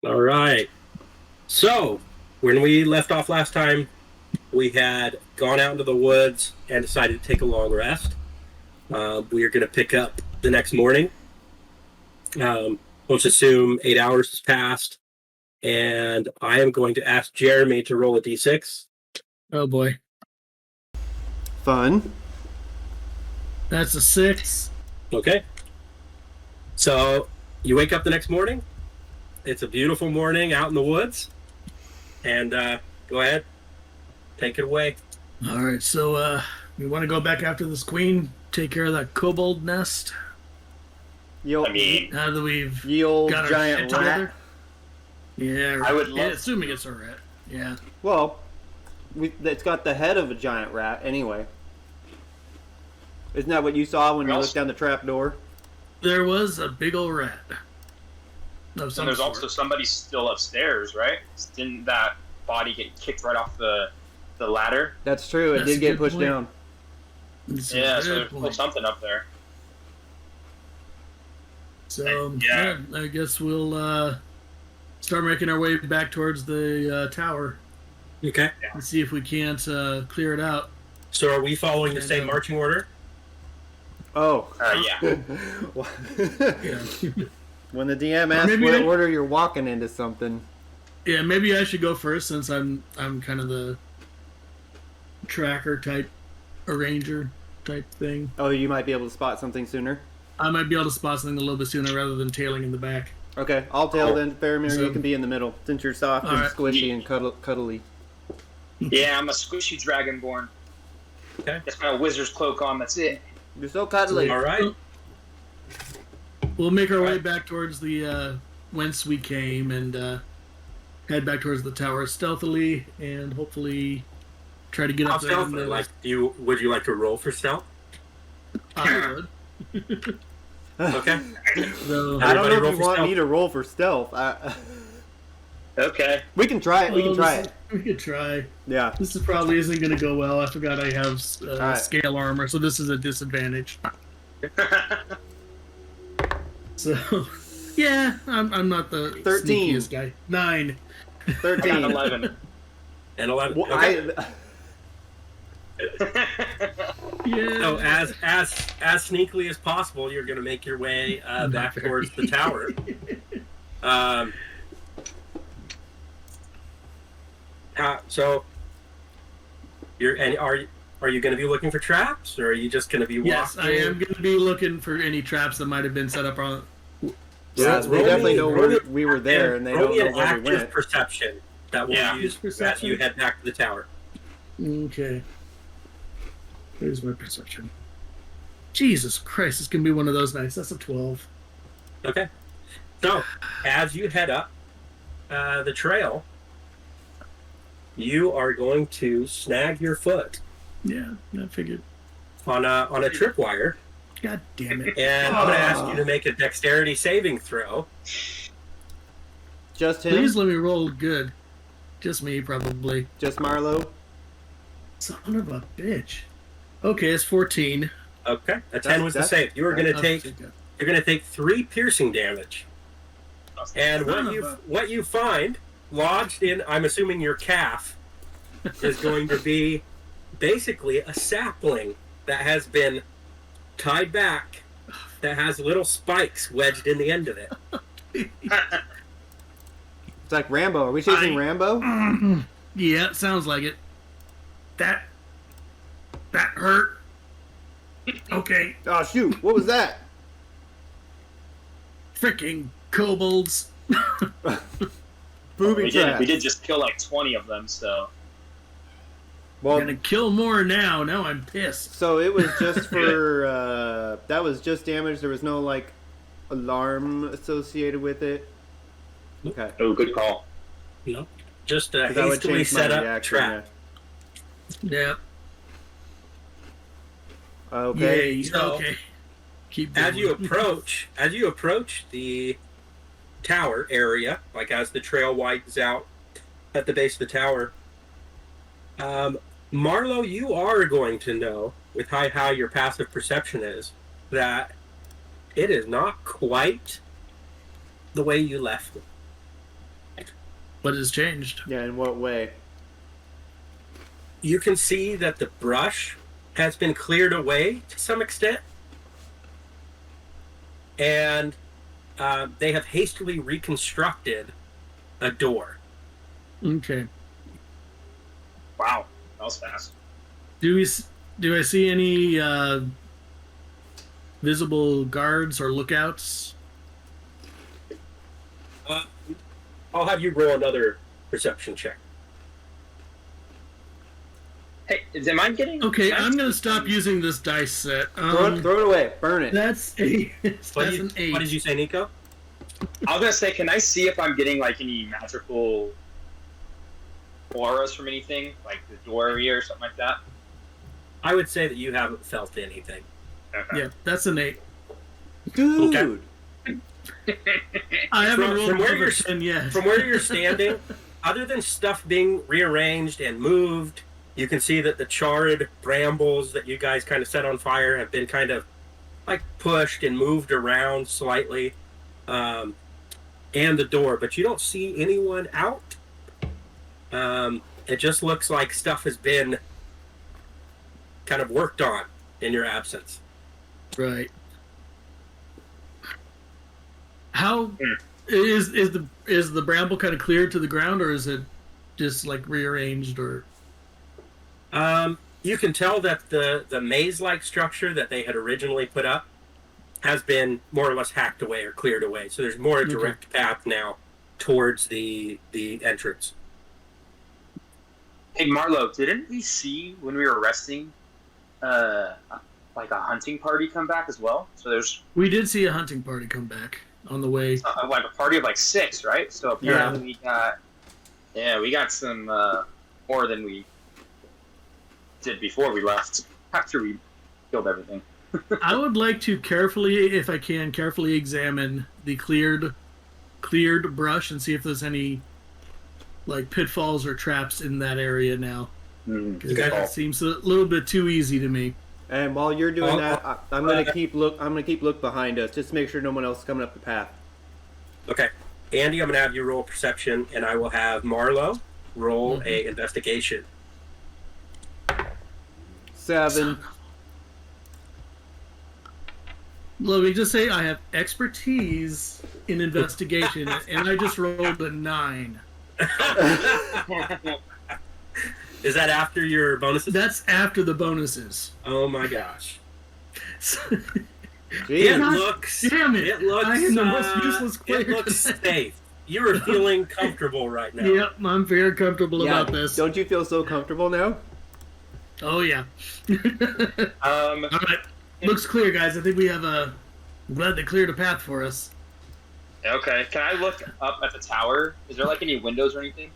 All right. So, when we left off last time, we had gone out into the woods and decided to take a long rest. We are going to pick up the next morning. Let's assume 8 hours has passed, and I am going to ask Jeremy to roll a d6. Oh boy. Fun. That's a 6. Okay. So, you wake up the next morning. It's a beautiful morning out in the woods. And go ahead. Take it away. All right, so we want to go back after this queen, take care of that kobold nest. Now that we've old got our giant shit together. rat. Yeah, I would love assuming it's a rat. Yeah. Well, it's got the head of a giant rat anyway. Isn't that what you saw when you looked down the trap door? There was a big old rat. And there's also somebody still upstairs, right? Didn't that body get kicked right off the ladder? That's true. It did get pushed down. Yeah, so there's still something up there. So, yeah, I guess we'll start making our way back towards the tower. Okay. And see if we can't clear it out. So are we following the same marching order? Oh. Yeah. When the DM asks what order you're walking into something. Yeah, maybe I should go first since I'm kind of the tracker type, arranger type thing. Oh, you might be able to spot something sooner? I might be able to spot something a little bit sooner rather than tailing in the back. Okay, I'll tail then. Faramir, So- you can be in the middle since you're soft and squishy and cuddly. Yeah, I'm a squishy dragonborn. Okay. Just got a wizard's cloak on, that's it. You're so cuddly. All right. We'll make our way back towards the whence we came and head back towards the tower stealthily and hopefully try to get How up there. stealthily? Would you like to roll for stealth? I would. Okay. So, I don't know roll if you for want stealth. me to roll for stealth. Okay. We can try it. We can try it. We could try. Yeah. This probably isn't going to go well. I forgot I have right. scale armor, so this is a disadvantage. So, yeah, I'm not the 13. sneakiest guy. 9. 13. I got 11. And 11. Well, Okay. Yeah. So as sneakily as possible, you're going to make your way back towards the tower. So are you going to be looking for traps, or are you just going to be walking? Yes, I am going to be looking for any traps that might have been set up on. Yeah, they definitely know we were there, and they don't know an where we active went. perception that we'll use as you head back to the tower. Okay. Here's my perception. Jesus Christ, it's going to be one of those nights. That's a 12. Okay. So as you head up the trail, you are going to snag your foot Yeah, I figured. on a tripwire. God damn it. And I'm going to ask you to make a dexterity saving throw. Just him? Please let me roll good. Just me, probably. Just Marlowe? Son of a bitch. Okay, it's 14. Okay, a 10 was the save. You are going to take. You're going to take 3 piercing damage. And what you find lodged in, I'm assuming your calf, is going to be basically a sapling that has been tied back, that has little spikes wedged in the end of it. It's like Rambo. Are we chasing Rambo? Yeah, it sounds like it. That hurt. Okay. Oh, shoot. What was that? Freaking kobolds. Booby traps. We did just kill like 20 of them, so... Well, I'm gonna kill more now. Now I'm pissed. So it was just for... that was just damage. There was no, like, alarm associated with it? Okay. Oh, good call. No. Just a hastily set up trap. Yeah. Okay. Yeah, So, okay. Keep going. as you approach the tower area, like as the trail widens out at the base of the tower, Marlowe, you are going to know, with how high your passive perception is, that it is not quite the way you left it. What has changed? Yeah, in what way? You can see that the brush has been cleared away to some extent. And they have hastily reconstructed a door. Okay. Wow, that was fast. Do I see any visible guards or lookouts? I'll have you roll another perception check. Hey, am I getting... Okay, I'm going to stop using this dice set. Throw it away. Burn it. That's an 8. What did you say, Nico? I was going to say, can I see if I'm getting, like, any magical auras from anything? Like the door area or something like that? I would say that you haven't felt anything. Okay. Yeah, that's an 8. Dude! Okay. I haven't rolled from where over you're 10 yet. From where you're standing, other than stuff being rearranged and moved, you can see that the charred brambles that you guys kind of set on fire have been kind of like pushed and moved around slightly, and the door, but you don't see anyone out. It just looks like stuff has been kind of worked on in your absence. Right. How is the bramble kind of cleared to the ground, or is it just like rearranged? Or you can tell that the maze-like structure that they had originally put up has been more or less hacked away or cleared away. So there's more direct path now towards the entrance. Hey, Marlo, didn't we see when we were resting, like a hunting party come back as well? So we did see a hunting party come back on the way. Like a party of like 6, right? So apparently we got some more than we did before we left. After we killed everything. I would like to carefully examine the cleared brush and see if there's any like pitfalls or traps in that area now. Because that seems a little bit too easy to me. And while you're doing that, I'm gonna keep look behind us just to make sure no one else is coming up the path. Okay, Andy, I'm gonna have you roll perception, and I will have Marlo roll a investigation. 7. Let me just say I have expertise in investigation, and I just rolled a 9. Is that after your bonuses? That's after the bonuses. Oh my gosh. It looks. Damn it! It looks. I am the most useless player. It looks safe. You are feeling comfortable right now. Yep, I'm very comfortable about this. Don't you feel so comfortable now? Oh yeah. All right. Looks clear, guys. I think we have a. I'm glad they cleared a path for us. Okay. Can I look up at the tower? Is there like any windows or anything?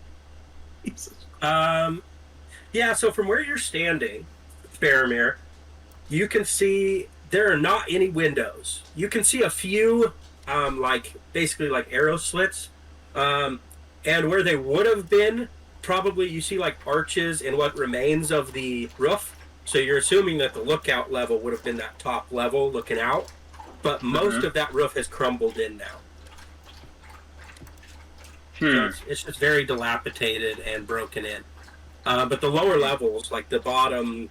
Yeah. So from where you're standing, Faramir, you can see there are not any windows. You can see a few, basically like arrow slits, and where they would have been, probably you see like arches in what remains of the roof. So you're assuming that the lookout level would have been that top level looking out, but most of that roof has crumbled in now. So it's just very dilapidated and broken in. But the lower levels, like the bottom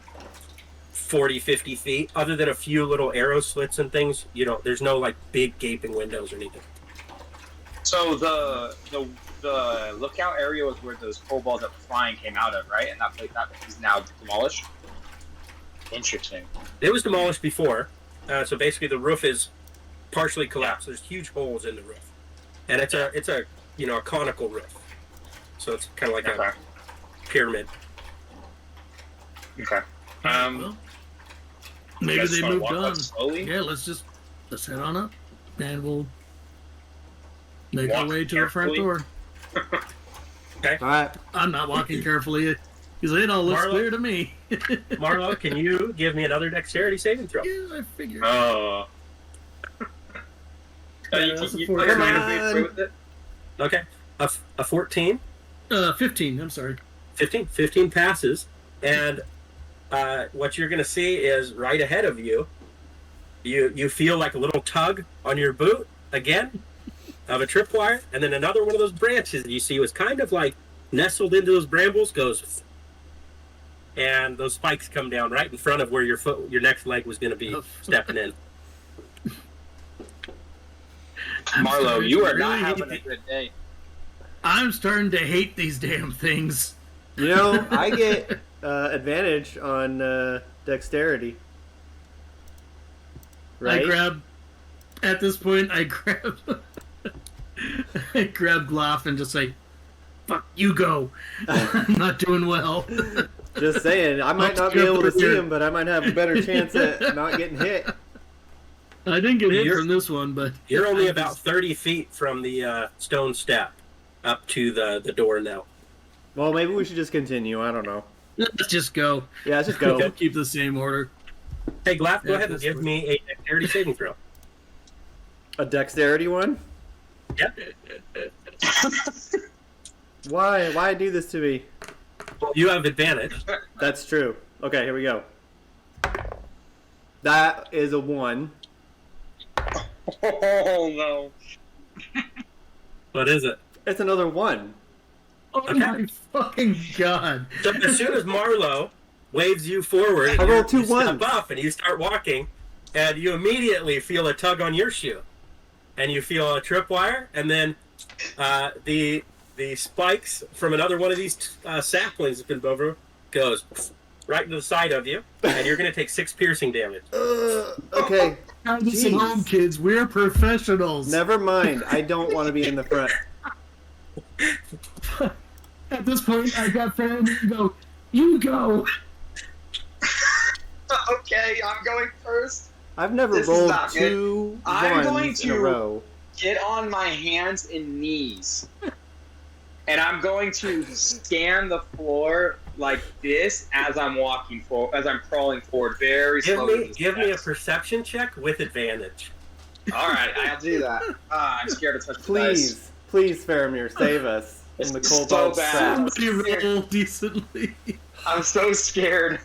40, 50 feet, other than a few little arrow slits and things, there's no like big gaping windows or anything. So the lookout area was where those kobolds that were flying came out of, right? And that place that is now demolished. Interesting. It was demolished before, so basically the roof is partially collapsed. There's huge holes in the roof, and it's a conical roof, so it's kind of like a pyramid. Okay. Well, maybe they moved on. Slowly? Yeah, let's head on up, and we'll make our way to the front door. Okay. All right. I'm not walking carefully. Because it all looks clear to me. Marlo, can you give me another dexterity saving throw? Yeah, I figured. Oh. That's a 14. Okay. A 14? 15, I'm sorry. 15 passes. And what you're going to see is right ahead of you, you feel like a little tug on your boot again. of a tripwire, and then another one of those branches that you see was kind of like nestled into those brambles goes, and those spikes come down right in front of where your next leg was going to be stepping in. Marlo, you are not having a good day. I'm starting to hate these damn things. You know, I get advantage on dexterity. Right? At this point, I grab Gloff and just say, fuck, you go. I'm not doing well. Just saying, I might not be able to see him, but I might have a better chance at not getting hit. I didn't get hit from this one, but... You're only about 30 feet from the stone step up to the door now. Well, maybe we should just continue. I don't know. Let's just go. Yeah, let's just go. We'll keep the same order. Hey, Glaff, go ahead and give me a dexterity saving throw. A dexterity one? Yep. Why do this to me? Well, you have advantage. That's true. Okay, here we go. That is a 1. Oh, no. What is it? It's another 1. Oh my fucking god. So as soon as Marlo waves you forward, I roll 2 you step 1s. up and you start walking, and you immediately feel a tug on your shoe. And you feel a tripwire, and then the spikes from another one of these saplings that's been over goes right into the side of you, and you're going to take 6 piercing damage. Okay. Listen home, kids. We're professionals. Never mind. I don't want to be in the front. At this point, I got Farron and go, you go. Okay, I'm going first. I've never rolled 2 ones in a row. Get on my hands and knees. And I'm going to scan the floor like this as I'm walking forward, as I'm crawling forward very slowly. Give me a perception check with advantage. All right, I'll do that. I'm scared to touch the dice. Please, Faramir, save us from the cold so trap. bad. Somebody roll decently. I'm so scared.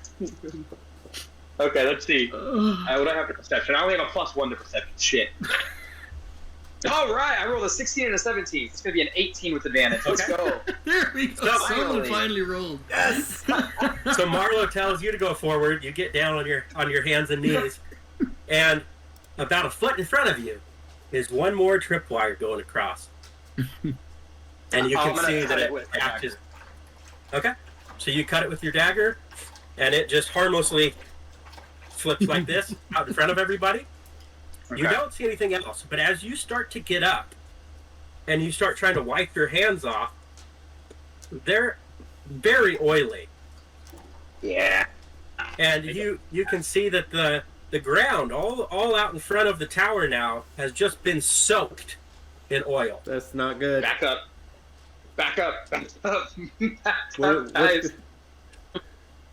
Okay, let's see. What do I have for perception? I only have a +1 to perception. Shit. All right, I rolled a 16 and a 17. It's going to be an 18 with advantage. Let's go. There we go. Someone finally rolled. Yes. So Marlo tells you to go forward. You get down on your hands and knees, and about a foot in front of you is one more tripwire going across. And you can see that it attaches. Okay, so you cut it with your dagger, and it just harmlessly flips like this out in front of everybody. Okay. You don't see anything else, but as you start to get up and you start trying to wipe your hands off, they're very oily. Yeah. And you can see that the ground all out in front of the tower now has just been soaked in oil. That's not good. Back up. Back up. Back up. Guys.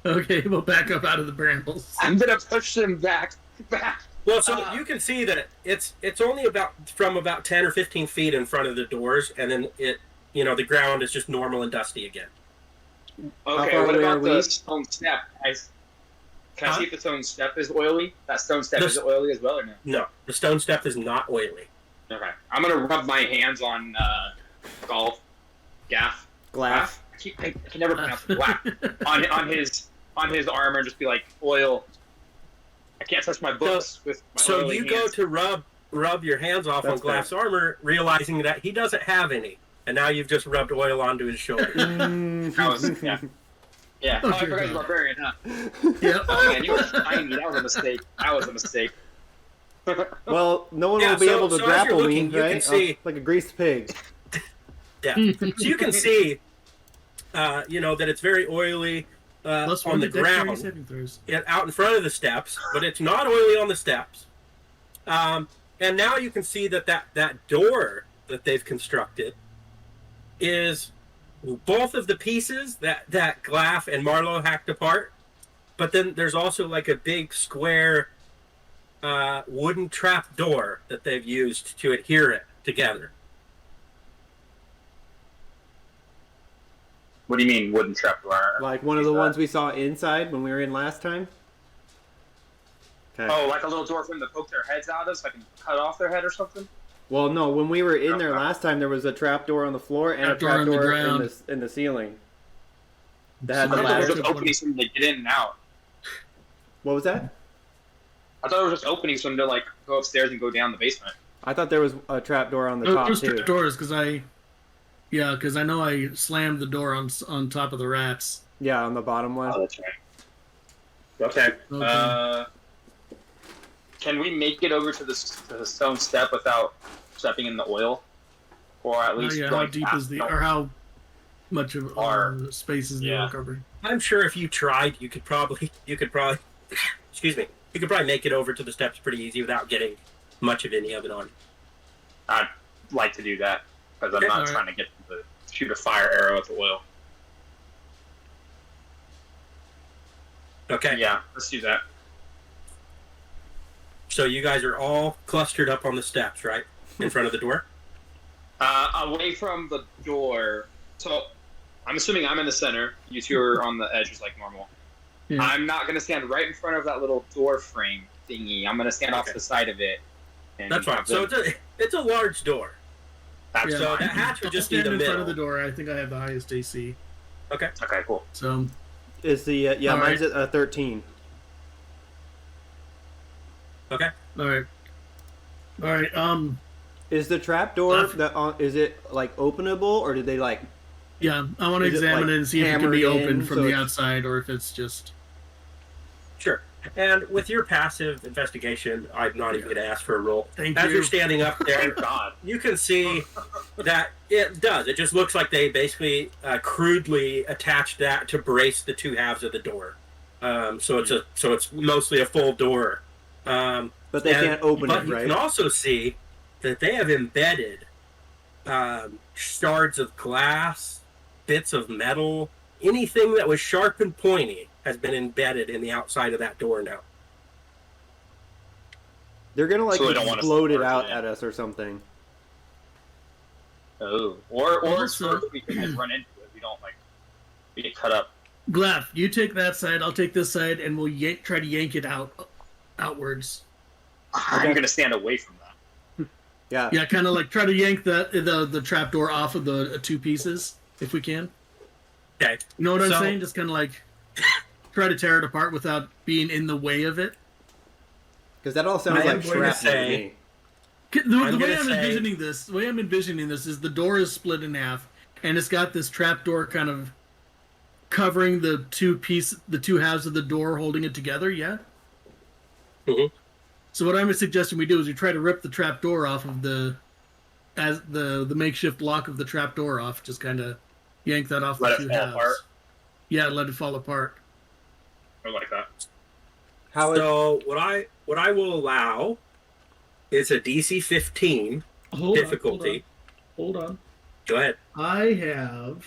Okay, we'll back up out of the brambles. I'm gonna push them back. Well, so you can see that it's only from about 10 or 15 feet in front of the doors, and then the ground is just normal and dusty again. Okay, what about the stone step? Can I see if the stone step is oily? That stone step, is it oily as well or no? No, the stone step is not oily. Okay, I'm gonna rub my hands on Glaff. I can never pronounce it. Glaff. on his armor and just be like, oil. I can't touch my books with my oily hands. Go to rub your hands off on Glaff's armor, realizing that he doesn't have any, and now you've just rubbed oil onto his shoulder. Yeah. Oh, I forgot he's a barbarian, huh? Yeah. Oh man, you were tiny. That was a mistake. Well, no one will be able to grapple me, you right? Can see, like a greased pig. Yeah. So you can see, that it's very oily. On the ground, out in front of the steps, but it's not oily on the steps. And now you can see that door that they've constructed is both of the pieces that Glaff and Marlo hacked apart, but then there's also like a big square wooden trap door that they've used to adhere it together. What do you mean wooden trapdoor? Like one of the ones we saw inside when we were in last time? Okay. Oh, like a little door for them to poke their heads out of so I can cut off their head or something? Well, no, when we were in there last time, there was a trapdoor on the floor and a trapdoor in the ceiling. That I had the thought there was ladder. just openings for them to get in and out. What was that? I thought it was just openings for them to like go upstairs and go down the basement. I thought there was a trapdoor on the top There's too. trapdoors because I know I slammed the door on top of the rats. Yeah, on the bottom one. Oh, that's right. Okay. Can we make it over to the stone step without stepping in the oil, or at least how deep is or how much of space is the oil covering? I'm sure if you tried, you could probably excuse me, you could probably make it over to the steps pretty easy without getting much of any of it on. I'd like to do that because I'm not trying to get to shoot a fire arrow at the oil. Okay. Yeah, let's do that. So you guys are all clustered up on the steps, right? In front of the door? Away from the door. So I'm assuming I'm in the center. You two are on the edges like normal. Yeah. I'm not going to stand right in front of that little door frame thingy. I'm going to stand off to the side of it. That's fine. So it's a large door. So the hatch would just be the middle. In front of the door. I think I have the highest AC. Okay. Okay, cool. So is the mine's at 13. Okay. All right. Is the trapdoor is it like openable, or did they like? Yeah, I want to examine it and see if it can be opened from the outside, or if it's just. Sure. And with your passive investigation, I'm not even going to ask for a roll. Thank As you. You're standing up there, you can see that it does. It just looks like they basically crudely attached that to brace the two halves of the door. So it's mostly a full door. But they can't open it, right? But you can also see that they have embedded shards of glass, bits of metal, anything that was sharp and pointy has been embedded in the outside of that door now. They're gonna explode it out at us or something. Oh, or so we can run into it. We get cut up. Glaf, you take that side. I'll take this side, and we'll try to yank it outwards. I'm gonna stand away from that. Yeah, kind of like try to yank the trapdoor off of the two pieces if we can. Okay. You know what I'm saying? Just kind of like try to tear it apart without being in the way of it. Because that all sounds like traps to me. The way I'm envisioning this is the door is split in half, and it's got this trapdoor kind of covering the two halves of the door, holding it together. Yeah. Mm-hmm. So what I'm suggesting we do is we try to rip the trapdoor off of the makeshift lock of the trapdoor off. Just kind of yank that off the two halves. Apart. Yeah, let it fall apart. I like that. What I will allow is a DC 15 difficulty. Hold on. Go ahead. I have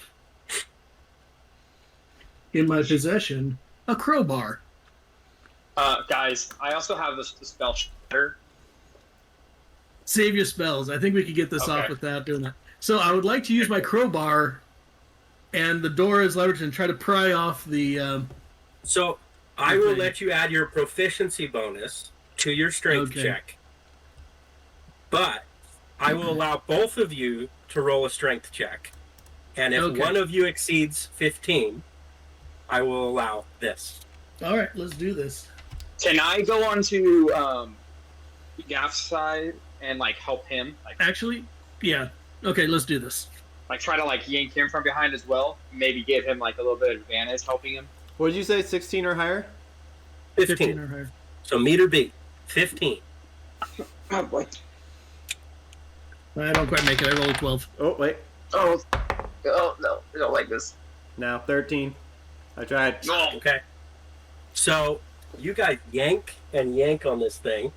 in my possession a crowbar. Guys, I also have the spell Shatter. Save your spells. I think we could get this off without doing that. So I would like to use my crowbar, and the door is leveraged, and try to pry off the. So I will let you add your proficiency bonus to your strength check, but I will allow both of you to roll a strength check, and if one of you exceeds 15, I will allow this. All right, let's do this. Can I go on to Gaff's side and like help him? Actually, yeah. Okay, let's do this. Try to yank him from behind as well. Maybe give him a little bit of advantage helping him. What did you say? 16 or higher? 15 or higher. So meter B, 15. Oh boy. I don't quite make it. I rolled a 12. Oh wait. Oh no! I don't like this. Now 13. I tried. No. Okay. So you guys yank and yank on this thing,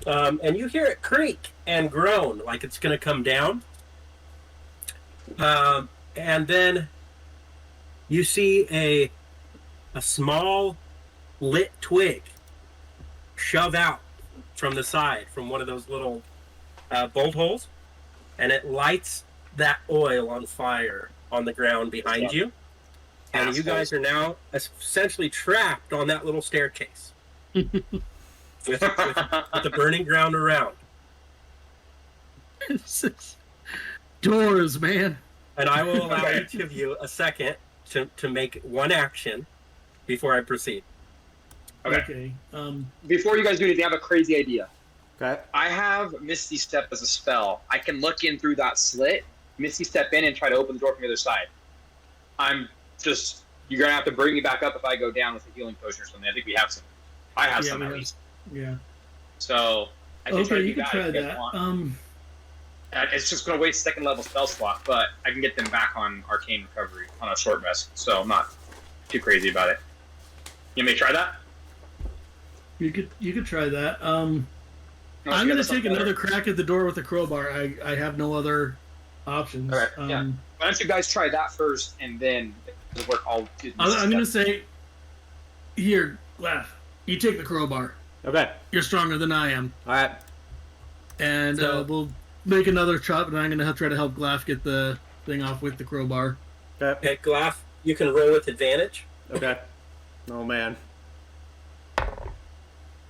and you hear it creak and groan like it's going to come down. And then you see a small lit twig shove out from the side from one of those little bolt holes, and it lights that oil on fire on the ground behind you. And you guys are now essentially trapped on that little staircase with the burning ground around. Doors, man. And I will allow each of you a second to make one action before I proceed. Okay. Before you guys do anything, I have a crazy idea. Okay. I have Misty Step as a spell. I can look in through that slit, Misty Step in, and try to open the door from the other side. You're going to have to bring me back up if I go down with a healing potion or something. I think we have some. I have some at least. Yeah. So, I can try to do can that try if you that. want. It's just going to waste second level spell slot, but I can get them back on Arcane Recovery on a short rest, so I'm not too crazy about it. You may try that? You could try that. I'm going to take another crack at the door with the crowbar. I have no other options. Okay, yeah. Why don't you guys try that first, and then it'll work all. I'm going to say, here, Glaf, you take the crowbar. Okay. You're stronger than I am. All right. And we'll make another chop, and I'm going to try to help Glaf get the thing off with the crowbar. Okay. Glaf, you can roll with advantage. Okay. Oh, man.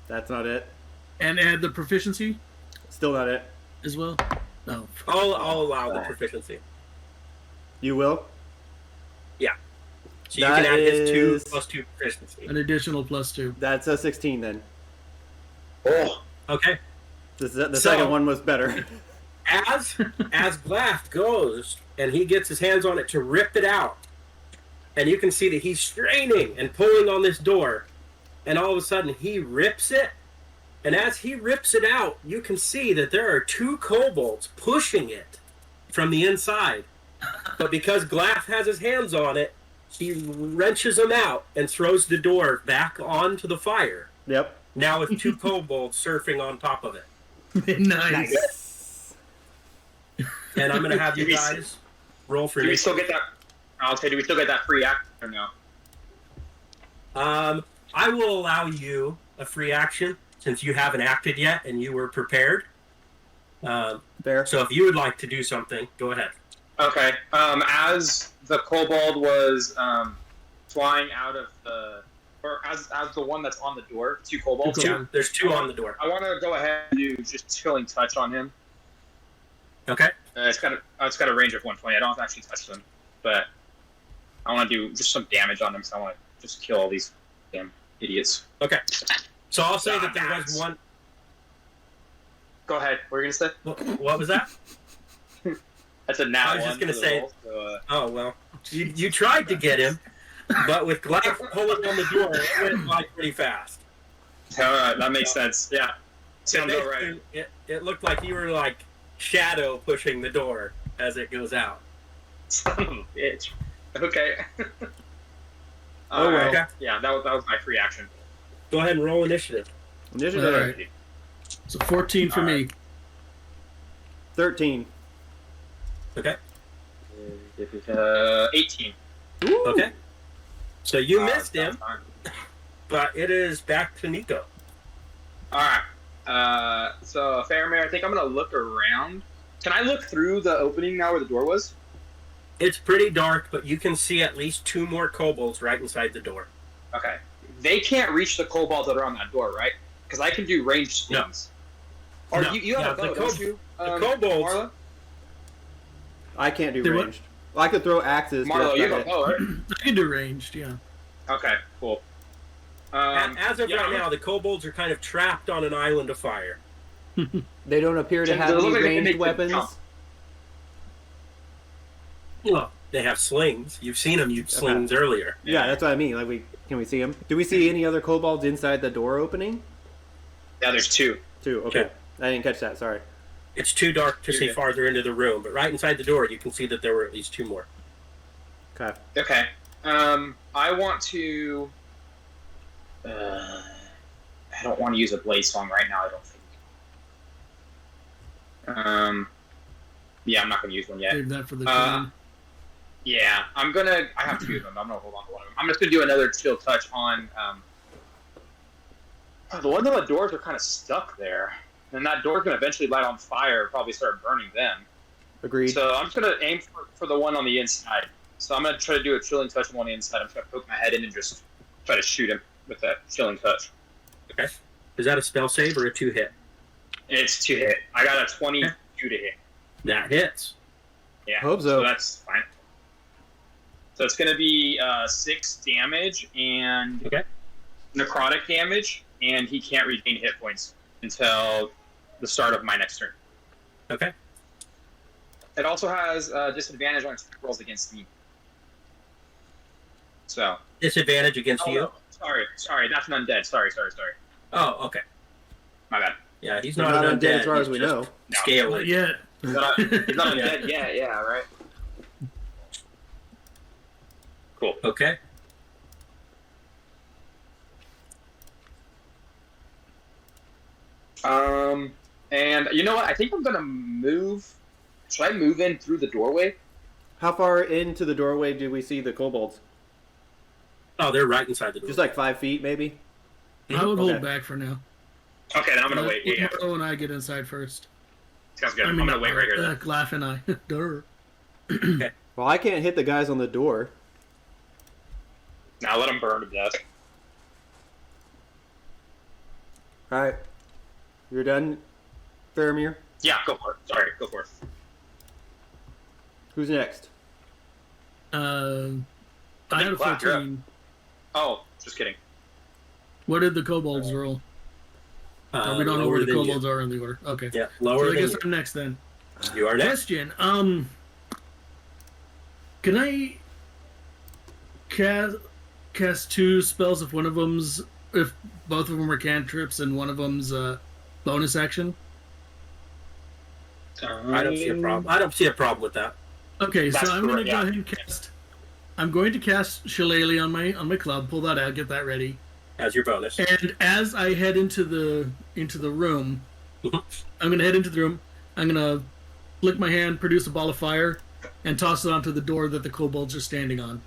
That's not it. And add the proficiency Still not it. as well? No. I'll allow the proficiency. You will? Yeah. So you That can add his 2 is- plus 2 proficiency. An additional +2. That's a 16 then. Oh, Okay. The second one was better. As Glaf goes and he gets his hands on it to rip it out, and you can see that he's straining and pulling on this door, and all of a sudden he rips it, and as he rips it out, you can see that there are 2 kobolds pushing it from the inside. But because Glaf has his hands on it, he wrenches them out and throws the door back onto the fire. Yep. Now with 2 kobolds surfing on top of it. Nice. And I'm going to have you guys roll for do we initiative. still get that? I'll say, do we still get that free action or no? I will allow you a free action since you haven't acted yet and you were prepared. There. So if you would like to do something, go ahead. Okay. As the kobold was flying out of the, or as the one that's on the door, 2 kobolds. Yeah, there's 2 on the door. I want to go ahead and do just chilling touch on him. Okay. It's got a range of 120. I don't have to actually touch them, but I want to do just some damage on them. So I want to just kill all these damn idiots. Okay. So I'll say that there was one. Go ahead. What were you gonna say? What was that? That's a nat I was one just gonna for the say. roll, so, Oh well, you tried to get him, but with Glaf pulling on the door, it went like pretty fast. Alright, that makes sense. Yeah. Sounds And all right. it looked like you were like shadow pushing the door as it goes out. Son of a bitch. Okay. Oh, well. Okay. Yeah, that was my free action. Go ahead and roll initiative. Initiative. All right. So 14 for me. 13. Okay. 18. Ooh. Okay. So you missed that's him, fine. but it is back to Nico. Alright. So, Faramir, I think I'm going to look around. Can I look through the opening now where the door was? It's pretty dark, but you can see at least 2 more kobolds right inside the door. Okay. They can't reach the kobolds that are on that door, right? Because I can do ranged No. things. Or No. you have a bow, don't you? The kobolds. Marlo? I can't do Did what? ranged. Well, I could throw axes. Marlo, to you have a bow, right? I can do ranged, yeah. Okay, cool. As of yeah, right now, the kobolds are kind of trapped on an island of fire. They don't appear to It have looks any like they can ranged make the weapons. jump. Well, they have slings. You've seen them use slings earlier. Yeah, that's what I mean. Like, can we see them? Do we see any other kobolds inside the door opening? Yeah, there's 2. 2. Okay. Okay. I didn't catch that. Sorry. It's too dark to You're see good. farther into the room, but right inside the door, you can see that there were at least 2 more. Okay. Okay. I want to... I don't want to use a blaze song right now, I don't think. Yeah, I'm not going to use one yet. Save that for the turn. Yeah, I have 2 of them. I'm going to hold on to one of them. I'm just going to do another chill touch on, the ones on the doors are kind of stuck there. And that door's going to eventually light on fire, probably start burning them. Agreed. So I'm just going to aim for the one on the inside. So I'm going to try to do a chilling touch on the one on the inside. I'm just going to poke my head in and just try to shoot him with that chilling touch. Okay. Is that a spell save or a 2-hit? It's 2 hit. I got a 22 to hit. That hits. Yeah. Hope so. So that's fine. So it's going to be 6 damage and necrotic damage, and he can't regain hit points until the start of my next turn. Okay. It also has disadvantage on its rolls against me. So Disadvantage against you? No. Sorry, that's an undead. Sorry. Oh, okay. My bad. Yeah, he's They're not an undead. as far as he's we just know. No. Scaly. Not yet. He's not undead yet, yeah, right? Cool. Okay. And you know what? I think I'm gonna move. Should I move in through the doorway? How far into the doorway do we see the kobolds? Oh, they're right inside the door. Just like 5 feet, maybe? I would Okay. hold back for now. Okay, then I'm gonna wait. Yeah, Marlo and I get inside first. sounds good. I'm gonna wait right here. Then. Laugh and I. Durr. Well, I can't hit the guys on the door. Now let them burn to death. Alright. You're done, Faramir? Yeah, go for it. Sorry, go for it. Who's next? I had a Glad you're up. 14. Oh, just kidding. What did the kobolds roll? We don't know lower where the than kobolds you. are in the order. Okay. Yeah, So lower I than guess you. I'm next then. You are next. Question. Can I cast 2 spells if if both of them are cantrips and one of them's bonus action? I don't see a problem. I don't see a problem with that. Okay, so That's I'm going to correct, go yeah. ahead and cast. I'm going to cast Shillelagh on my club. Pull that out. Get that ready. As your bonus. And as I head into the room, Mhm. I'm going to head into the room. I'm going to flick my hand, produce a ball of fire, and toss it onto the door that the kobolds are standing on.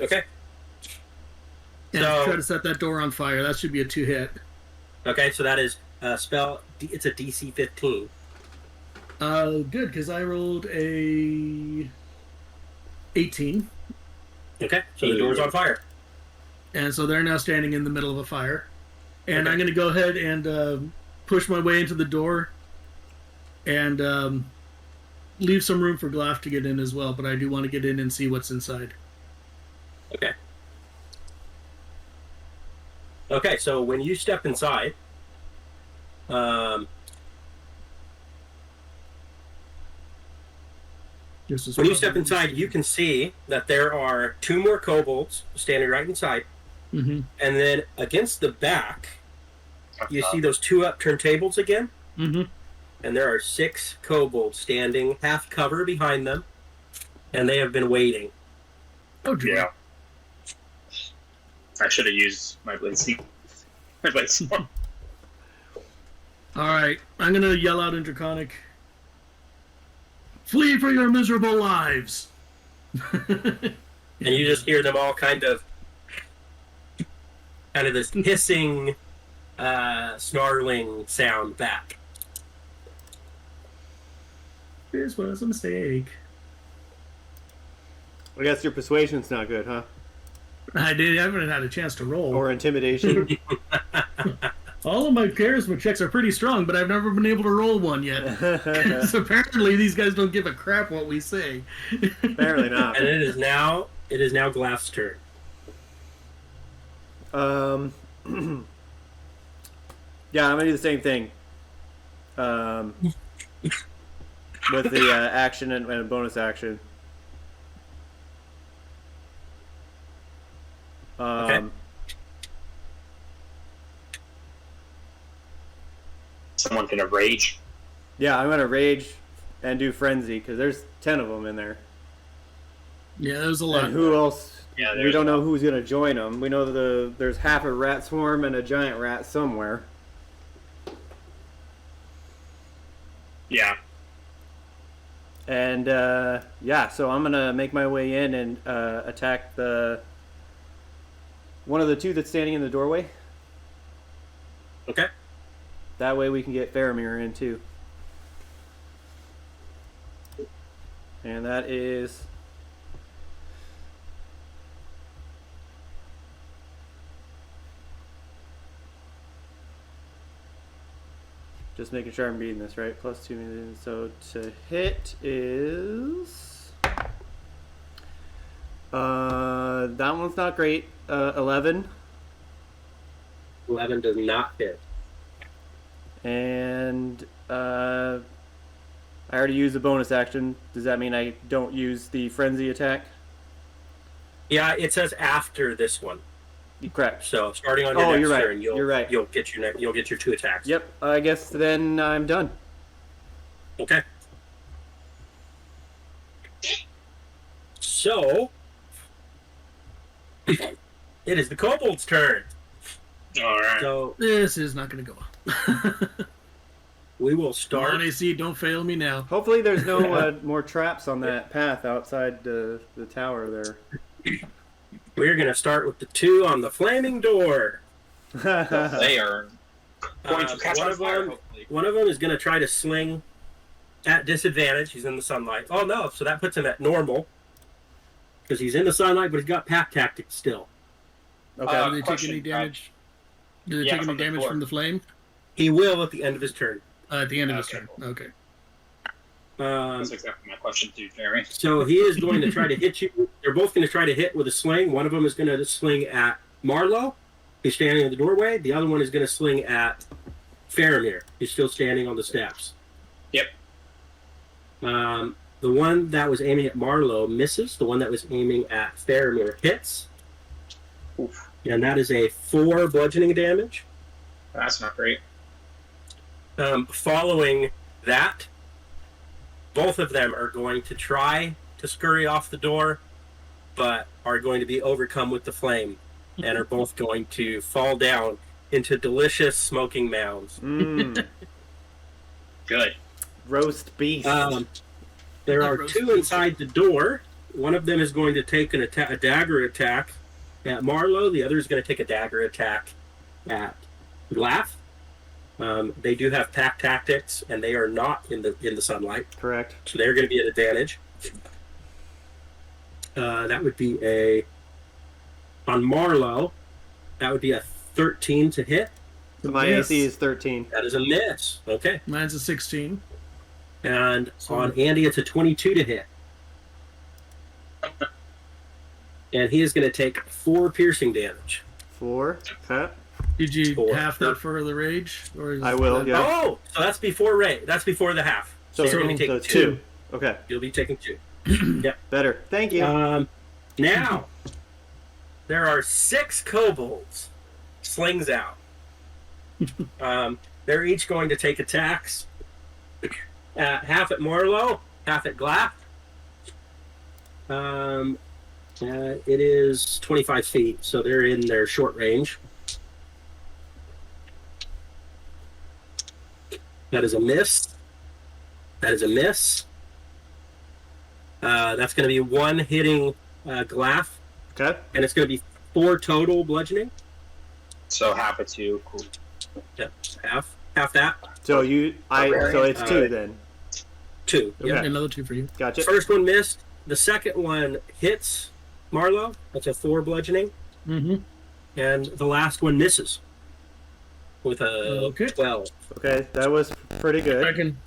Okay. And So- try to set that door on fire. That should be a 2-hit. Okay, so that is spell. It's a DC 15. Good, because I rolled a 18. Okay, so the door's on fire. And so they're now standing in the middle of a fire. And Okay. I'm going to go ahead and push my way into the door and leave some room for Glaf to get in as well, but I do want to get in and see what's inside. Okay. Okay, so when you step inside, when you step inside, you can see that there are 2 more kobolds standing right inside, Mm-hmm. and then against the back, you see those 2 upturned tables again, Mm-hmm. and there are 6 kobolds standing half cover behind them, and they have been waiting. Oh, dear. Yeah. I should have used my blade seam. My blade seam. All right. I'm going to yell out in Draconic. Flee for your miserable lives! And you just hear them all kind of this hissing, snarling sound back. This was a mistake. I guess your persuasion's not good, huh? I haven't had a chance to roll. Or intimidation. All of my charisma checks are pretty strong, but I've never been able to roll one yet. So apparently these guys don't give a crap what we say. Apparently not. And it is now Glaf's turn. Yeah, I'm gonna do the same thing. With the action and bonus action. Okay. Someone can rage. Yeah, I'm gonna rage and do frenzy because there's 10 of them in there. Yeah, there's a lot. And who else? Yeah, We don't know who's gonna join them. We know that there's half a rat swarm and a giant rat somewhere. Yeah. And yeah, so I'm gonna make my way in and attack one of the 2 that's standing in the doorway. Okay. That way we can get Faramir in too. And that is Just making sure I'm reading this right. Plus 2. So to hit is that one's not great. 11. 11 does not hit. And I already used the bonus action. Does that mean I don't use the frenzy attack? Yeah, it says after this one. Correct. So starting on your next you're right. turn, You're right. You'll get your 2 attacks. Yep. I guess then I'm done. Okay. So it is the kobold's turn. All right. So This is not going to go well. we will Come start. on, AC, don't fail me now. Hopefully there's no more traps on that path outside the tower there. We're going to start with the 2 on the flaming door. They are going to catch one on of fire, them- hopefully. One of them is going to try to sling at disadvantage. He's in the sunlight. Oh no! So that puts him at normal because he's in the sunlight, but he's got pack tactics still. Okay. Do they take question, any damage? Do they yeah, take any from the damage floor. from the flame? He will at the end of his turn. At the end of his Okay, turn. cool. Okay. That's exactly my question too, Jeremy. So he is going to try to hit you. They're both going to try to hit with a sling. One of them is going to sling at Marlowe. He's standing in the doorway. The other one is going to sling at Faramir. He's still standing on the steps. Yep. The one that was aiming at Marlowe misses. The one that was aiming at Faramir hits. Oof. And that is a 4 bludgeoning damage. That's not great. Following that, both of them are going to try to scurry off the door, but are going to be overcome with the flame and are both going to fall down into delicious smoking mounds. Mm. Good. Roast beef. There Not are roast 2 beef. inside the door. One of them is going to take a dagger attack at Marlowe. The other is going to take a dagger attack at Laugh. They do have pack tactics, and they are not in the sunlight, Correct. so they're going to be at advantage. That would be on Marlowe. That would be a 13 to hit. So my Yes. AC is 13. That is a miss. Okay. Mine's a 16. And on Andy, it's a 22 to hit. And he is going to take 4 piercing damage. 4. Okay. Did you 4. half that for the rage? Or is I will, that- yeah. Oh, so that's before Ray. That's before the half. So, you're going to take 2. Okay. You'll be taking 2. Better. Thank you. Now, there are 6 kobolds. Slings out. They're each going to take attacks. Half at Marlowe, half at Glaff. It is 25 feet, so they're in their short range. That is a miss. That is a miss. That's going to be 1 hitting Glaff, Okay. and it's going to be 4 total bludgeoning. So half a 2. Cool. Yep, half that. So so it's 2 then. 2. Okay. Yep. Another 2 for you. Gotcha. First one missed. The second one hits Marlowe. That's a 4 bludgeoning. Mm-hmm. And the last one misses with a Okay. 12. Okay, that was pretty I good. can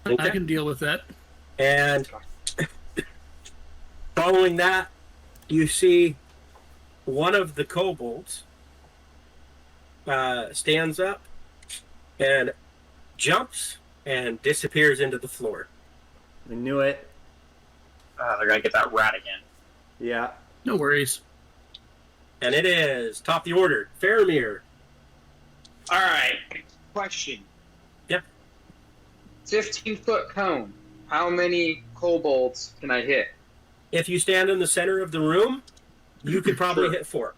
Okay. I can deal with that. And following that, you see one of the kobolds stands up and jumps and disappears into the floor. I knew it. They're going to get that rat again. Yeah. No worries. And it is top the order, Faramir. All right. Question. Yep. 15-foot cone. How many kobolds can I hit? If you stand in the center of the room, you could probably Sure. hit 4.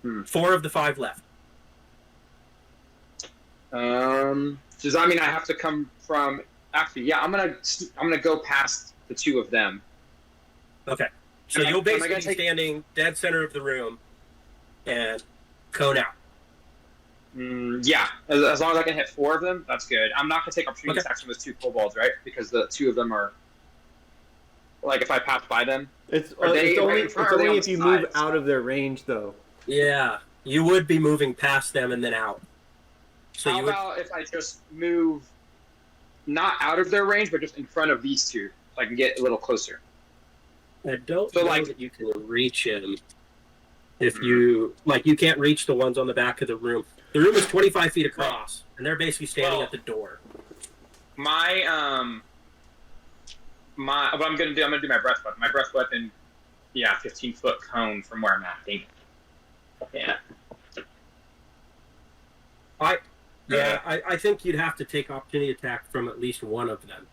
Hmm. 4 of the 5 left. Does that mean I have to come from? Actually, yeah. I'm gonna go past the 2 of them. Okay. So Am I you'll basically gonna be take- standing dead center of the room and cone out. Yeah. As long as I can hit 4 of them, that's good. I'm not gonna take opportunity Okay. attacks from those 2 kobolds, right? Because the 2 of them are like if I pass by them. It's Are they it's right only, in it's front or are they only on if the you move sides? out of their range, though. Yeah. You would be moving past them and then out. So how about if I just move not out of their range, but just in front of these two, so I can get a little closer? I don't know that you can reach him if you you can't reach the ones on the back of the room. The room is 25 feet across, and they're basically standing at the door. What I'm gonna do my breath weapon. My breath weapon, 15-foot cone from where I'm at. Yeah. I think you'd have to take opportunity attack from at least one of them.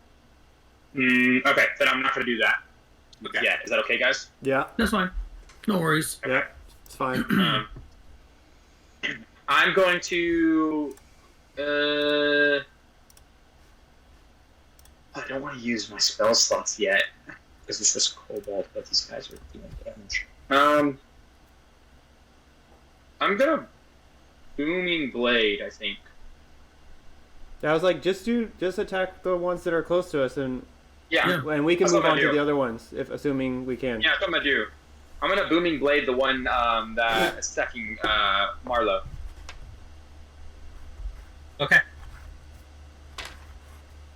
Okay, then I'm not gonna do that. Okay. Yeah, is that okay, guys? Yeah. That's fine. No worries. Okay. Yeah, it's fine. I'm going to. I don't want to use my spell slots yet because it's just Cobalt, but these guys are doing damage. I'm gonna Booming Blade, I think. I was like, just attack the ones that are close to us, and and we can That's move what on I to do. the other ones, assuming we can. Yeah, that's what I'm gonna do. I'm gonna Booming Blade the one that is attacking Marlowe. Okay.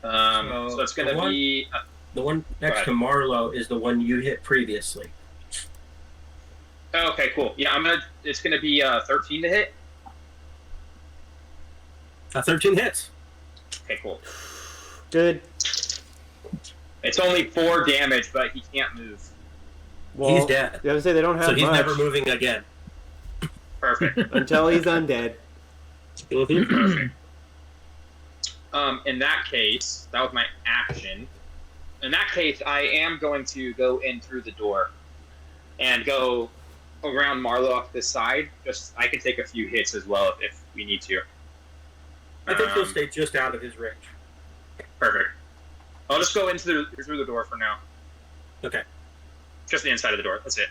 So it's gonna be the one next to Marlowe is the one you hit previously. okay, cool. Yeah, it's gonna be 13 to hit. 13 hits. Okay, cool. Good. It's only 4 damage, but he can't move. Well, he's dead. You have to say they don't have so he's much never moving again. Perfect. until he's undead. Perfect. In that case, that was my action. In that case, I am going to go in through the door and go around Marlowe off this side. I can take a few hits as well if we need to. I think he'll stay just out of his range. Perfect. I'll just go through the door for now. Okay. Just the inside of the door. That's it.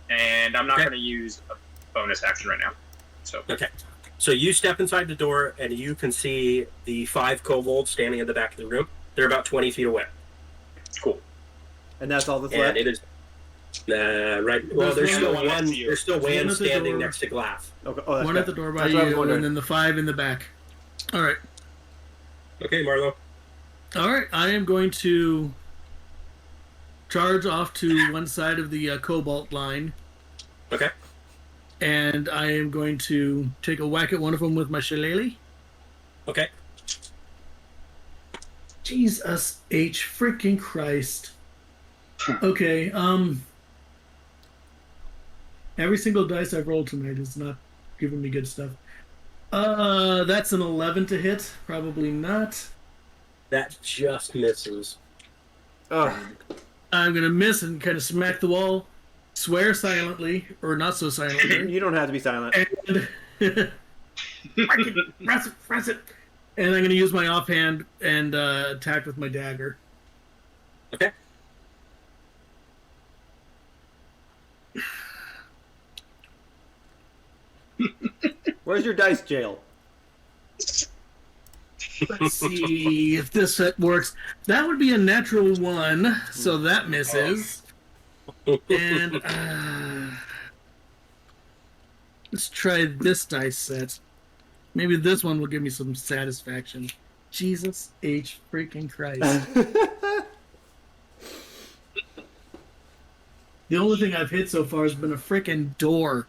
And I'm not going to use a bonus action right now. So. Okay. So you step inside the door, and you can see the 5 kobolds standing in the back of the room. They're about 20 feet away. Cool. And that's all that's And left? it is... right. Well, there's still one. There's still one at the standing door. next to Glath. Okay. Oh, that's One good. at the door by That's what I was you, wondering. and then the 5 in the back. All right. Okay, Marlowe. All right. I am going to charge off to one side of the cobalt line, Okay. and I am going to take a whack at one of them with my shillelagh. Okay. Jesus H freaking Christ. Okay, every single dice I've rolled tonight is not giving me good stuff. That's an 11 to hit. Probably not. That just misses. Oh, I'm gonna miss and kind of smack the wall, swear silently, or not so silently. you don't have to be silent. And press it. And I'm gonna use my offhand and attack with my dagger. Okay. Where's your dice jail? Let's see if this works. That would be a natural 1, so that misses. And let's try this dice set. Maybe this one will give me some satisfaction. Jesus H freaking Christ. The only thing I've hit so far has been a freaking door.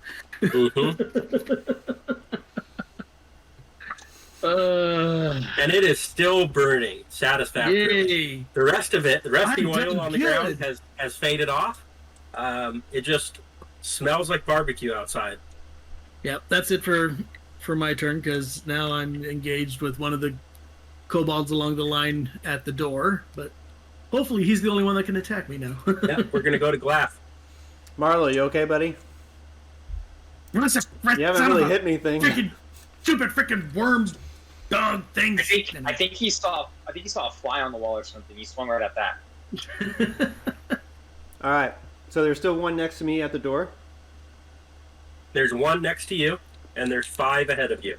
And it is still burning satisfactorily. Yay. The rest of the I'm oil doing on the good. ground has faded off. It just smells like barbecue outside. Yep, that's it for my turn, because now I'm engaged with one of the kobolds along the line at the door, but hopefully he's the only one that can attack me now. Yeah, we're going to go to Glath. Marlo, you okay, buddy? You haven't really hit anything. Freaking stupid freaking worm dog things. I think he saw a fly on the wall or something. He swung right at that. All right. So there's still one next to me at the door. There's one next to you, and there's 5 ahead of you.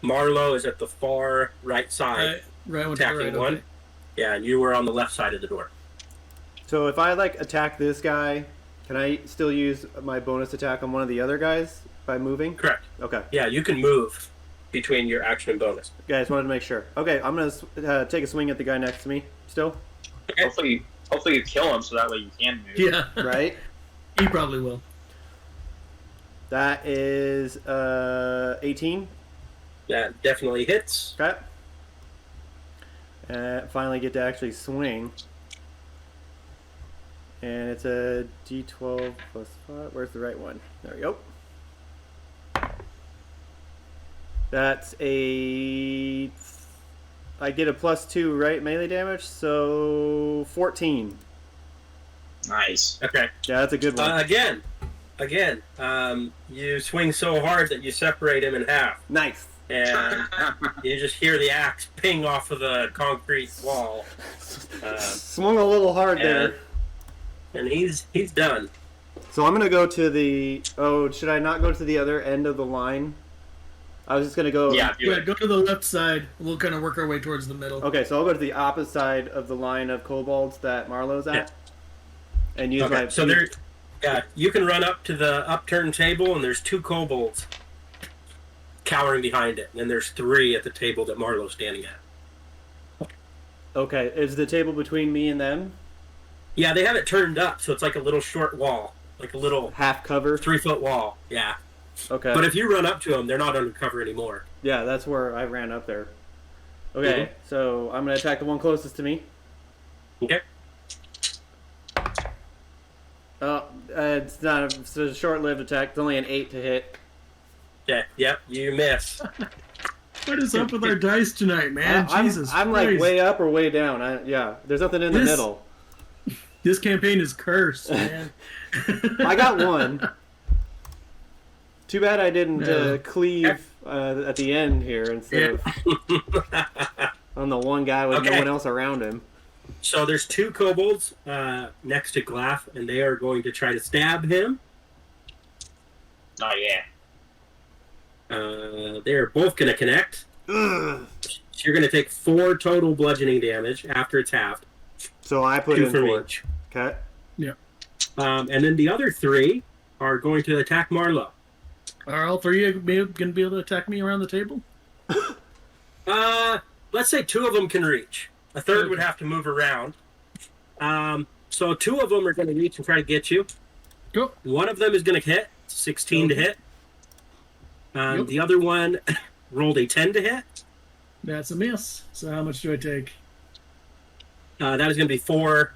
Marlowe is at the far right side, right attacking right, one. okay. Yeah, and you were on the left side of the door. So if I attack this guy, can I still use my bonus attack on one of the other guys by moving? Correct. Okay. Yeah, you can move. between your action and bonus. Okay, I just wanted to make sure. Okay, I'm gonna take a swing at the guy next to me. Still, Okay. Hopefully you kill him so that way you can move. Yeah. right? He probably will. That is 18. That definitely hits. Okay. Finally get to actually swing. And it's a D12 plus 5. Where's the right one? There we go. That's a... I get a +2, right? Melee damage, so 14. Nice. Okay. Yeah, that's a good one. Again, you swing so hard that you separate him in half. Nice. And you just hear the axe ping off of the concrete wall. Swung a little hard there. And he's done. So I'm gonna go to the... Oh, should I not go to the other end of the line? I was just gonna go... Yeah, do Yeah, it. go to the left side. We'll kind of work our way towards the middle. Okay, so I'll go to the opposite side of the line of kobolds that Marlowe's at. And use my... So there... Yeah, you can run up to the upturned table, and there's 2 kobolds cowering behind it. And there's 3 at the table that Marlowe's standing at. Okay, is the table between me and them? Yeah, they have it turned up, so it's like a little short wall. Like a little Half cover? 3-foot wall. Yeah. Okay. But if you run up to them, they're not undercover anymore. Yeah, that's where I ran up there. Okay, so I'm going to attack the one closest to me. Okay. Oh, it's a short-lived attack. It's only an 8 to hit. Yeah, yep, you miss. What is up with our dice tonight, man? Jesus I'm Christ. like way up or way down. Yeah, there's nothing in the middle. This campaign is cursed, man. I got 1. Too bad I didn't cleave at the end here instead of on the one guy with no one else around him. So there's 2 kobolds next to Glaff, and they are going to try to stab him. Oh, yeah. They're both going to connect. So you're going to take 4 total bludgeoning damage after it's halved. So I put 2 in from 4. each. Okay. Yeah. And then the other 3 are going to attack Marlowe. Are all 3 going to be able to attack me around the table? Let's say 2 of them can reach. A third would have to move around. So 2 of them are going to reach and try to get you. Go. One of them is going to hit, 16 to hit. The other one rolled a 10 to hit. That's a miss. So how much do I take? That is going to be 4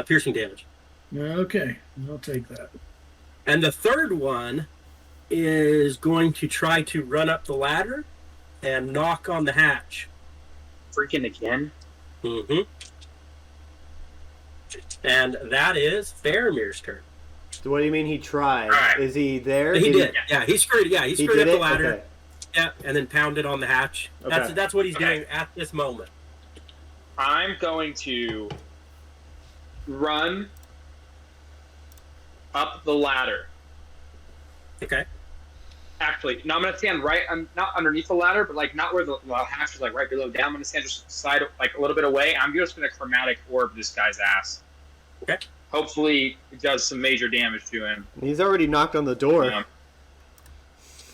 piercing damage. Okay, I'll take that. And the third one is going to try to run up the ladder and knock on the hatch. Freaking again? Mm-hmm. And that is Faramir's turn. So what do you mean he tried? Right. Is he there? He did. Yeah, he screwed. Yeah, he screwed up the ladder. Okay. Yeah, and then pounded on the hatch. Okay. That's what he's doing at this moment. I'm going to run up the ladder. Okay. Actually, no, I'm going to stand right. I'm not underneath the ladder, but like not where the hatch is, like right below down. I'm going to stand just side, like a little bit away. I'm just going to chromatic orb this guy's ass. Okay. Hopefully, it does some major damage to him. He's already knocked on the door.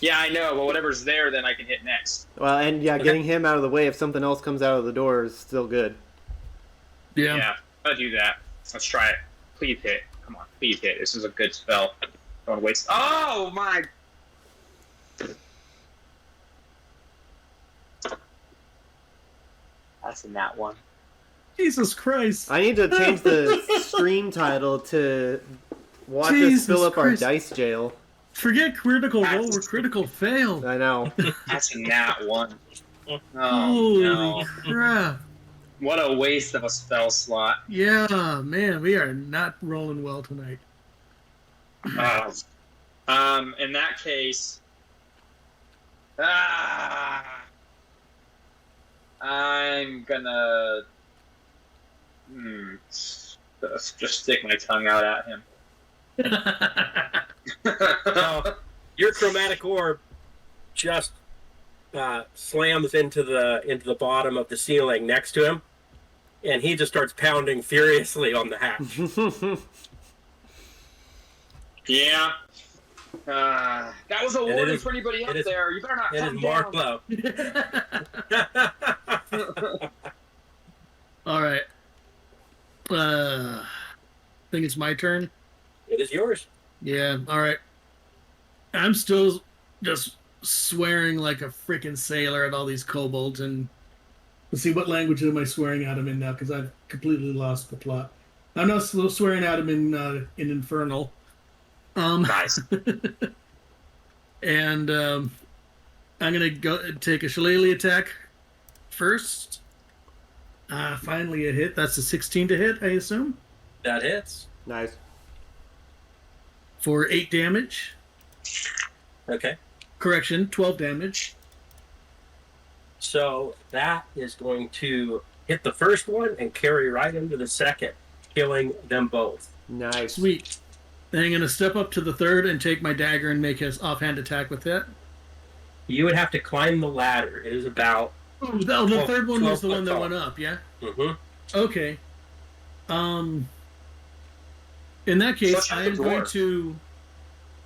Yeah, I know, but whatever's there, then I can hit next. Well, and getting him out of the way if something else comes out of the door is still good. Yeah. I'll do that. Let's try it. Please hit. Come on, please hit. This is a good spell. Don't want to waste. Oh my! That's in that one. Jesus Christ. I need to change the stream title to "Watch Jesus us fill up Christ. our dice jail." Forget critical roll or critical fail. I know. That's in that one. Oh Holy no! crap. What a waste of a spell slot. Yeah, man, we are not rolling well tonight. In that case, I'm gonna just stick my tongue out at him. So, your chromatic orb just slams into the bottom of the ceiling next to him, and he just starts pounding furiously on the hatch. Yeah. That was a warning for anybody out there. You better not It come is down. Mark Lowe. All right. I think it's my turn. It is yours. Yeah. All right. I'm still just swearing like a freaking sailor at all these kobolds, and let's see, what language am I swearing at them in now? Because I've completely lost the plot. I'm not still swearing at them in Infernal. Nice. And I'm gonna go take a shillelagh attack first. Finally a hit. That's a 16 to hit, I assume. That hits. Nice. For 8 damage. Okay. Correction, 12 damage. So that is going to hit the first one and carry right into the second, killing them both. Nice. Sweet. Then I'm going to step up to the third and take my dagger and make an offhand attack with it. You would have to climb the ladder. It is about... Oh, the third one was the one that went up, yeah? Mm-hmm. Okay. In that case, So I'm going to...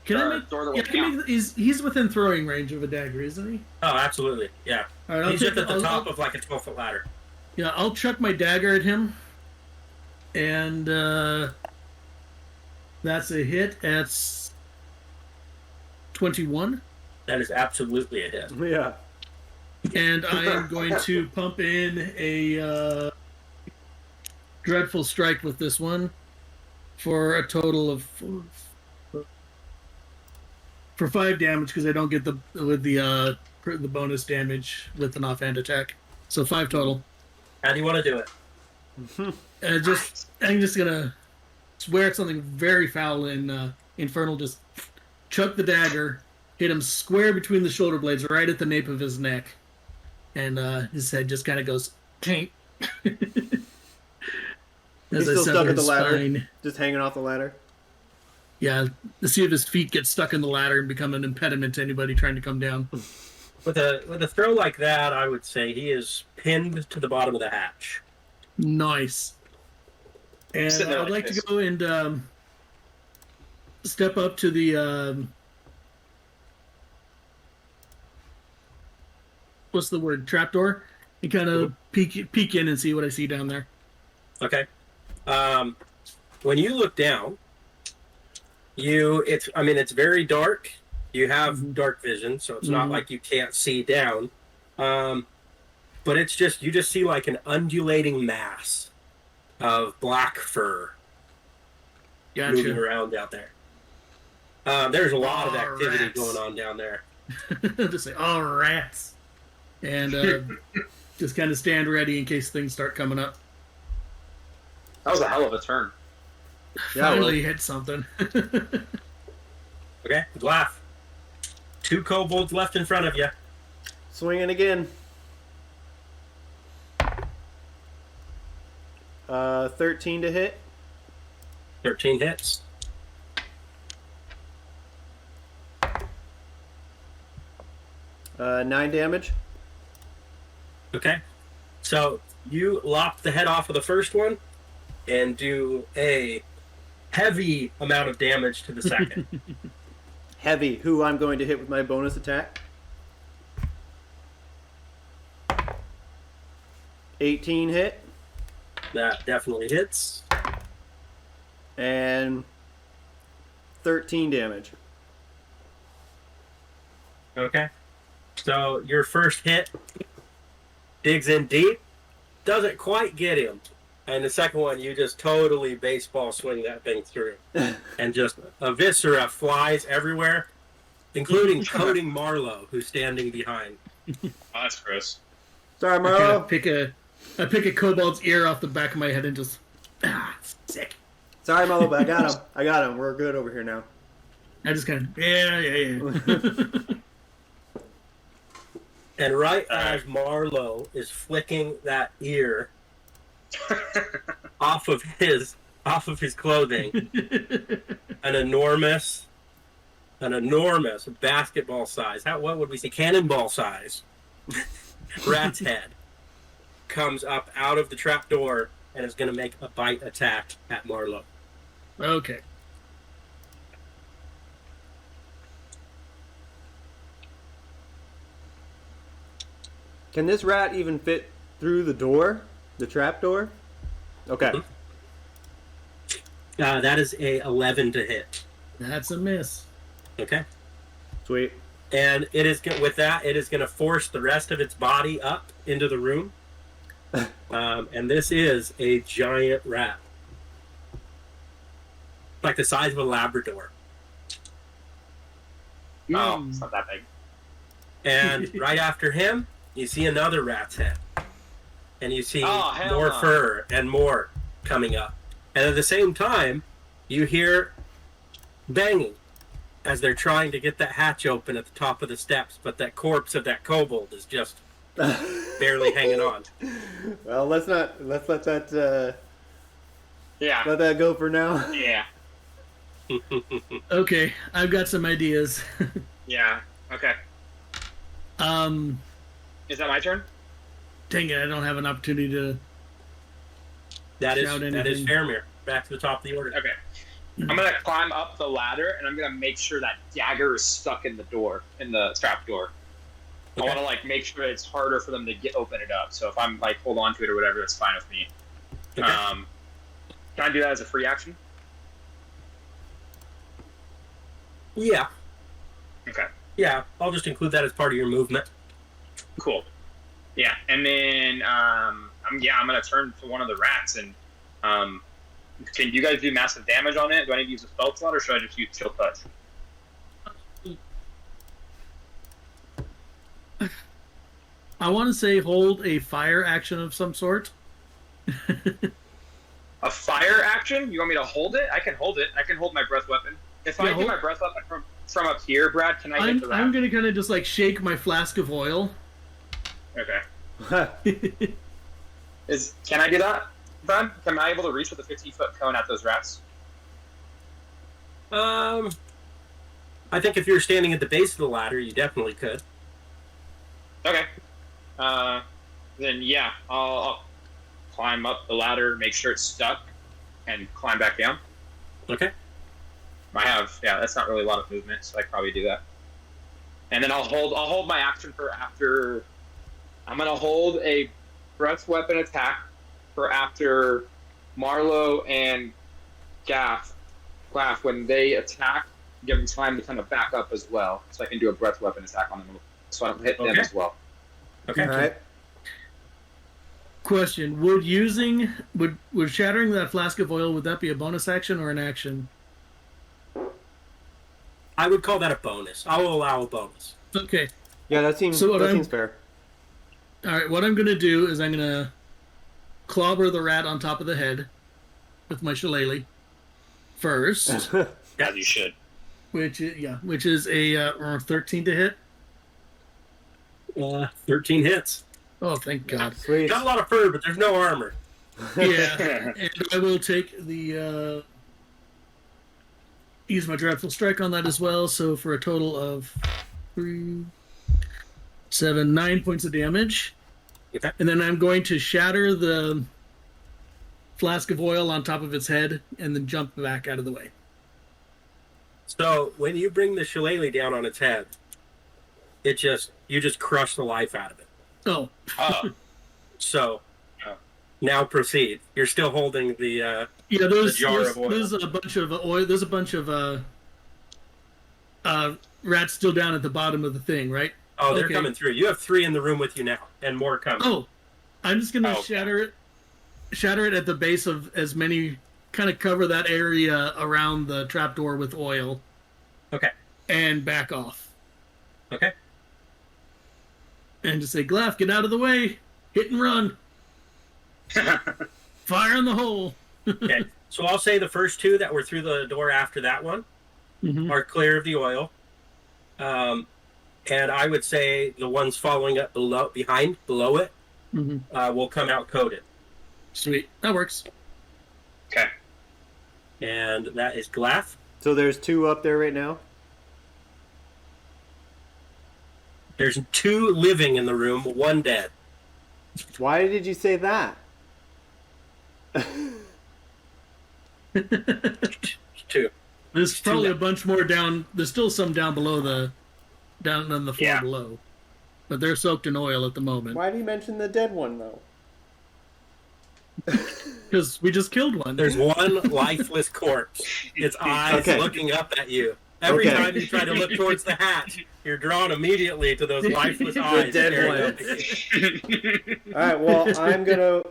Can I make... He's within throwing range of a dagger, isn't he? Oh, absolutely. Yeah. All right, He's just at the top of like a 12-foot ladder. Yeah, I'll chuck my dagger at him. And that's a hit. That's 21. That is absolutely a hit. Yeah. And I am going to pump in a dreadful strike with this one for a total of for 5 damage because I don't get the bonus damage with an offhand attack. So 5 total. How do you want to do it? I'm just gonna swear at something very foul in Infernal. Just chuck the dagger, hit him square between the shoulder blades, right at the nape of his neck, and his head just kind of goes tink. He's still stuck at the ladder, just hanging off the ladder. Yeah, to see if his feet get stuck in the ladder and become an impediment to anybody trying to come down. With a throw like that, I would say he is pinned to the bottom of the hatch. Nice. And I'd like to go and step up to the what's the word? Trapdoor, and kind of peek in and see what I see down there. Okay. When you look down, it's very dark. You have dark vision, so it's not like you can't see down. But you just see like an undulating mass of black fur moving around out there. There's a lot of activity going on down there. Just say, "Oh, rats," and just kind of stand ready in case things start coming up. That was a hell of a turn. Finally hit something. Okay, laugh. 2 kobolds left in front of you. Swinging again. 13 to hit. 13 hits. Uh, 9 damage. Okay. So you lop the head off of the first one and do a heavy amount of damage to the second. Heavy, who I'm going to hit with my bonus attack. 18 hit. That definitely hits. And 13 damage. Okay. So your first hit digs in deep, doesn't quite get him. And the second one, you just totally baseball swing that thing through. And just a viscera flies everywhere, including coating Marlowe, who's standing behind. Oh, that's gross. Sorry, Marlowe. I pick a kobold's ear off the back of my head and just sick. Sorry, Marlowe, but I got him. We're good over here now. I just kind of yeah. And right as Marlowe is flicking that ear off of his clothing, an enormous basketball size, what would we say, cannonball size rat's head comes up out of the trapdoor and is going to make a bite attack at Marlowe. Okay. Can this rat even fit through the door? The trap door? Okay. Mm-hmm. That is a 11 to hit. That's a miss. Okay. Sweet. And it is with that, it is going to force the rest of its body up into the room. And this is a giant rat, like the size of a Labrador. Oh, it's not that big. And right after him, you see another rat's head, and you see hell more no. fur and more coming up. And at the same time, you hear banging as they're trying to get that hatch open at the top of the steps, but that corpse of that kobold is just barely hanging on. Well, let's let that Yeah. let that go for now. Yeah. Okay, I've got some ideas. Yeah. Okay. Is that my turn? Dang it, I don't have an opportunity to That is shout anything. Faramir. Back to the top of the order. Okay. I'm gonna climb up the ladder and I'm gonna make sure that dagger is stuck in the door, in the trap door. Okay. I want to make sure it's harder for them to open it up. So if I'm hold on to it or whatever, that's fine with me. Okay. Can I do that as a free action? Yeah. Okay. Yeah, I'll just include that as part of your movement. Cool. Yeah, and then I'm gonna turn to one of the rats and can you guys do massive damage on it? Do I need to use a spell slot or should I just use chill touch? I want to say hold a fire action of some sort. A fire action? You want me to hold it? I can hold it. I can hold my breath weapon. If I do my breath weapon from up here, Brad, can I get to that? I'm going to kind of just shake my flask of oil. Okay. Can I do that, Brad? Am I able to reach with a 15-foot cone at those rats? I think if you're standing at the base of the ladder, you definitely could. Okay. Then yeah, I'll climb up the ladder, make sure it's stuck, and climb back down. Okay. That's not really a lot of movement, so I can probably do that. And then I'll hold my action for after. I'm gonna hold a breath weapon attack for after Marlowe and Gaff when they attack. Give them time to kind of back up as well, so I can do a breath weapon attack on them, so I don't hit them as well. Okay. All right. Question: would shattering that flask of oil, would that be a bonus action or an action? I would call that a bonus. I will allow a bonus. Okay. Yeah, that seems fair. All right. What I'm going to do is I'm going to clobber the rat on top of the head with my shillelagh first. Yeah, you should. Which is a 13 to hit. 13 hits. Oh, thank God. Sweet. Got a lot of fur, but there's no armor. Yeah, and I will take the use my dreadful strike on that as well. So for a total of 9 points of damage. Okay. And then I'm going to shatter the flask of oil on top of its head and then jump back out of the way. So when you bring the shillelagh down on its head, you just crush the life out of it. Oh. So now proceed. You're still holding the jar of oil. There's a bunch of oil. There's a bunch of rats still down at the bottom of the thing, right? Oh, they're coming through. You have 3 in the room with you now, and more coming. Oh, I'm just gonna shatter it at the base of as many. Kind of cover that area around the trapdoor with oil. Okay. And back off. Okay. And just say, Glaff, get out of the way. Hit and run. Fire in the hole. Okay. So I'll say the first 2 that were through the door after that one are clear of the oil. And I would say the ones following up below it will come out coated. Sweet. That works. Okay. And that is Glaff. So there's 2 up there right now? There's 2 living in the room, 1 dead. Why did you say that? 2. There's probably a bunch more down. There's still some down below down on the floor below. but they're soaked in oil at the moment. Why do you mention the dead one, though? Because we just killed one. There's one lifeless corpse. Its eyes looking up at you. Every time you try to look towards the hatch, you're drawn immediately to those lifeless eyes. The dead ones. Alright, well, I'm gonna,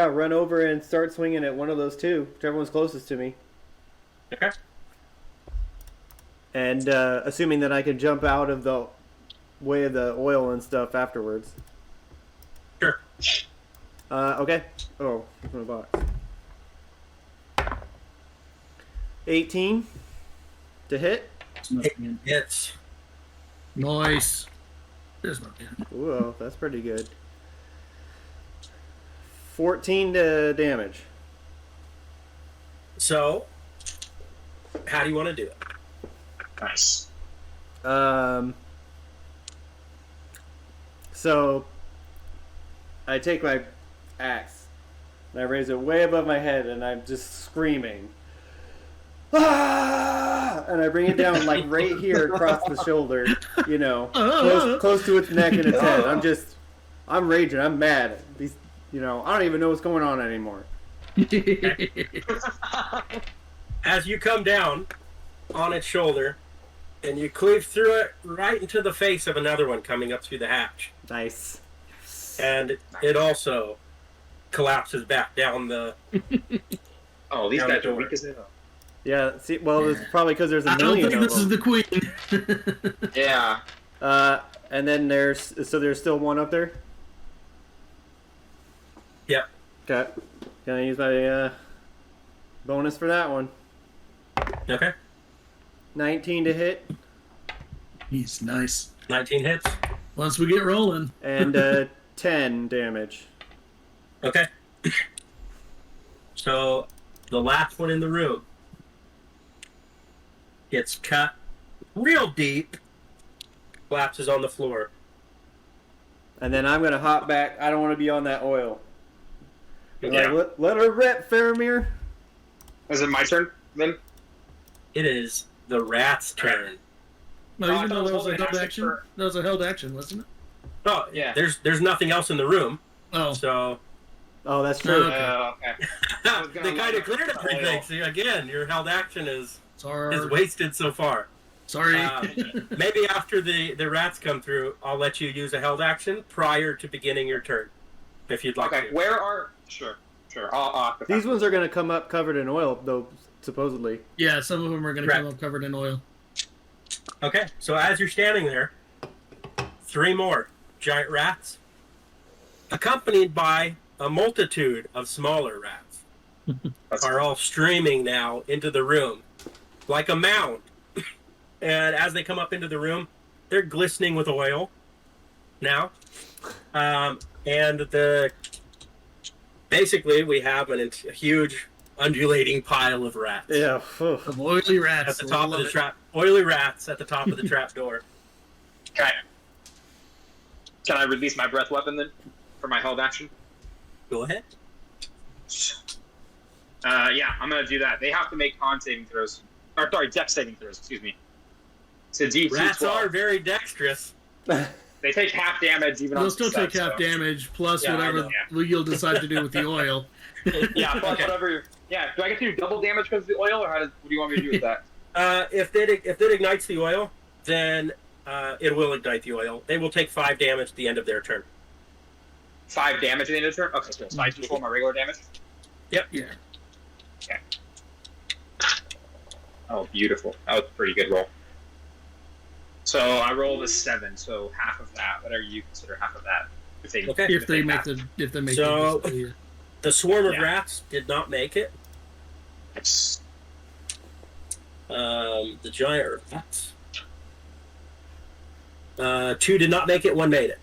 run over and start swinging at one of those two, whichever one's closest to me. Okay. And assuming that I can jump out of the way of the oil and stuff afterwards. Sure. Okay. Oh, my box. 18 to hit. Hits. Nice. There's no damage. Whoa, that's pretty good. 14 to damage. So, how do you want to do it? Nice. So I take my axe and I raise it way above my head and I'm just screaming. Ah! And I bring it down like right here across the shoulder, you know, close to its neck and its head. I'm raging. I'm mad. These, you know, I don't even know what's going on anymore. As you come down on its shoulder, and you cleave through it right into the face of another one coming up through the hatch. Nice. And it also collapses back down the... Oh, these guys are weak as hell. Yeah, see, well, it's probably because there's a I don't million think of this is them. the queen. Yeah. And then there's still one up there? Yep. Okay. Can I use my bonus for that one? Okay. 19 to hit. He's nice. 19 hits. Once we get rolling. And 10 damage. Okay. So, the last one in the room gets cut real deep, collapses on the floor. And then I'm going to hop back. I don't want to be on that oil. Yeah. Like, let her rip, Faramir. Is it my turn then? It is the rat's turn. No, even though that was a held action. That was a held action, wasn't it? Oh, Yeah. There's nothing else in the room. Oh. So... Oh, that's true. Okay. They kind of cleared everything. So again, your held action is Sorry. wasted so far. Sorry. Maybe after the rats come through, I'll let you use a held action prior to beginning your turn, if you'd like Okay, to. where are... Sure. I'll These ones are going to come up covered in oil, though, supposedly. Yeah, some of them are going to come up covered in oil. Okay, so as you're standing there, 3 more giant rats, accompanied by a multitude of smaller rats, are all streaming now into the room like a mound. And as they come up into the room, they're glistening with oil now. And basically we have a huge undulating pile of rats. Yeah. Of oily rats. At the top of the trap. Oily rats at the top of the trap door. Okay. Can I release my breath weapon then? For my held action? Go ahead. Yeah, I'm gonna do that. They have to make con saving throws. Or, sorry, dex saving throws, excuse me. It's a DC Rats 12. are very dexterous. They take half damage even on They'll still take success, half damage, plus Yeah, whatever you'll decide to do with the oil. Yeah, plus whatever. Yeah, do I get to do double damage because of the oil, or what do you want me to do with that? If it ignites the oil, then it will ignite the oil. They will take 5 damage at the end of their turn. 5 damage at the end of the turn? Okay, so I control my regular damage? Yep. Yeah. Okay. Oh, beautiful. That was a pretty good roll. So I rolled a 7, so half of that, whatever you consider half of that. If they make so, the the swarm of rats did not make it. The giant rats. 2 did not make it, 1 made it.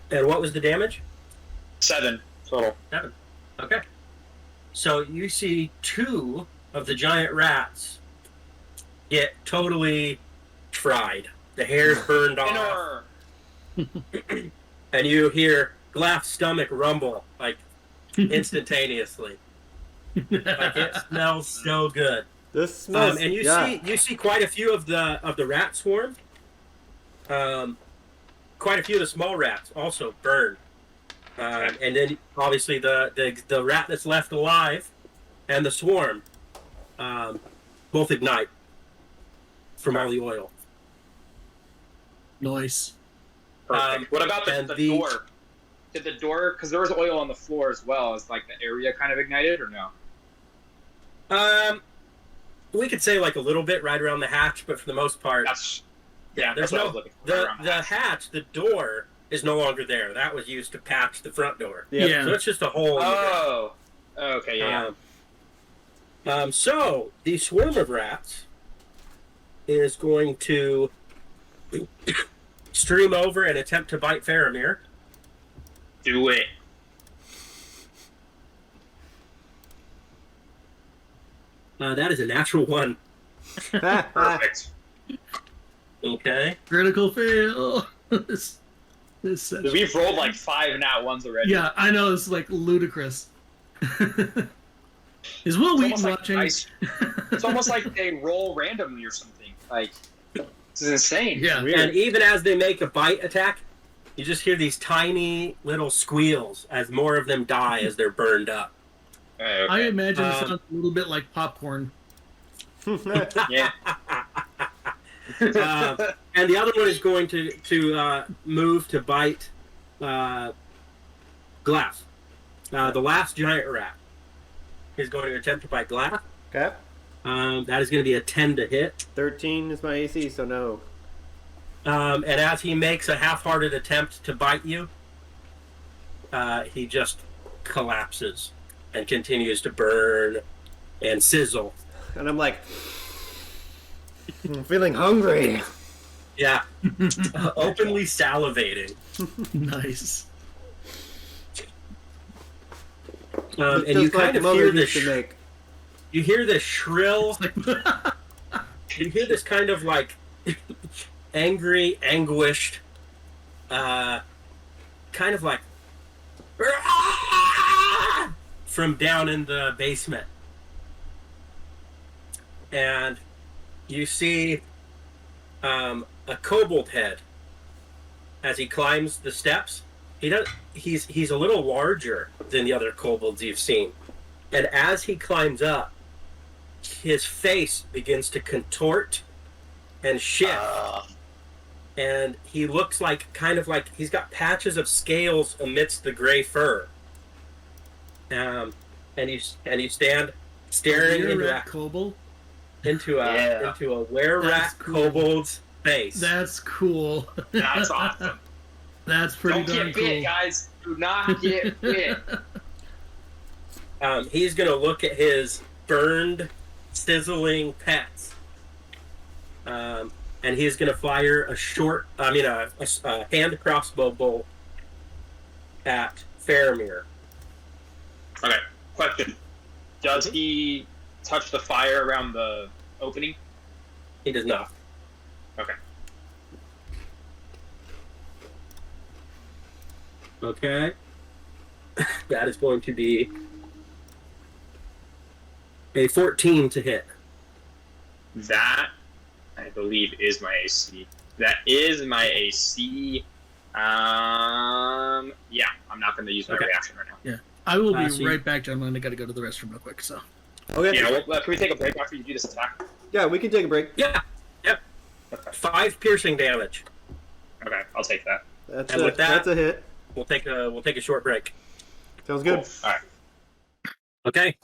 And what was the damage? 7 total. 7. Okay. So you see 2 of the giant rats get totally fried. The hair's burned off. And you hear Glaff's stomach rumble, like, instantaneously. Like, it smells so good. This smells... And you see quite a few of the rat swarm quite a few of the small rats also burn. And then obviously the rat that's left alive and the swarm both ignite from all the oil. Nice. Perfect. What about the door? Did the door, because there was oil on the floor as well, is like the area kind of ignited or no? We could say like a little bit right around the hatch, but for the most part, there's no the hatch. The door is no longer there. That was used to patch the front door. Yeah. So it's just a hole. Oh, okay, yeah. So the swarm of rats is going to stream over and attempt to bite Faramir. Do it. That is a natural 1. Perfect. Okay. Critical fail. We've rolled like 5 nat 1s already. Yeah, I know. It's like ludicrous. Is Will Wheaton watching? It's almost like they roll randomly or something. Like, this is insane. Yeah. And even as they make a bite attack, you just hear these tiny little squeals as more of them die as they're burned up. Okay. I imagine it sounds a little bit like popcorn. Yeah. And the other one is going to move to bite Glass. The last giant rat is going to attempt to bite Glass. Okay. That is going to be a 10 to hit. 13 is my AC, so no. And as he makes a half-hearted attempt to bite you, he just collapses and continues to burn and sizzle. And I'm like, I'm feeling hungry. Yeah. Openly salivating. Nice. And you kind of hear this. You hear this shrill. You hear this kind of like angry, anguished, kind of like from down in the basement. And you see a kobold head as he climbs the steps. He's a little larger than the other kobolds you've seen. And as he climbs up, his face begins to contort and shift. And he looks like kind of like he's got patches of scales amidst the gray fur. And you stand staring into a were-rat kobold's face. That's cool. That's awesome. That's pretty Don't get bit, guys. Do not get bit. He's going to look at his burned, sizzling pets. And he's going to fire a hand crossbow bolt at Faramir. Okay, question. Does he touch the fire around the opening? He does not. Okay. Okay. That is going to be a 14 to hit. That, I believe, is my AC. That is my AC. Yeah, I'm not going to use my reaction right now. Yeah. I will be right back, gentlemen. I got to go to the restroom real quick, so. Okay. Yeah, can we take a break after you do this attack? Yeah, we can take a break. Yeah. Yep. Okay. 5 piercing damage. Okay, I'll take that. That's a hit. We'll take a short break. Sounds good. Cool. All right. Okay.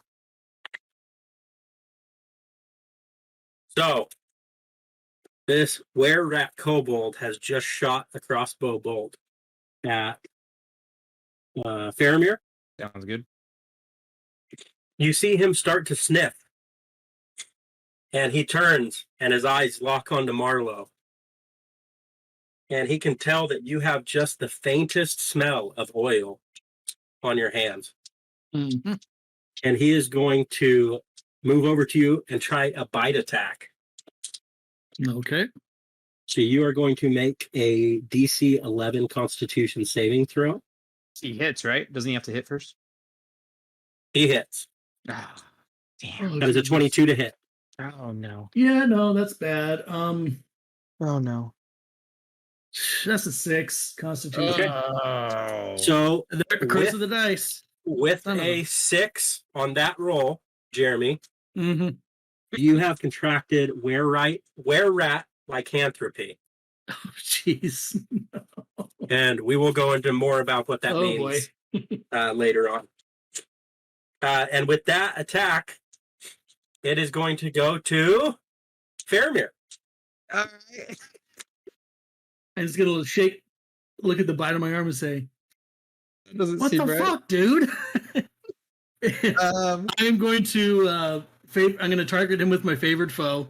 So, this were-rat kobold has just shot a crossbow bolt at Faramir. Sounds good. You see him start to sniff. And he turns, and his eyes lock onto Marlowe. And he can tell that you have just the faintest smell of oil on your hands. Mm-hmm. And he is going to move over to you and try a bite attack. Okay. So you are going to make a DC 11 Constitution saving throw. He hits, right? Doesn't he have to hit first? He hits. Ah, damn. That is a 22 to hit. Oh, no. Yeah, no, that's bad. Oh, no. That's a 6 Constitution. Okay. Oh. So And there, the curse of the dice. with Son of a a- 6 on that roll, Jeremy, Mm-hmm. you have contracted were-rat lycanthropy. Oh, jeez. And we will go into more about what that Oh, means later on. And with that attack, it is going to go to Faramir. All I'm just gonna look at the bite of my arm and say, right. Doesn't "What seem the right. fuck, dude?" I'm going to I'm going to target him with my favored foe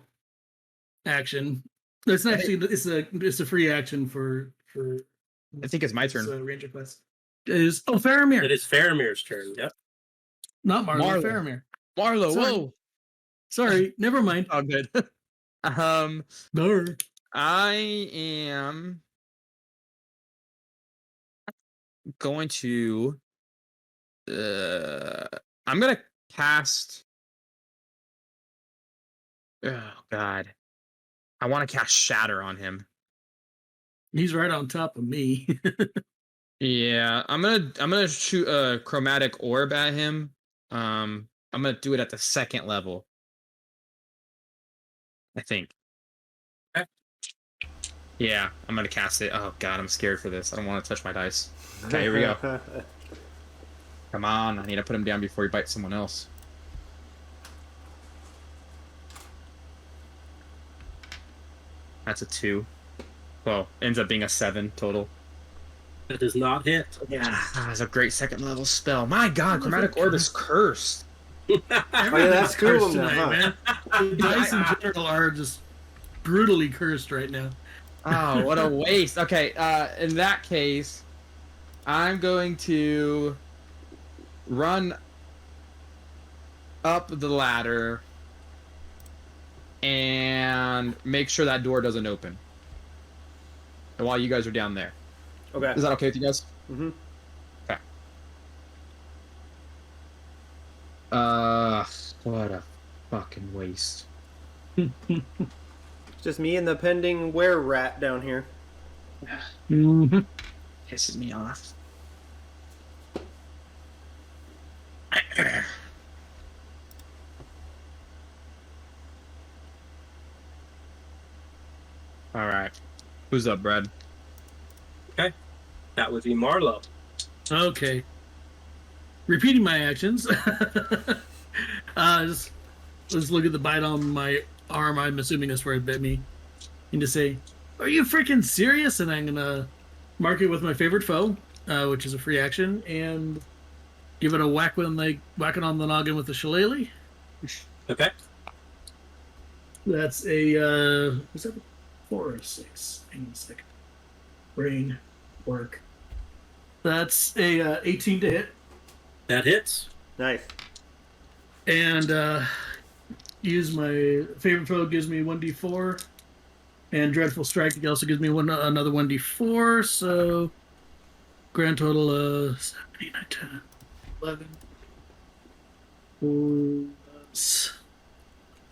action. It's actually it's a free action for I think it's my turn. Ranger class. Is Faramir? It is Faramir's turn. Yep. Not Marlo. Marlo. Faramir. Marlo, Sorry. whoa. Sorry, never mind. Oh, good. No. I am going to. I'm gonna cast. Oh God, I want to cast Shatter on him. He's right on top of me. Yeah, I'm gonna shoot a chromatic orb at him. I'm gonna do it at the second level. I think. Okay. Yeah, I'm gonna cast it. Oh God, I'm scared for this. I don't want to touch my dice. Okay, here we go. Come on, I need to put him down before he bites someone else. That's a 2. Well, ends up being a 7 total. That does not hit. Yeah, that's a great second level spell. My God, chromatic orb is cursed. Oh, yeah, that's two of cursed them now, tonight, man. The dice in general are just brutally cursed right now. Oh, what a waste. Okay, in that case, I'm going to run up the ladder and make sure that door doesn't open. And while you guys are down there. Okay. Is that okay with you guys? Mm-hmm. Okay. What a fucking waste. Just me and the pending were-rat down here. Mm-hmm. Pisses me off. All right. Who's up, Brad? Okay. That would be Marlo. Okay. Repeating my actions. Just look at the bite on my arm. I'm assuming that's where it bit me. And to say, "Are you freaking serious?" And I'm gonna mark it with my favorite foe, which is a free action, and give it a whack it on the noggin with the shillelagh. Okay. That's a is that 4 or 6? Hang on a second. Brain work. That's a 18 to hit. That hits. Nice. And use my favorite foe gives me 1d4, and Dreadful Strike also gives me another 1d4. So grand total 7, 8, 9, 10, 11.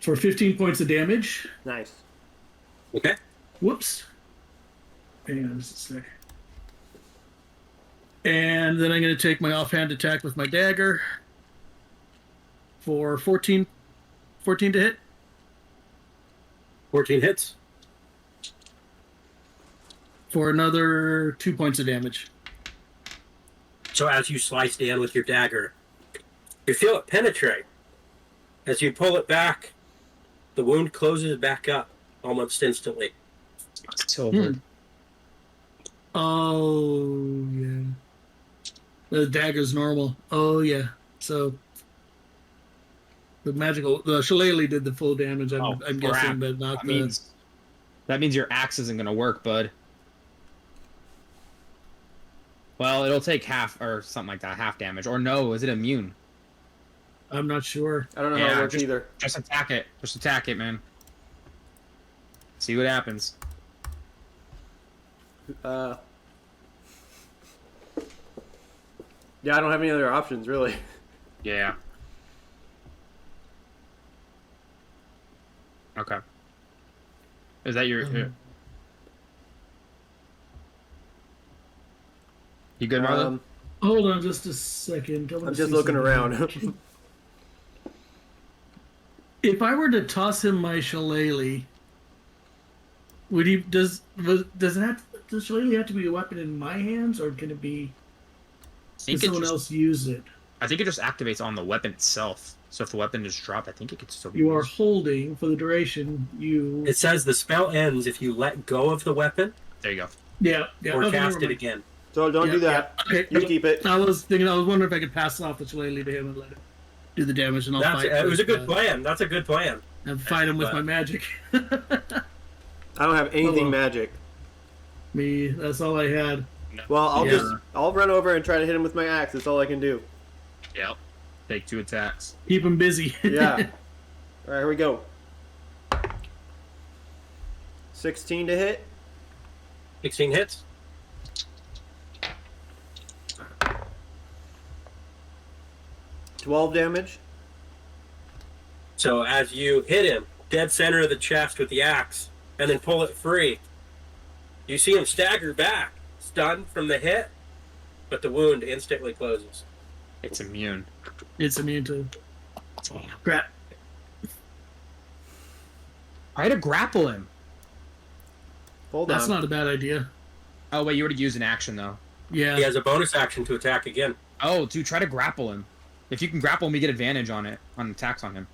For 15 points of damage. Nice. Okay. Whoops. Hang on just a sec. And then I'm going to take my offhand attack with my dagger for 14 to hit. 14 hits. For another 2 points of damage. So as you slice Dan with your dagger, you feel it penetrate. As you pull it back, the wound closes back up almost instantly. Silver. Oh, yeah. The dagger's normal. Oh, yeah. So the shillelagh did the full damage, I'm guessing, but not that means your axe isn't going to work, bud. Well, it'll take half or something like that, half damage. Or no, is it immune? I'm not sure. I don't know how it works either. Just attack it. Just attack it, man. See what happens. Yeah, I don't have any other options, really. Yeah. Okay. Is that your... You good, Marlo? Hold on just a second. I'm just looking around. If I were to toss him my shillelagh, would he? Does shillelagh have to be a weapon in my hands, or can it be? Can someone else use it? I think it just activates on the weapon itself. So if the weapon is dropped, I think it could still be You are used. holding for the duration. It says the spell ends if you let go of the weapon. There you go. Yeah. Or okay, cast never it mind. again. So don't do that. Yeah. Okay. You keep it. I was wondering if I could pass off the shillelagh to him and let it do the damage, and I'll fight. It was a good plan. That's a good plan. And fight him with my magic. I don't have anything magic. Me, that's all I had. Well, I'll run over and try to hit him with my axe. That's all I can do. Yep. Take 2 attacks. Keep him busy. Yeah. All right, here we go. 16 to hit. 16 hits. $12 damage. So as you hit him, dead center of the chest with the axe, and then pull it free, you see him stagger back, stunned from the hit, but the wound instantly closes. It's immune. It's immune to crap. I had to grapple him. Hold That's on. not a bad idea. Oh, wait, you already used an action, though. Yeah. He has a bonus action to attack again. Oh, dude, try to grapple him. If you can grapple him, you get advantage on attacks on him.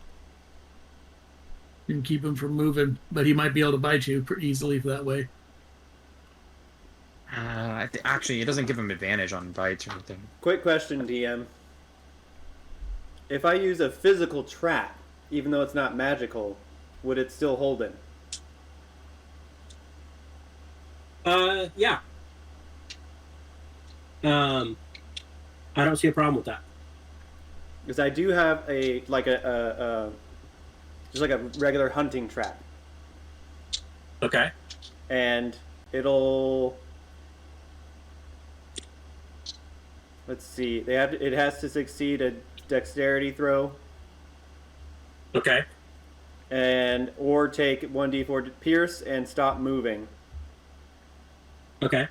And keep him from moving, but he might be able to bite you pretty easily that way. Actually, it doesn't give him advantage on bites or anything. Quick question, DM. If I use a physical trap, even though it's not magical, would it still hold him? Yeah. I don't see a problem with that. Because I do have just like a regular hunting trap, Okay. and it'll. Let's see. It has to succeed a dexterity throw, Okay. or take 1d4 pierce and stop moving. Okay.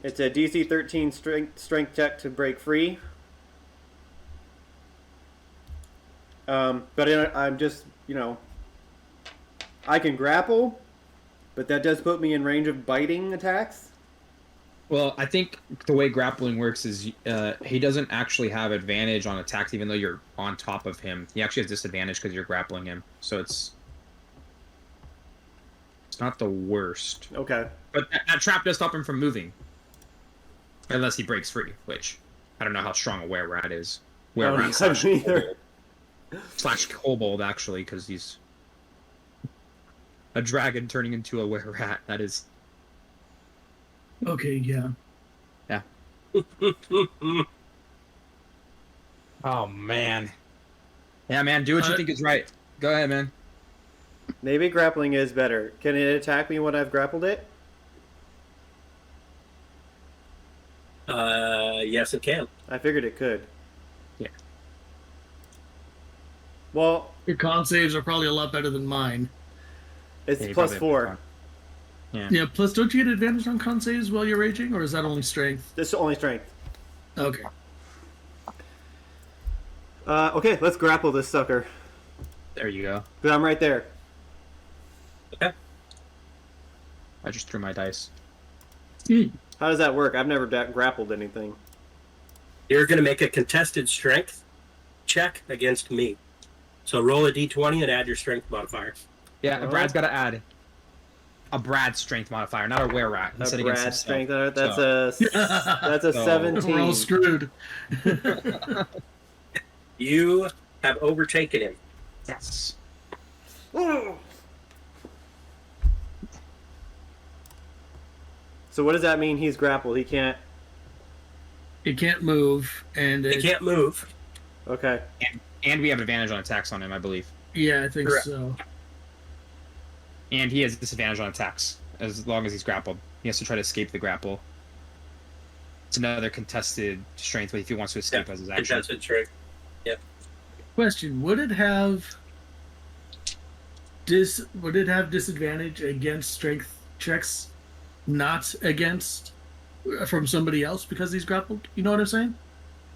It's a DC 13 strength check to break free. But I'm just, I can grapple, but that does put me in range of biting attacks. Well, I think the way grappling works is he doesn't actually have advantage on attacks, even though you're on top of him. He actually has disadvantage because you're grappling him. So it's not the worst. Okay. But that trap does stop him from moving. Unless he breaks free, which I don't know how strong a were-rat is. Were-rat slash either. kobold, actually, because he's a dragon turning into a were-rat. That is... Okay, yeah. Yeah. Oh, man. Yeah, man, do what you think is right. Go ahead, man. Maybe grappling is better. Can it attack me when I've grappled it? Yes, it can. I figured it could. Yeah. Well, Your con saves are probably a lot better than mine. it's Yeah, you plus probably have 4. Yeah. Yeah, plus don't you get advantage on con saves while you're raging, or is that only strength? This is only strength. Okay. Okay, let's grapple this sucker. There you go. But I'm right there. Okay. I just threw my dice. How does that work? I've never grappled anything. You're going to make a contested strength check against me. So roll a d20 and add your strength modifier. Yeah, Oh. Brad's got to add a Brad strength modifier, not a were-rat. He's A sitting against Brad himself. strength. That's a So- 17. We're all screwed. You have overtaken him. Yes. So what does that mean? He's grappled. He can't. It can't move, and He can't move. Okay. And we have advantage on attacks on him, I believe. Yeah, I think Correct. so. And he has disadvantage on attacks as long as he's grappled. He has to try to escape the grapple. It's another contested strength, but if he wants to escape as his action. Contested strength. Question: would it have disadvantage against strength checks, not against from somebody else because he's grappled? You know what I'm saying?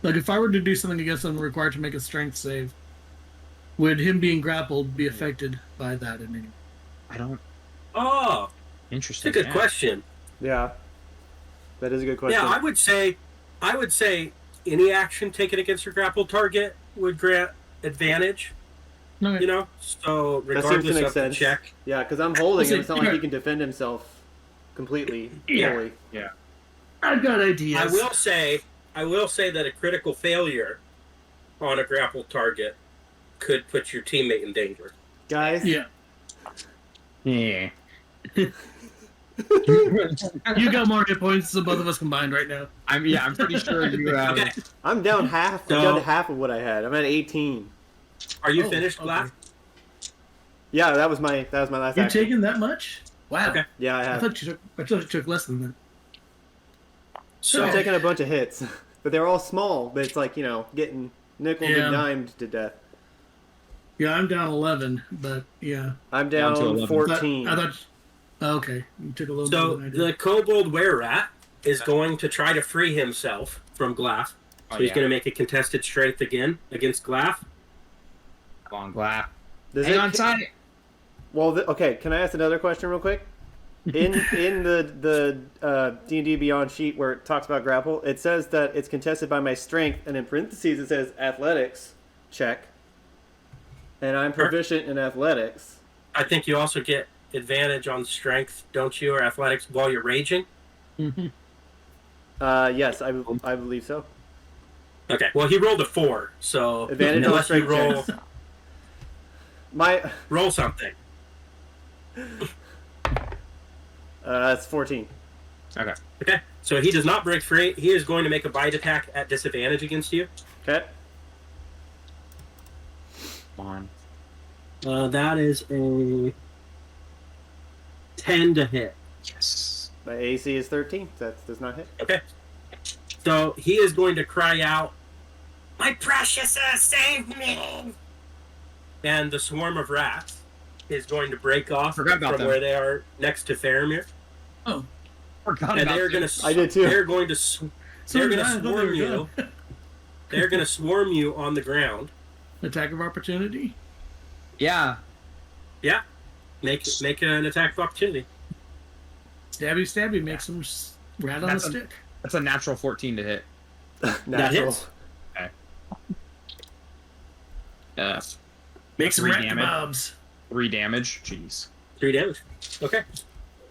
Like, if I were to do something against him required to make a strength save, would him being grappled be affected by that in any way? I don't. Oh, Interesting. it's a good question. Yeah, that is a good question. Yeah, I would say any action taken against your grappled target would grant advantage. Okay. You know, so that seems to regardless make of the sense. check. Yeah, because I'm holding him. It's not like Yeah. he can defend himself completely. Yeah. Fully. Yeah. I've got ideas. I will say that a critical failure on a grappled target could put your teammate in danger. Guys. Yeah. Yeah. You got more hit points than both of us combined right now. I'm pretty sure you. Okay. I'm down half. I'm down to half of what I had. I'm at 18. Are you Oh, finished, okay. Black? Yeah, that was my last You're action. taking that much? Wow. Okay. Yeah, I I have. thought you took less than that. So I'm taking a bunch of hits, but they're all small. But it's like, getting nickel Yeah. and dimed to death. Yeah, I'm down 11, but yeah. I'm Down to down 11. 14. I thought. Oh, okay, you took a little more than I did. the kobold were-rat is going to try to free himself from Glaff. So Oh, he's yeah. going to make a contested strength again against Glaff. Long glass. Does Hang it- on tight. Well, okay. Can I ask another question real quick? In the D&D Beyond sheet where it talks about grapple, it says that it's contested by my strength, and in parentheses it says athletics check, and I'm proficient in athletics. I think you also get advantage on strength, don't you, or athletics while you're raging? Yes, I believe so. Okay. Well, he rolled a 4, so Advantage on unless you strength checks. roll something. It's 14. Okay. Okay. So he does not break free. He is going to make a bite attack at disadvantage against you. Okay. Come on. That is a 10 to hit. Yes. My AC is 13. That does not hit. Okay. So he is going to cry out, "My precious, save me!" And the swarm of rats is going to break off Forgot from about them. where they are next to Faramir. Oh, Forgot And about they're them. going to I did too. They're going to so they're did going I. to I thought they swarm were you. gone. They're going to swarm you on the ground. Attack of opportunity. Yeah. Yeah. Make an attack of opportunity. Stabby, stabby, makes them rat on a That's a- stick. That's a natural 14 to hit. Natural. hits. Makes them three rat damage. kebabs. 3 damage. Jeez. 3 damage. Okay.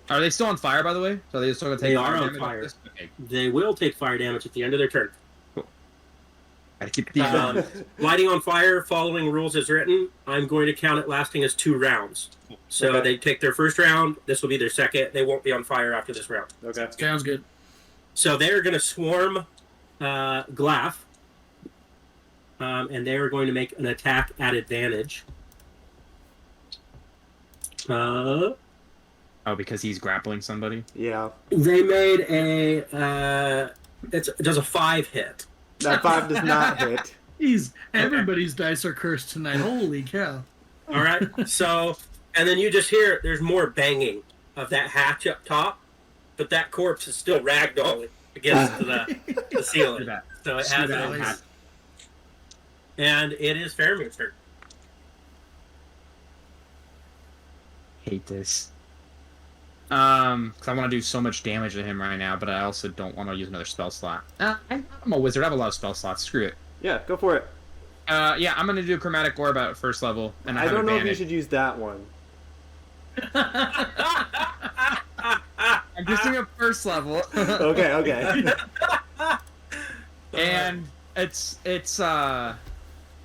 Are they still on fire, by the way? So are they still going to take They fire are on damage fire. off this? Okay. They will take fire damage at the end of their turn. Gotta keep these Lighting on fire, following rules as written, I'm going to count it lasting as 2 rounds. So Okay. they take their first round. This will be their second. They won't be on fire after this round. Okay. Sounds good. So they're going to swarm Glaff. And they are going to make an attack at advantage. Oh, because he's grappling somebody? Yeah. They made a... it does a 5 hit. That 5 does not hit. Jeez, everybody's dice are cursed tonight. Holy cow. All right. So, and then you just hear there's more banging of that hatch up top, but that corpse is still ragdolling against the ceiling. So it has an impact. And it is Faramir's turn. Hate this. Because I want to do so much damage to him right now, but I also don't want to use another spell slot. I'm a wizard. I have a lot of spell slots. Screw it. Yeah, go for it. Yeah, I'm gonna do Chromatic Orb at first level, and I I have don't know if you advantage. should use that one. I'm just doing a first level. Okay, okay. And I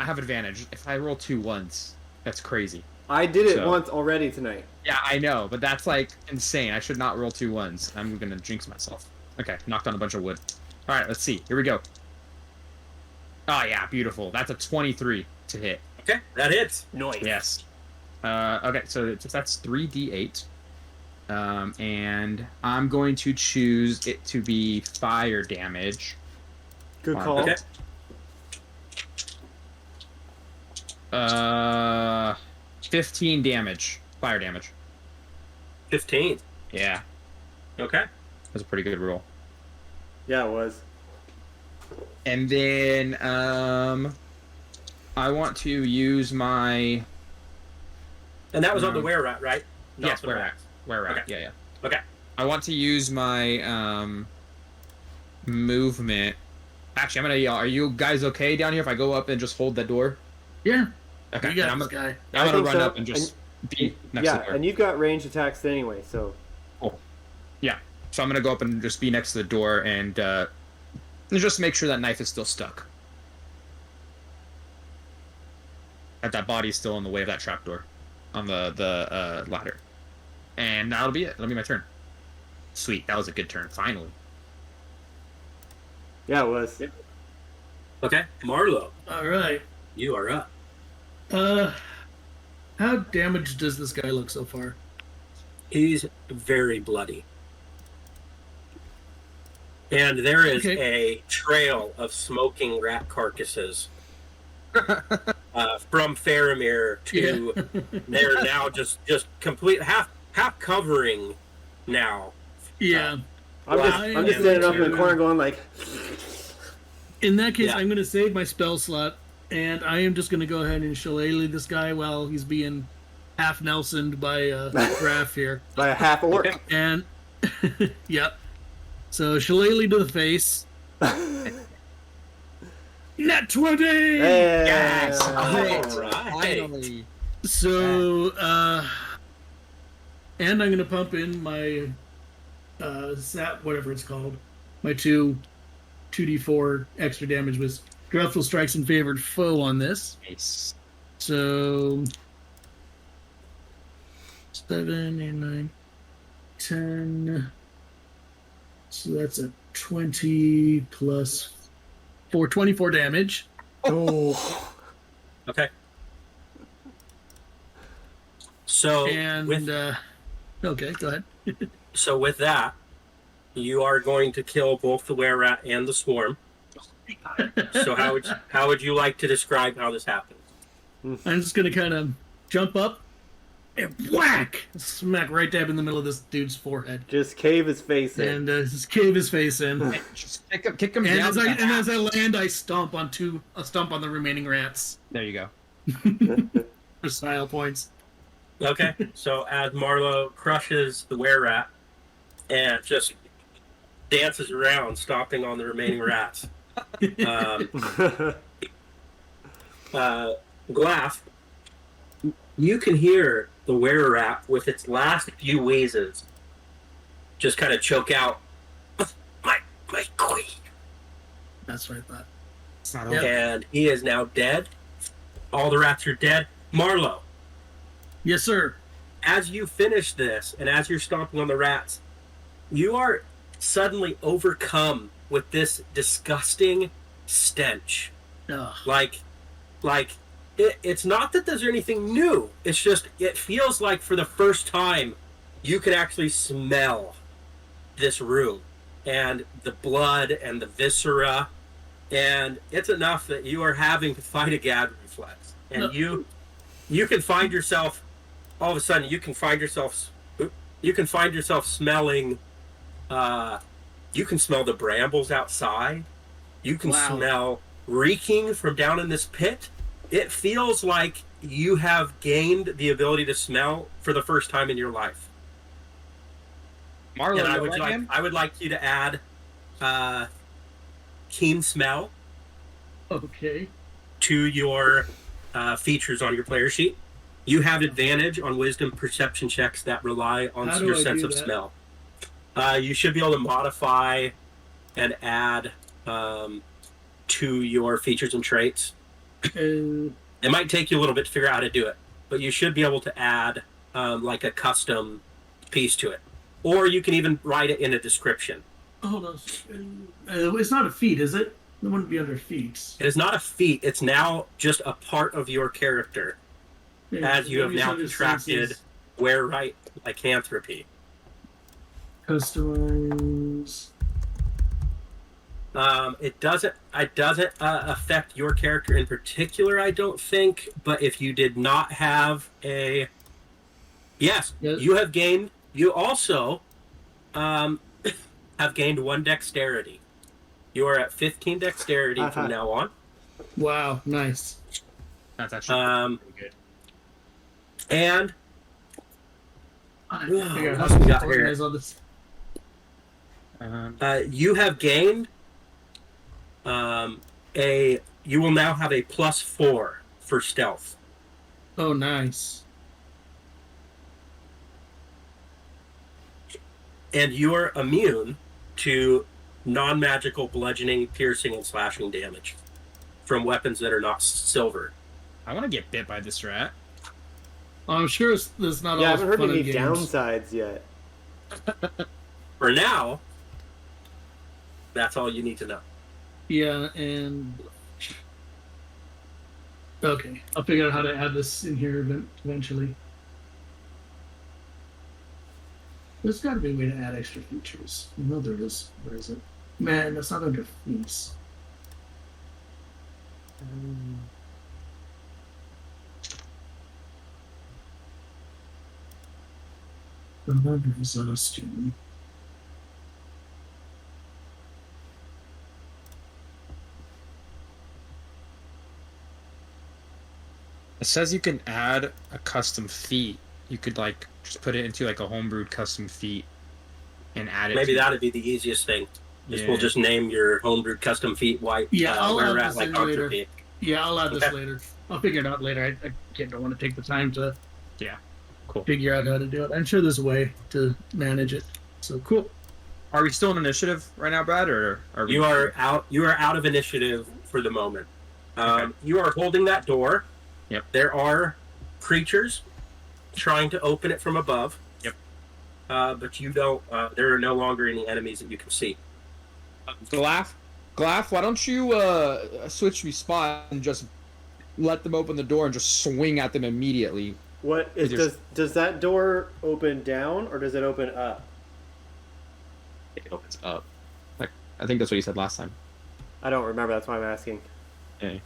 have advantage. If I roll 2 once, that's crazy. I did it So- once already tonight. Yeah, I know, but that's like insane. I should not roll 2 ones. I'm gonna jinx myself. Okay, knocked on a bunch of wood. Alright, let's see. Here we go. Oh yeah, beautiful. That's a 23 to hit. Okay, that hits. Noise. Yes. Okay, so that's 3d8. And I'm going to choose it to be fire damage. Good call. Okay. 15 damage. Fire damage. 15. Yeah, Okay. that's a pretty good roll. Yeah, it was. And then I want to use my. And that was on the were-rat, right? Not Yes, the where rat. at? Where at? Okay. Yeah. Okay. I want to use my movement. Actually, I'm gonna yell. Are you guys okay down here if I go up and just hold the door? Yeah. Okay. You got I'm this guy. gonna think run so. up and just be next to the door. And you've got ranged attacks anyway, so. Cool. Yeah. So I'm gonna go up and just be next to the door and just make sure that knife is still stuck. That body's still in the way of that trapdoor on the ladder. And that'll be it. That'll be my turn. Sweet. That was a good turn. Finally. Yeah, it was. Okay, Marlo, All right. you are up. How damaged does this guy look so far? He's very bloody. And there is a trail of smoking rat carcasses from Faramir to they're now just complete half covering now. Yeah. I'm just standing up in the corner going like. In that case, Yeah. I'm going to save my spell slot, and I am just going to go ahead and shillelagh this guy while he's being half Nelsoned by Graf here. By a half orc. Okay. And, yep. So, shillelagh to the face. Nat 20! Hey. Yes! All right. Finally. So, and I'm going to pump in my, whatever it's called, my 2d4 extra damage with Dreadful Strikes and Favored Foe on this. Nice. So, 7, 8, 9, 10. So that's a 20 plus 4, 24 damage. Oh. Okay. So And, okay, go ahead. so with that, you are going to kill both the were-rat and the swarm. So how would you like to describe how this happens? I'm just going to kind of jump up and whack! Smack right dab in the middle of this dude's forehead. Just cave his face in. And just cave his face in. Just kick him And down. as I land, I stomp on the remaining rats There you go. for style points. Okay, so as Marlo crushes the were-rat and just dances around, stomping on the remaining rats, Glaff, you can hear the were-rat with its last few wheezes just kind of choke out, my queen. That's what I thought. It's not Yep. over. And he is now dead. All the rats are dead. Marlo, Yes, sir. as you finish this and as you're stomping on the rats, you are suddenly overcome with this disgusting stench. Ugh. Like it's not that there's anything new. It's just it feels like for the first time you can actually smell this room and the blood and the viscera, and it's enough that you are having to fight a gag reflex, and you can find yourself all of a sudden you can find yourself smelling. You can smell the brambles outside. You can smell reeking from down in this pit. It feels like you have gained the ability to smell for the first time in your life. Marlo, And you alright, man? I would like you to add keen smell Okay. to your features on your player sheet. You have advantage on wisdom perception checks that rely on How do your I sense do of that? smell. You should be able to modify and add to your features and traits. And It might take you a little bit to figure out how to do it, but you should be able to add like a custom piece to it. Or you can even write it in a description. hold on. It's not a feat, is it? It wouldn't be under feats. It is not a feat, it's now just a part of your character, as you have now contracted were-right lycanthropy. Customize. It doesn't affect your character in particular, I don't think. But if you did not have a, yes, you have gained. You also have gained 1 dexterity. You are at 15 dexterity from now on. Wow, nice. That's actually pretty good. And I figure out what how else we to got here? organize all this. You have gained you will now have a +4 for stealth. Oh, nice. And you are immune to non-magical bludgeoning, piercing, and slashing damage from weapons that are not silver. I want to get bit by this rat. I'm sure there's not all I haven't heard fun any and games. downsides yet. For now, that's all you need to know. Yeah, and okay, I'll figure out how to add this in here eventually. There's got to be a way to add extra features. I know there is. Where is it? Man, that's not under fees. Exhaustion. It says you can add a custom feat. You could like just put it into like a homebrewed custom feat and add it. Maybe that'd be the easiest thing. We'll just name your homebrewed custom feat white. Yeah, I'll where add we're this at, like in Archer later. feat. Yeah, I'll add this Okay. later. I'll figure it out later. I don't want to take the time to Cool. figure out how to do it. I'm sure there's a way to manage it. So cool. Are we still in initiative right now, Brad, or are we? You are out. You are out of initiative for the moment. Okay. You are holding that door. Yep. There are creatures trying to open it from above. Yep. But you don't. There are no longer any enemies that you can see. Glaf, why don't you switch me spot and just let them open the door and just swing at them immediately? What is does that door open down or does it open up? It opens up. Like I think that's what you said last time. I don't remember. That's why I'm asking. Okay.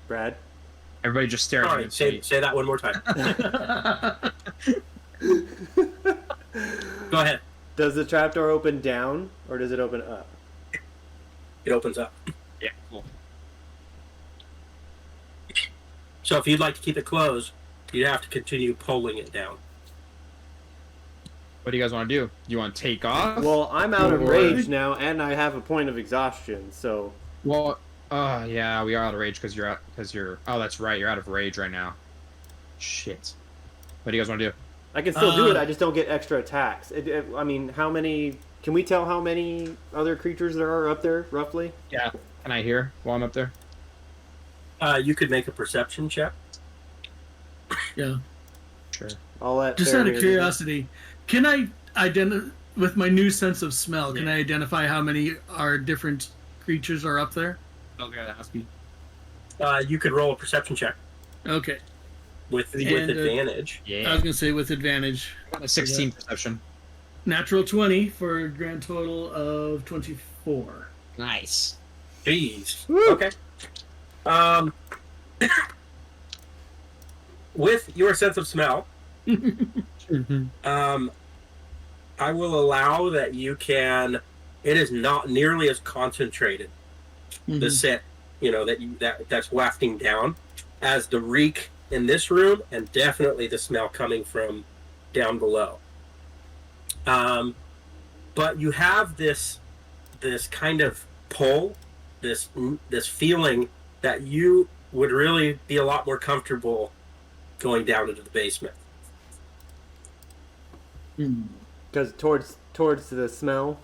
Brad. Everybody just stare at me Sorry, and say, say that one more time. Go ahead. Does the trapdoor open down or does it open up? It opens up. yeah, cool. So if you'd like to keep it closed, you'd have to continue pulling it down. What do you guys want to do? You want to take off? Well, I'm out of Or- rage now, and I have a point of exhaustion. So Well, yeah, we are out of rage because you're. Oh, that's right. You're out of rage right now. Shit. What do you guys want to do? I can still do it. I just don't get extra attacks. I mean, how many? Can we tell how many other creatures there are up there, roughly? Yeah. Can I hear while I'm up there? You could make a perception check. Yeah. Sure. I'll let. Just out of Faramir- curiosity, can I identify with my new sense of smell? Can I identify how many are different creatures are up there? I gotta ask you. You could roll a perception check Okay. with And, advantage. I was Yeah. gonna say with advantage. I got a 16 perception. Natural 20 for a grand total of 24. Nice. Jeez. Woo! Okay. With your sense of smell, I will allow that you can. It is not nearly as concentrated the scent, that's wafting down as the reek in this room, and definitely the smell coming from down below. But you have this kind of pull, this feeling that you would really be a lot more comfortable going down into the basement. Because towards the smell.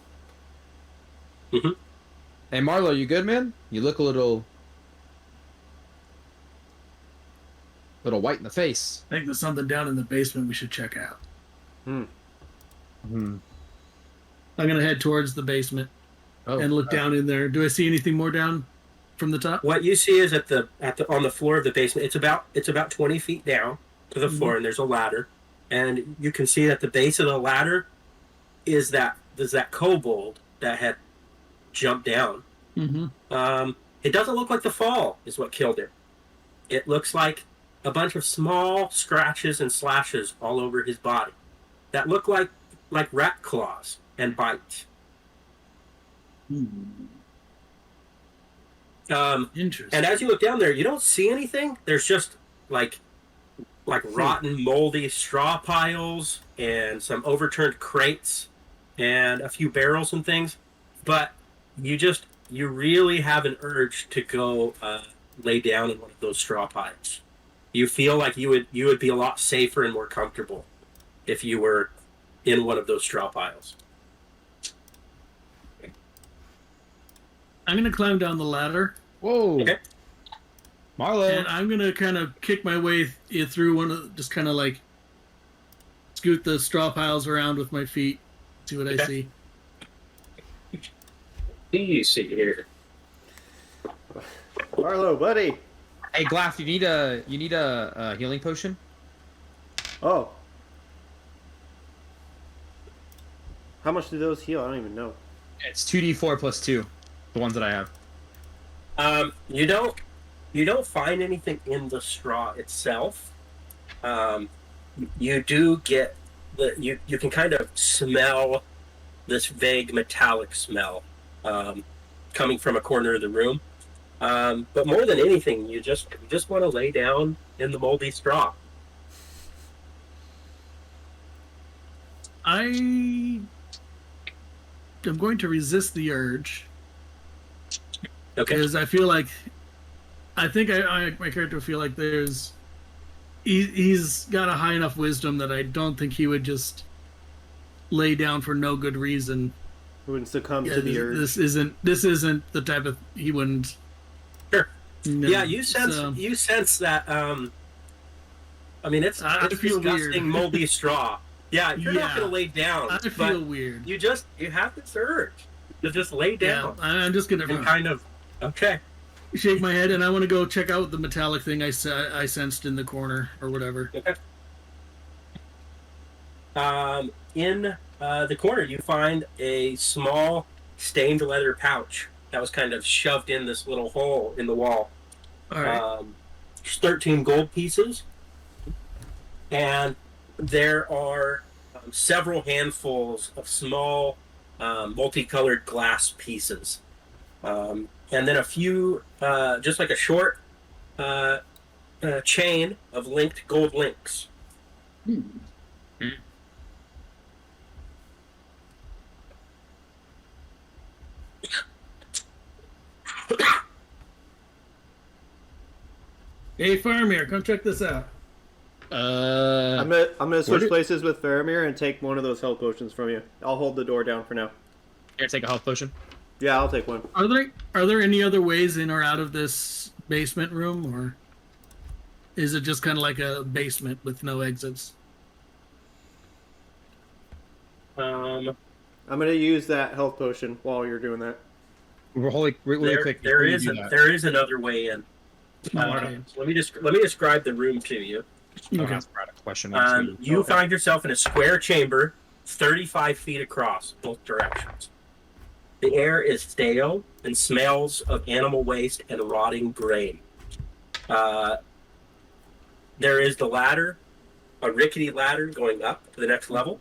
Hey, Marlo, you good, man? You look a little white in the face. I think there's something down in the basement we should check out. I'm gonna head towards the basement and look down in there. Do I see anything more down from the top? What you see is on the floor of the basement. It's about 20 feet down to the floor, and there's a ladder, and you can see at the base of the ladder is that kobold that had jumped down. It doesn't look like the fall is what killed him. It looks like a bunch of small scratches and slashes all over his body that look like rat claws and bites. Interesting. And as you look down there, you don't see anything. There's just like rotten, moldy straw piles and some overturned crates and a few barrels and things. But you really have an urge to go lay down in one of those straw piles. You feel like you would be a lot safer and more comfortable if you were in one of those straw piles. I'm gonna climb down the ladder. Whoa. Okay. Marlo. And I'm gonna kind of kick my way through one of, just kind of like scoot the straw piles around with my feet, see what I see. What do you see here? Marlo, buddy. Hey, Glaff, you need a healing potion? Oh. How much do those heal? I don't even know. It's 2d4 plus 2, the ones that I have. You don't find anything in the straw itself. You do get you can kind of smell this vague metallic smell coming from a corner of the room. But more than anything, you just want to lay down in the moldy straw. I am going to resist the urge. Okay. Because I feel like, my character feel like he's got a high enough wisdom that I don't think he would just lay down for no good reason. He wouldn't succumb to the urge. This isn't the type of, he wouldn't. Sure. No. Yeah, you sense that. I mean, it's feel disgusting, weird. moldy straw. Yeah, you're not going to lay down. I feel weird. You have this urge to just lay down. Yeah, I'm just gonna kind of shake my head, and I want to go check out the metallic thing I sensed in the corner or whatever. Okay. In the corner, you find a small stained leather pouch that was kind of shoved in this little hole in the wall. All right. There's 13 gold pieces, and there are several handfuls of small multicolored glass pieces. And then a few, just like a short chain of linked gold links. Hey, Faramir, come check this out. I'm gonna switch places with Faramir and take one of those health potions from you. I'll hold the door down for now. Here, take a health potion. Yeah, I'll take one. Are there any other ways in or out of this basement room, or is it just kind of like a basement with no exits? I'm gonna use that health potion while you're doing that. Really quick. There is another way in. Right. Let me describe the room to you. Okay. Question. You find yourself in a square chamber, 35 feet across, both directions. The air is stale and smells of animal waste and rotting grain. There is the ladder, a rickety ladder going up to the next level.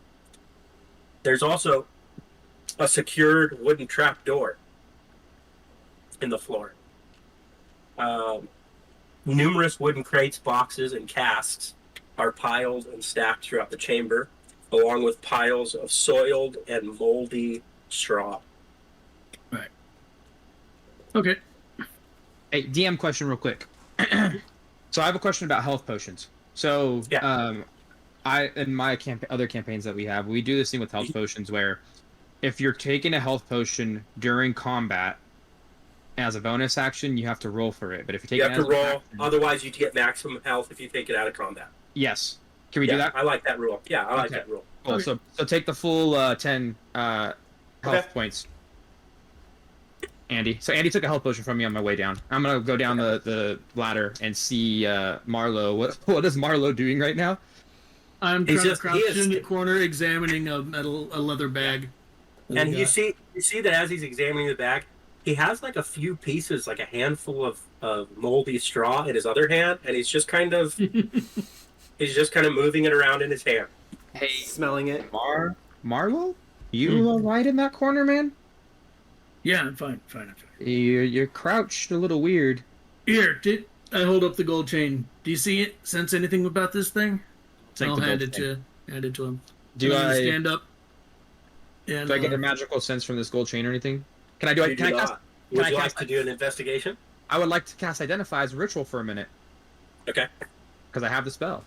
There's also a secured wooden trap door in the floor. Numerous wooden crates, boxes, and casks are piled and stacked throughout the chamber, along with piles of soiled and moldy straw. Right. Okay. Hey, DM question real quick. So I have a question about health potions. So, in my other campaigns that we have, we do this thing with health potions where if you're taking a health potion during combat, as a bonus action, you have to roll for it. But if you take to roll, otherwise you get maximum health if you take it out of combat. Yes. Can we do that? I like that rule. Yeah, I like that rule. Cool. Okay. So take the full 10 health points. Andy. So Andy took a health potion from me on my way down. I'm gonna go down the ladder and see Marlo. What is Marlo doing right now? I'm crouched in the corner examining a leather bag. And you see that as he's examining the bag, he has like a few pieces, like a handful of moldy straw in his other hand, and he's just kind of moving it around in his hand. Hey, Smelling it. Marlo? You all right in that corner, man? Yeah, I'm fine. You're crouched a little weird. Here, I hold up the gold chain. Do you see it? Sense anything about this thing? I'll hand it to him. Do I stand up? And, do I get a magical sense from this gold chain or anything? Can I do it? Would you like to do an investigation? I would like to cast Identify as a ritual for a minute. Okay. Because I have the spell.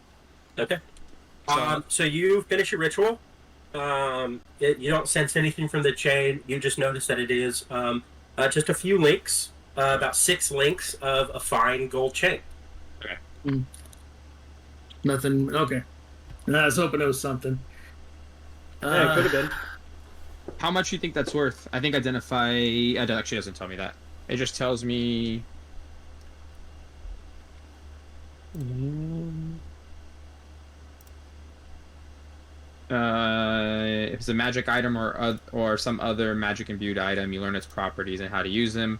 Okay. So you finish your ritual. You don't sense anything from the chain. You just notice that it is just a few links, about 6 links of a fine gold chain. Okay. Nothing. Okay. I was hoping it was something. Yeah, it could have been. How much do you think that's worth? I think Identify... It actually doesn't tell me that. It just tells me... if it's a magic item or some other magic imbued item, you learn its properties and how to use them.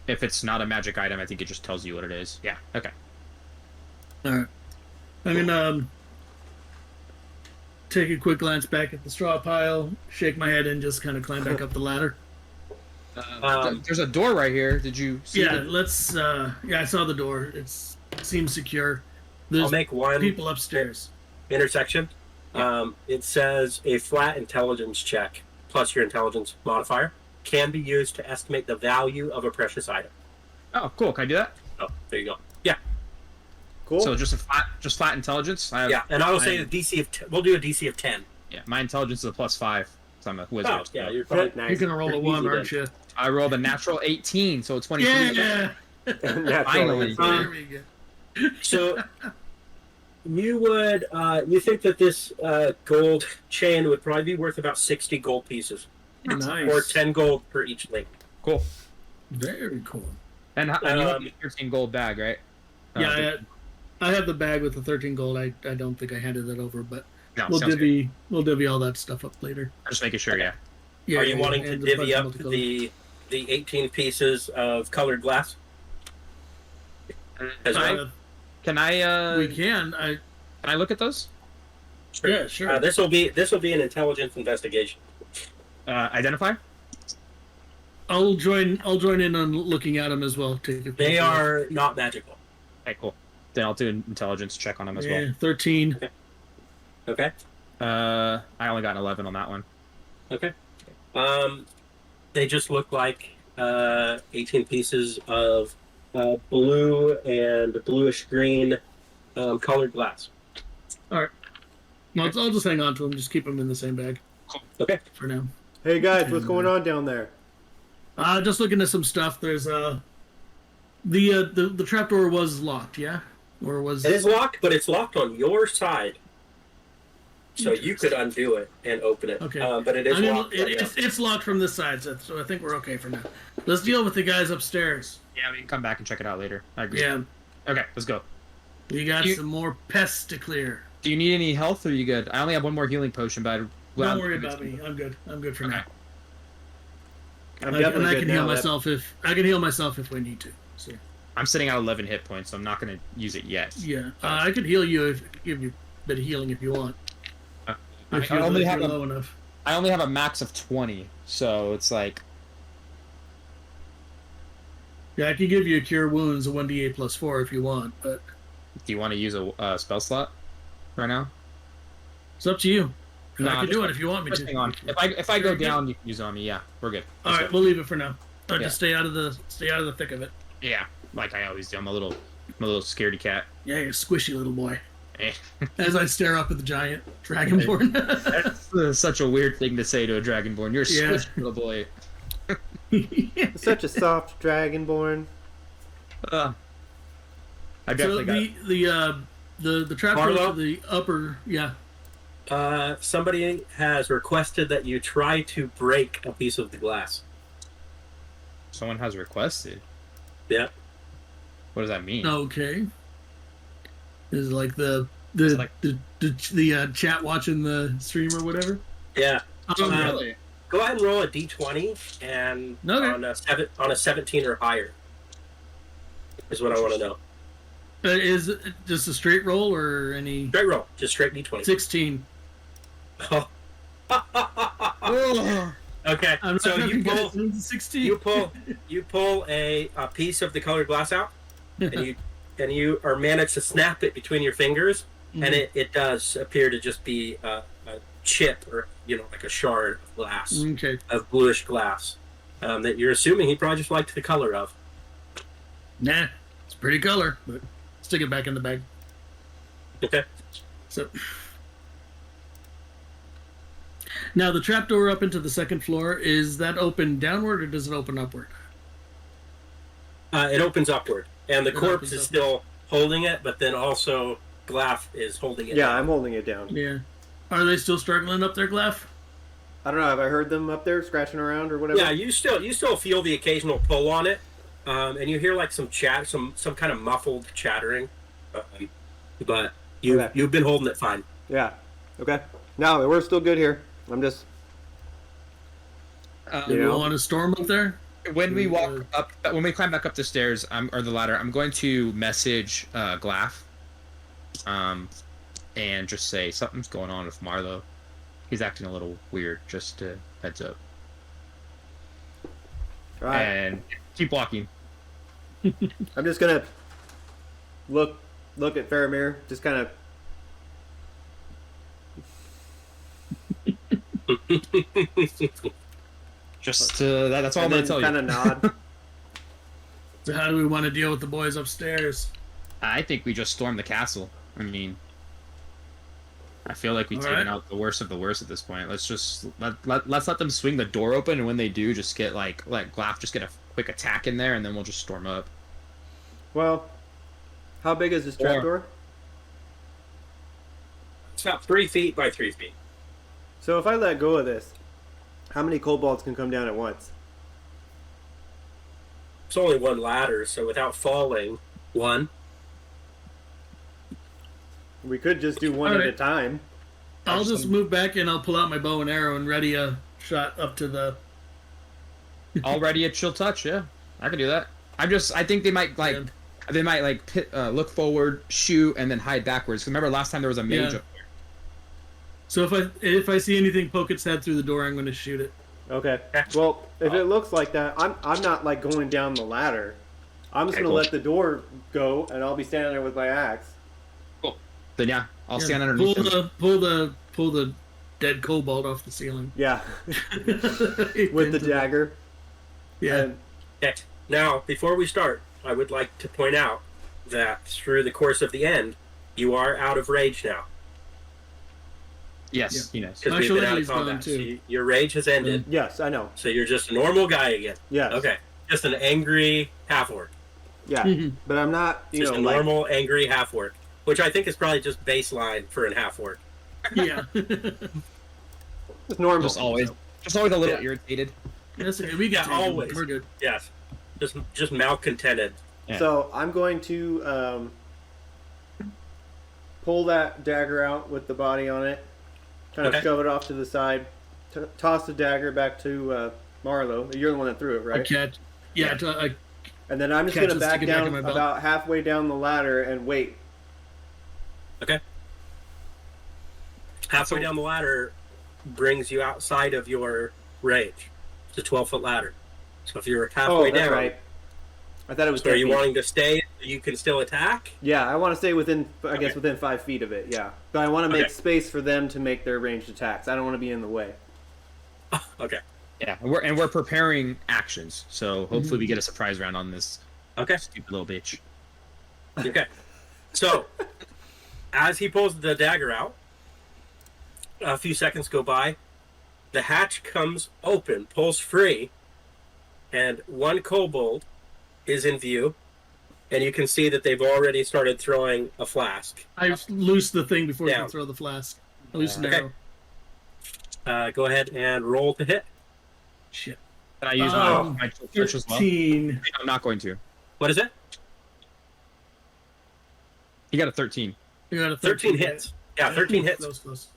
If it's not a magic item, I think it just tells you what it is. Yeah. Okay. All right. I'm gonna take a quick glance back at the straw pile, shake my head, and just kind of climb back up the ladder. There's a door right here. Did you see Yeah, it? let's. Yeah, I saw the door. It seems secure. There's I'll make one people upstairs. intersection. It says a flat intelligence check plus your intelligence modifier can be used to estimate the value of a precious item. Oh, cool. Can I do that? Oh, there you go. Yeah. Cool. So just flat intelligence. Yeah, and I will say the DC of we'll do a DC of 10. Yeah, my intelligence is a +5. So I'm a wizard. Oh, yeah, so. you're fine. Nice. You're gonna roll a Pretty 1, easy aren't you? I rolled a natural 18, so 23. Yeah. Finally. There we go. So you would you think that this gold chain would probably be worth about 60 gold pieces, Nice. or 10 gold per each link. Cool. Very cool. And you have the 13 gold bag, right? Yeah, I have the bag with the 13 gold. I don't think I handed that over, but No, we'll sounds good. divvy all that stuff up later. I'm just making sure, yeah. Yeah. Are you wanting to and the divvy up multicolor. the 18 pieces of colored glass? As well? Can I We can. can I look at those? Yeah, sure. This will be an intelligence investigation. Identify? I'll join in on looking at them as well. They are not magical. Okay, cool. Then I'll do an intelligence check on them as well. 13. Okay. I only got an 11 on that one. Okay. They just look like 18 pieces of blue and bluish green colored glass. All right. No, I'll just hang on to them. Just keep them in the same bag Okay. for now. Hey guys, what's going on down there? Just looking at some stuff. There's the trapdoor was locked, yeah, or was It is locked, but it's locked on your side. So you could undo it and open it. Okay. But it is locked. It's locked from this side, so I think we're okay for now. Let's deal with the guys upstairs. Yeah, we can come back and check it out later. I agree. Yeah, Okay, let's go. we got You- some more pests to clear. Do you need any health or are you good? I only have one more healing potion, but Don't worry about me. I'm good. I'm good for Okay. now. I'm I definitely can good heal now. myself if we need to. So I'm sitting at 11 hit points, so I'm not going to use it yet. yeah, I could heal you give you a bit of healing if you want. If I only have you're a, low enough. I only have a max of 20, so it's like Yeah, I could give you a cure wounds, a 1d8 plus 4 if you want, but do you want to use a spell slot right now? it's up to you. And No, I can just do it if you want me First to. thing on. If I go down, you can use it on me. Yeah, we're good. All Let's right, go. we'll leave it for now. Yeah. Just stay out of the thick of it. Yeah, like I always do. I'm a little scaredy cat. Yeah, you're a squishy little boy. Eh. As I stare up at the giant dragonborn. That's such a weird thing to say to a dragonborn. You're a Yeah. squishy little boy. Such a soft dragonborn. I So definitely the trap Marlo? door to the upper, yeah. Somebody has requested that you try to break a piece of the glass. someone has requested. Yeah. What does that mean? Okay. Is it like the It's like- chat watching the stream or whatever? Yeah. Oh, really? Go ahead and roll a d20 and Okay. on a 17 or higher is what I want to know. Is it just a straight roll or any? Straight roll, just straight d20. 16. Oh. Okay, I'm not so you pull 16. you pull a piece of the colored glass out, and you are managed to snap it between your fingers, and it does appear to just be a chip or like a shard of glass, of bluish glass, that you're assuming he probably just liked the color of. Nah, it's a pretty color, but stick it back in the bag. Okay. So now the trapdoor up into the second floor, is that open downward or does it open upward? It opens upward, and the corpse is still holding it, but then also Glaff is holding it. Yeah, down. I'm holding it down. Yeah. Are they still struggling up there, Glaff? I don't know. Have I heard them up there scratching around or whatever? Yeah, you still feel the occasional pull on it, and you hear like some chat, some kind of muffled chattering, but you've been holding it fine. Yeah. Okay. No, we're still good here. I'm just. You want to storm up there? When we walk up, when we climb back up the stairs, or the ladder, I'm going to message Glaff, and just say something's going on with Marlo. He's acting a little weird. Just heads up. Right. And keep walking. I'm just gonna look at Faramir, just kind of. Just that's all I'm gonna tell you. Kind of nod. So how do we want to deal with the boys upstairs? I think we just storm the castle. I mean, I feel like we've taken out the worst of the worst at this point. Let's just let's let them swing the door open, and when they do, just get let Glaff just get a quick attack in there, and then we'll just storm up. Well, how big is this trapdoor? It's about 3 feet by 3 feet. So if I let go of this, how many kobolds can come down at once? It's only one ladder, so without falling, one. We could just do one at a time. I'll just move back and I'll pull out my bow and arrow and ready a shot up to the. Already a chill touch, yeah. I can do that. I think they might look forward, shoot, and then hide backwards. Remember last time there was a mage up there. So if I see anything poke its head through the door, I'm going to shoot it. Okay. Well, if it looks like that, I'm not like going down the ladder. I'm just going to let the door go, and I'll be standing there with my axe. Cool. Then yeah, I'll stand underneath him. Pull the dead kobold off the ceiling. Yeah. With the dagger. Yeah. Okay. Now, before we start, I would like to point out that through the course of the end, you are out of rage now. Yes, he knows. Because we've been out of combat. So your rage has ended. Yes, I know. So you're just a normal guy again. Yes. Okay. Just an angry half-orc. Yeah. But I'm not, just a normal, angry half-orc. Which I think is probably just baseline for an half-orc. Yeah. It's normal. Just always a little irritated. Yes, we got always. We're good. Yes. Just malcontented. Yeah. So I'm going to pull that dagger out with the body on it, kind of shove it off to the side, toss the dagger back to Marlo. You're the one that threw it, right? And then I'm just going to back down about halfway down the ladder and wait. Okay. Halfway down the ladder brings you outside of your range. It's a 12-foot ladder. So if you're halfway down, right. I thought it was. So are you wanting to stay? You can still attack. Yeah, I want to stay within, I guess, within 5 feet of it. Yeah, but I want to make space for them to make their ranged attacks. I don't want to be in the way. Okay. Yeah, we're preparing actions, so hopefully we get a surprise round on this. Okay. Stupid little bitch. Okay. So, as he pulls the dagger out, a few seconds go by. The hatch comes open, pulls free, and one kobold is in view, and you can see that they've already started throwing a flask. I loosed the thing before you can throw the flask. I loosed an arrow. Go ahead and roll to hit. Shit. Can I use my touch as well? 13. I'm not going to. What is it? You got a 13. You got a 13 hits. Yeah, 13 hits. Close.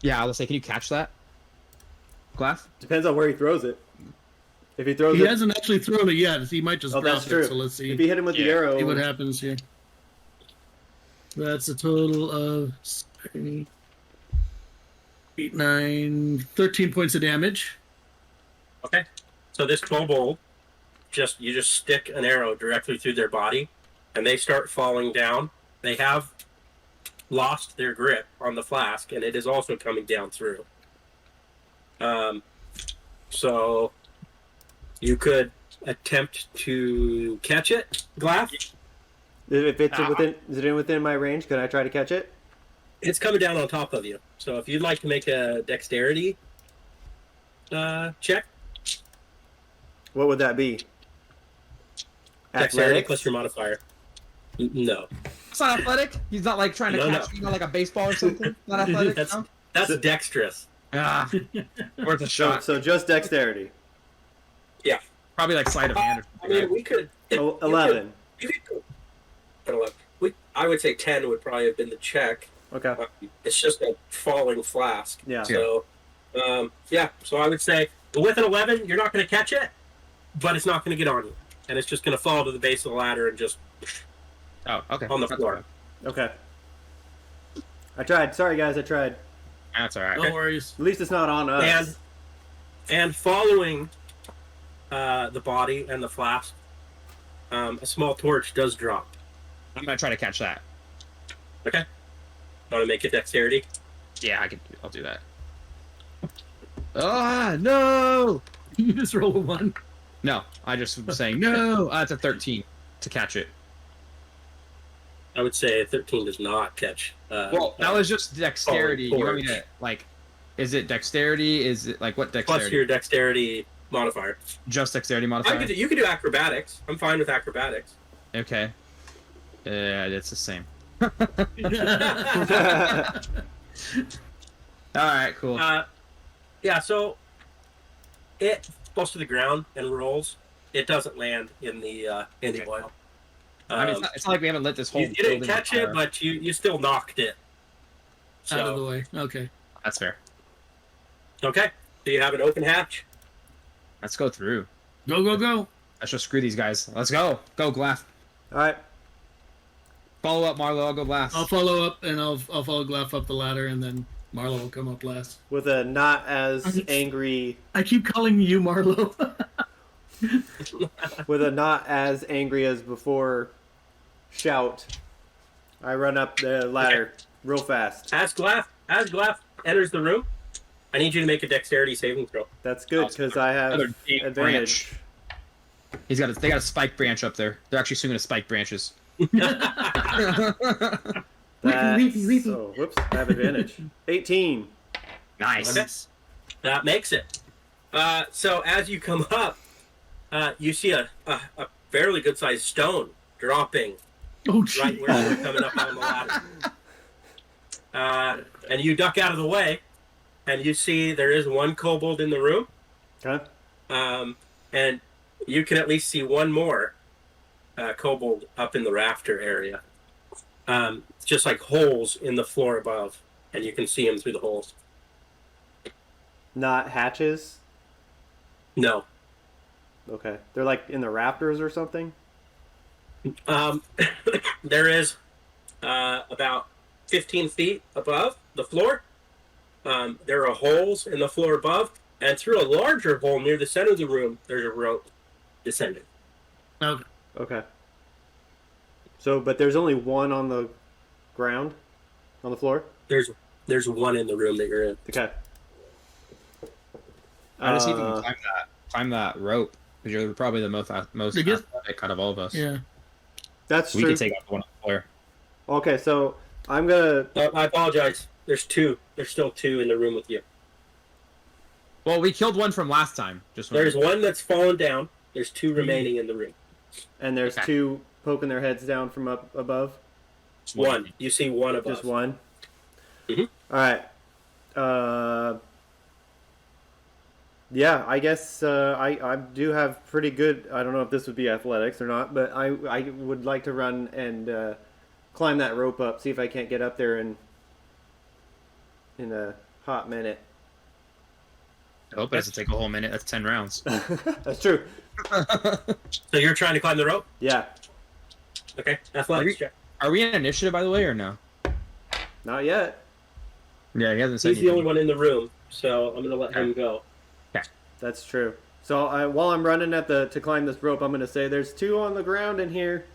Yeah, I was say, can you catch that? Glass? Depends on where he throws it. If he throws He it, hasn't actually thrown it yet. He might just oh, drop that's true. it. So let's see. If you hit him with the arrow, See what happens here. That's a total of 8, 9, 13 points of damage. Okay. So this kobold, you just stick an arrow directly through their body, and they start falling down. They have lost their grip on the flask, and it is also coming down through. So you could attempt to catch it, Glaff. if it's is it within my range? Can I try to catch it? It's coming down on top of you. So if you'd like to make a dexterity check. What would that be? Dexterity Athletics? plus your modifier. No. It's not athletic? He's not like trying to catch you know, like a baseball or something? Not athletic? That's dexterous. Ah, worth a shot. So just dexterity. Yeah. Probably like sleight of hand or I something. mean, we could... 11. You could go 11. I would say 10 would probably have been the check. Okay. It's just a falling flask. Yeah. So, so I would say with an 11, you're not going to catch it, but it's not going to get on you. And it's just going to fall to the base of the ladder and just Oh, okay. on the floor. Okay. I tried. Sorry, guys. I tried. That's alright. No worries. At least it's not on us. And following the body and the flask, a small torch does drop. I'm gonna try to catch that. Okay. Want to make a dexterity? Yeah, I'll do that. Ah, no! You just roll a 1. No, I just was saying no. It's a 13 to catch it. I would say 13 does not catch. Well, that was just dexterity. You want me torch. to like? Is it dexterity? Is it like what dexterity? Plus your dexterity modifier. Just dexterity modifier. You could do acrobatics. I'm fine with acrobatics. Okay. It's the same. All right, cool. Yeah, so it falls to the ground and rolls. It doesn't land in the oil. I mean, it's not like we haven't lit this whole. You didn't catch it, but you still knocked it. So, Out of the way. Okay. That's fair. Okay. Do you have an open hatch? Let's go through. Go, go, go. Let's just screw these guys. Let's go. Go, Glaff. All right. Follow up, Marlo. I'll go last. I'll follow up, and I'll follow Glaff up the ladder, and then Marlo will come up last. With a not as angry... I keep calling you Marlo. with a not as angry as before shout, I run up the ladder real fast. As Glaff enters the room, I need you to make a dexterity saving throw. That's good, because I have Another big advantage. They got a spike branch up there. They're actually swinging to spike branches. Oh, whoops, I have advantage. 18. Nice. Okay. That makes it. So as you come up, you see a fairly good-sized stone dropping Oh, gee. right where you're coming up on the ladder. And you duck out of the way, and you see there is one kobold in the room. Okay. And you can at least see one more kobold up in the rafter area. It's just like holes in the floor above, and you can see him through the holes. Not hatches? No. Okay. They're like in the rafters or something? There is about 15 feet above the floor. There are holes in the floor above, and through a larger hole near the center of the room, there's a rope descending. Okay. Okay. So, but there's only one on the ground? On the floor? There's one in the room that you're in. Okay. I just even climb that rope because you're probably the most athletic out of all of us. Yeah. That's We true. can take out the one on the floor. Okay, so I'm gonna... I apologize. There's two. There's still two in the room with you. Well, we killed one from last time. There's one that's fallen down. There's two remaining in the room. And there's Okay. two poking their heads down from up above? One. You see one above. Just one? Mhm. Alright. Yeah, I guess I do have pretty good... I don't know if this would be athletics or not, but I would like to run and climb that rope up, see if I can't get up there in a hot minute. I hope it doesn't take a whole minute. That's 10 rounds. That's true. So you're trying to climb the rope? Yeah. Okay, athletics check. Are we in initiative, by the way, or no? Not yet. Yeah, he hasn't said He's the only one in the room, so I'm going to let him go. That's true. So while I'm running to climb this rope, I'm going to say there's 2 on the ground in here,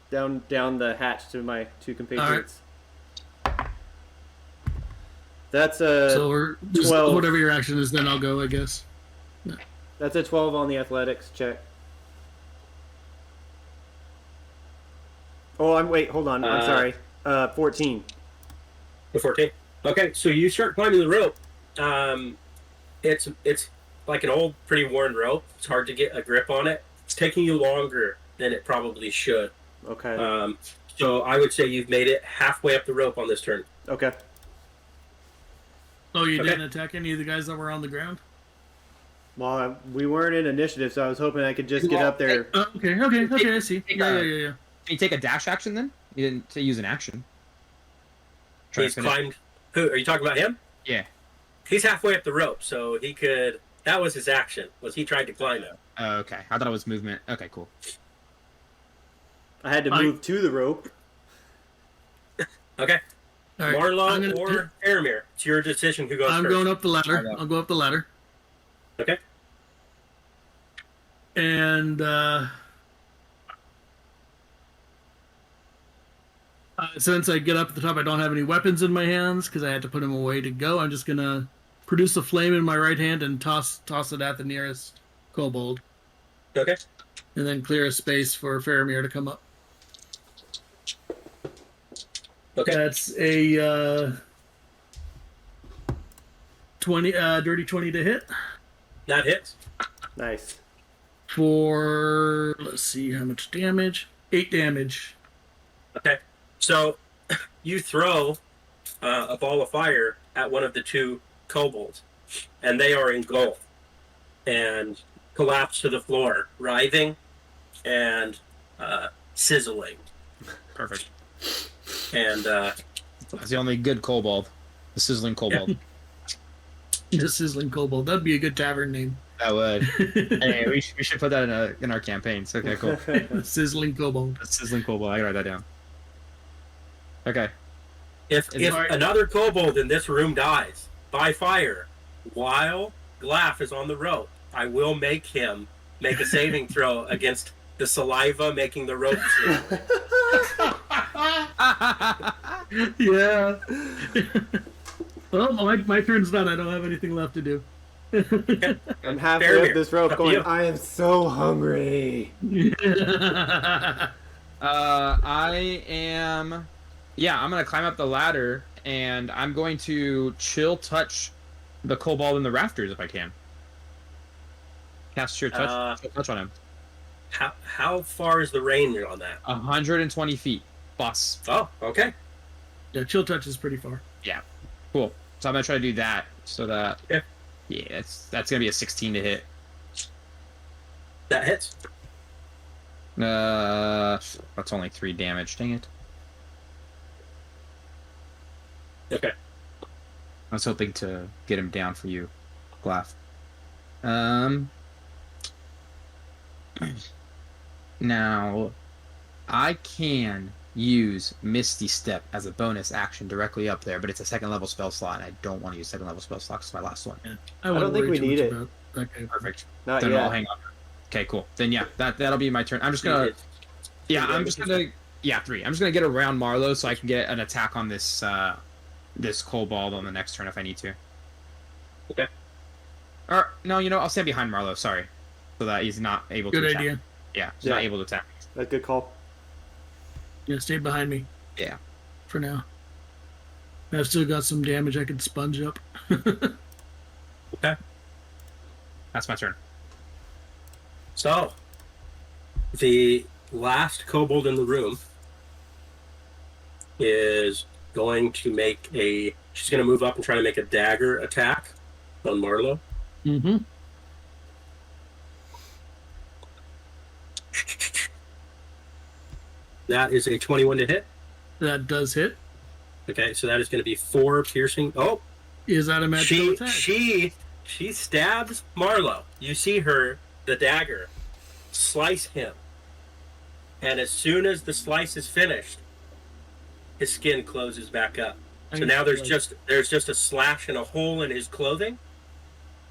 down the hatch to my 2 compatriots. Right. That's a so we're 12. Whatever your action is, then I'll go, I guess. No. That's a 12 on the athletics check. Oh, hold on. I'm sorry. 14. The 14. Okay, so you start climbing the rope. It's like an old, pretty worn rope. It's hard to get a grip on it. It's taking you longer than it probably should. Okay. So I would say you've made it halfway up the rope on this turn. Okay. Oh, you didn't attack any of the guys that were on the ground? Well, we weren't in initiative, so I was hoping I could just get up there. Okay, I see. Yeah. Can you take a dash action then? You didn't use an action. He's climbed. Who are you talking about? Him? Yeah. He's halfway up the rope, so he could. That was his action. Was he tried to climb it? Okay, I thought it was movement. Okay, cool. I had to move to the rope. Okay. All right. Marlo or Faramir, it's your decision who goes first. I'm going up the ladder. I'll go up the ladder. Okay. And since I get up at the top, I don't have any weapons in my hands because I had to put them away to go. I'm just gonna produce a flame in my right hand and toss it at the nearest kobold. Okay. And then clear a space for Faramir to come up. Okay. That's a 20, dirty 20 to hit. That hits. Nice. For, let's see how much damage. 8 damage. Okay. So you throw a ball of fire at one of the 2 kobolds, and they are engulfed and collapse to the floor, writhing and sizzling. Perfect. And that's the only good kobold. The sizzling kobold. The sizzling kobold. That'd be a good tavern name. That would. Hey, we should put that in our campaigns. Okay, cool. Sizzling kobold. The sizzling kobold. I gotta write that down. Okay. If another kobold in this room dies by fire while Glaff is on the rope, I will make him make a saving throw against the saliva making the rope slip. Yeah. Well, my turn's done. I don't have anything left to do. I'm halfway up this rope Up to going, you. I am so hungry. I am... Yeah, I'm going to climb up the ladder, and I'm going to chill touch the kobold in the rafters if I can. Cast chill touch on him. How far is the range on that? 120 feet. Boss. Oh, okay. Yeah, chill touch is pretty far. Yeah. Cool. So I'm going to try to do that so that... Yeah. Yeah, that's going to be a 16 to hit. That hits. That's only 3 damage. Dang it. Okay. I was hoping to get him down for you, Glaff. Now, I can use Misty Step as a bonus action directly up there, but it's a 2nd level spell slot, and I don't want to use 2nd level spell slot because it's my last one. Yeah. I don't think we need it. Okay. Perfect. Not Then yet. I'll hang on. Okay, cool. Then yeah, that'll be my turn. I'm just gonna... Yeah, I'm just gonna... Yeah, 3. I'm just gonna get around Marlowe so I can get an attack on this this kobold on the next turn if I need to. Okay. Or, no, I'll stand behind Marlowe, sorry. So that he's not able to Good attack. idea. Yeah, he's not able to attack. A good call. Yeah, stay behind me. Yeah. For now. I've still got some damage I can sponge up. Okay. That's my turn. So, the last kobold in the room is going to make she's going to move up and try to make a dagger attack on Marlowe. Mm-hmm. That is a 21 to hit. That does hit. Okay, so that is going to be 4 piercing. Oh, Is that a magical attack? She stabs Marlowe. You see her, the dagger, slice him. And as soon as the slice is finished, his skin closes back up. So now there's just a slash and a hole in his clothing,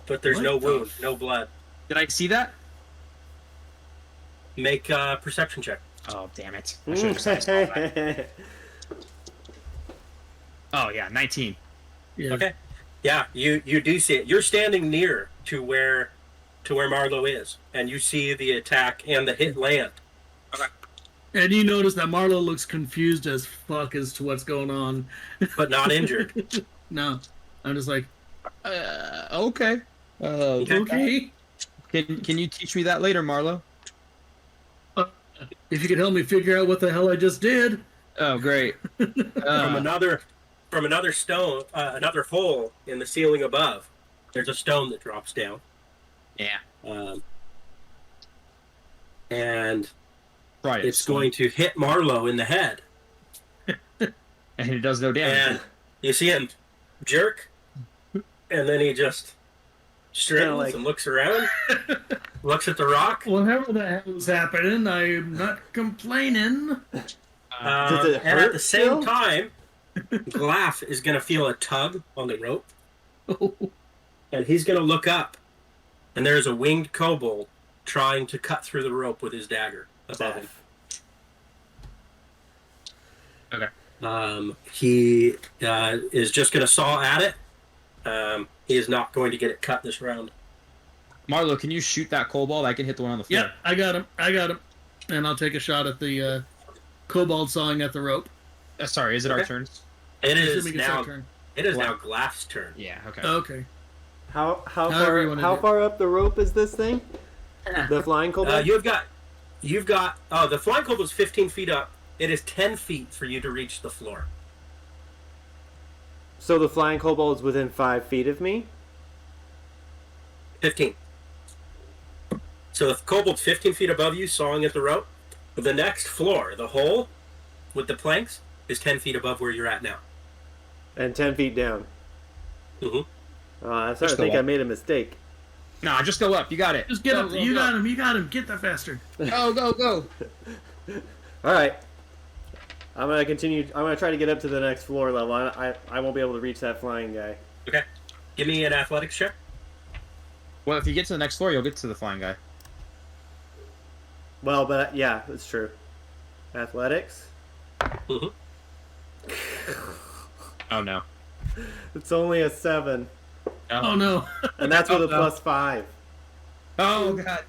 but there's no wound, no blood. Did I see that? Make a perception check. Oh, damn it. I should have just saw that. Oh, yeah, 19. Yeah. Okay. Yeah, you do see it. You're standing near to where Marlowe is, and you see the attack and the hit land. Okay. And you notice that Marlo looks confused as fuck as to what's going on. But not injured. No. I'm just like, Okay. okay. Can you teach me that later, Marlo? If you could help me figure out what the hell I just did. Oh, great. From another stone, another hole in the ceiling above, there's a stone that drops down. Yeah. And Right. it's going to hit Marlowe in the head. And it does no damage. And you see him jerk, and then he just straightens and looks around, looks at the rock. Whatever the hell is happening, I'm not complaining. Does it And hurt at the same still? time, Glaff is going to feel a tug on the rope, and he's going to look up, and there's a winged kobold trying to cut through the rope with his dagger above him. Okay. He is just going to saw at it. He is not going to get it cut this round. Marlo, can you shoot that kobold? I can hit the one on the floor. Yep, I got him. And I'll take a shot at the kobold sawing at the rope. Sorry, is it our turn? It is Assuming it's our now. turn. It is now Glaff's turn. Yeah, okay. Okay. How However you far wanna how do it. far up the rope is this thing? The flying kobold? You've got. Oh, the flying kobold is 15 feet up. It is 10 feet for you to reach the floor. So the flying kobold is within 5 feet of me? 15. So the kobold's 15 feet above you, sawing at the rope. The next floor, the hole with the planks, is 10 feet above where you're at now. And 10 feet down. Mm-hmm. I'm starting to think I made a mistake. Nah, just go up. You got it. Just get Go, up. go, You go. got him. You got him. Get that faster. Go. Alright. I'm going to continue. I'm going to try to get up to the next floor level. I won't be able to reach that flying guy. Okay. Give me an athletics check. Well, if you get to the next floor, you'll get to the flying guy. Well, but yeah, that's true. Athletics? Mm-hmm. Oh, no. It's only a 7. Oh no. And that's with a no. +5. Oh, God.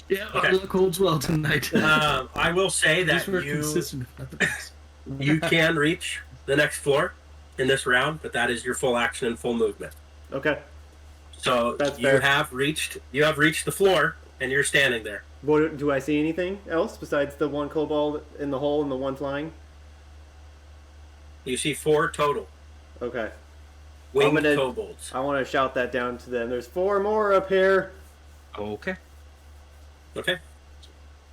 Yeah, Okay. our luck holds well tonight. I will say At that least we're you consistent, if not the best. you can reach the next floor in this round, but that is your full action and full movement. Okay. So That's you fair. have reached the floor, and you're standing there. What, do I see anything else besides the one kobold in the hole and the one flying? You see 4 total Okay. winged kobolds. I want to shout that down to them. There's 4 more up here. Okay. Okay.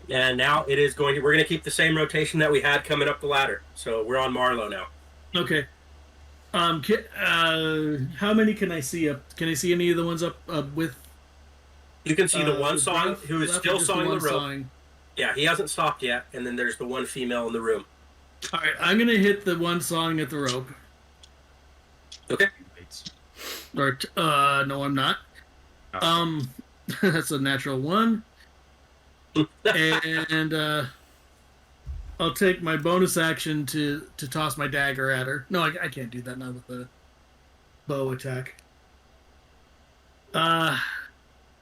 And now we're going to keep the same rotation that we had coming up the ladder. So we're on Marlowe now. Okay. How many can I see up? Can I see any of the ones up with? You can see the one sawing left- who is left or still just sawing the one rope. sawing? Yeah, he hasn't stopped yet. And then there's the one female in the room. All right, I'm gonna hit the one sawing at the rope. Okay. Or no, I'm not. That's a natural 1. And I'll take my bonus action to toss my dagger at her. No, I can't do that now with the bow attack.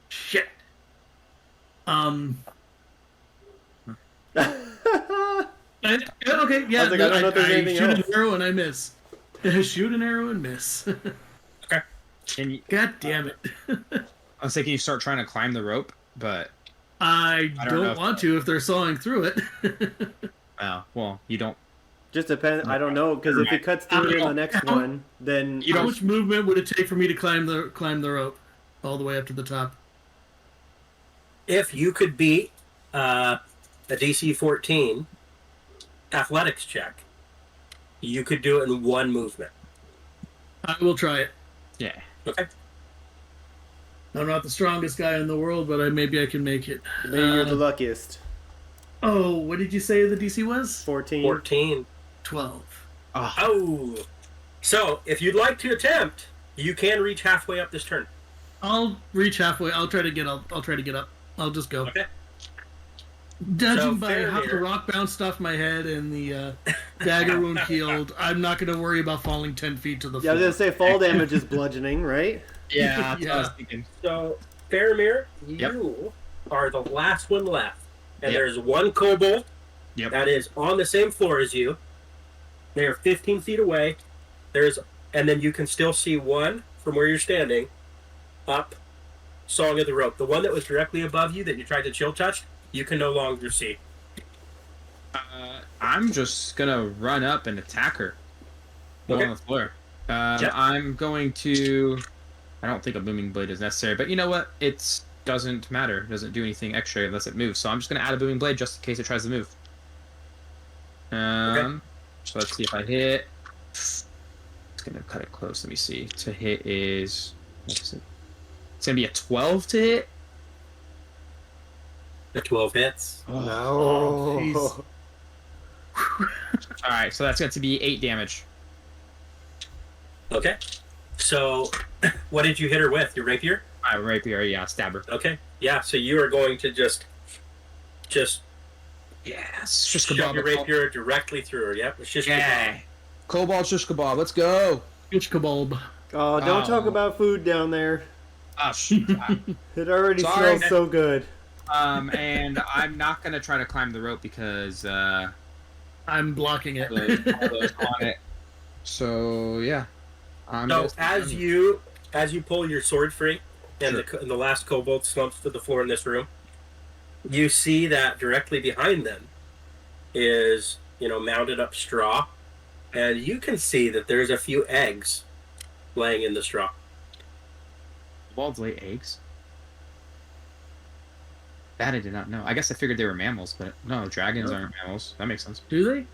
Shit. Okay, yeah. I was like, I don't know if there's anything shoot else. an arrow and I miss. Shoot an arrow and miss. Okay. And you, God damn it. I was thinking you start trying to climb the rope, but I I don't know don't if- want to if they're sawing through it. well, you don't. Just depends. I don't know, because if it cuts through in the next one, then You How don't- much movement would it take for me to climb the rope all the way up to the top? If you could beat a DC 14 athletics check, you could do it in one movement. I will try it. Yeah. Okay. I'm not the strongest guy in the world, but maybe I can make it. Maybe you're the luckiest. Oh, what did you say the DC was? 14. 14. 12. Oh. So, if you'd like to attempt, you can reach halfway up this turn. I'll reach halfway. I'll try to get up. I'll just go. Okay. Judging So, by how the Faramir. rock bounced off my head and the dagger wound healed, I'm not going to worry about falling 10 feet to the Yeah, I floor. was gonna say fall damage is bludgeoning, right? Yeah, that's what I was Yeah. thinking. So, Faramir, Yep. you are the last one left. And Yep. there's one kobold Yep. that is on the same floor as you. They are 15 feet away. And then you can still see one from where you're standing up Song of the Rope. The one that was directly above you that you tried to chill touch, you can no longer see. I'm just gonna run up and attack her. Okay. On the floor. Yep. I'm going to. I don't think a booming blade is necessary, but you know what? It doesn't matter. It doesn't do anything extra unless it moves. So I'm just gonna add a booming blade just in case it tries to move. So let's see if I hit. It's gonna cut it close. Let me see. To hit is. What is it? It's gonna be a 12 to hit. The 12 hits. No. jeez. All right, so that's going to be 8 damage. Okay. So, what did you hit her with? Your rapier? All right, rapier, yeah, stab her. Okay. Yeah, so you are going to just Yes, just shove your kebab. rapier directly through her. Yep, it's just Yeah. Cobalt shish kebab, let's go. Bitch kebab. Oh, don't Oh. talk about food down there. Oh, shoot. It already Sorry. smells so good. And I'm not going to try to climb the rope because I'm blocking it. all those on it. So, yeah. So as you pull your sword free, and the last kobold slumps to the floor in this room, you see that directly behind them is mounded up straw, and you can see that there's a few eggs laying in the straw. Kobolds lay eggs? That I did not know. I guess I figured they were mammals, but no, dragons aren't mammals. That makes sense. Do they?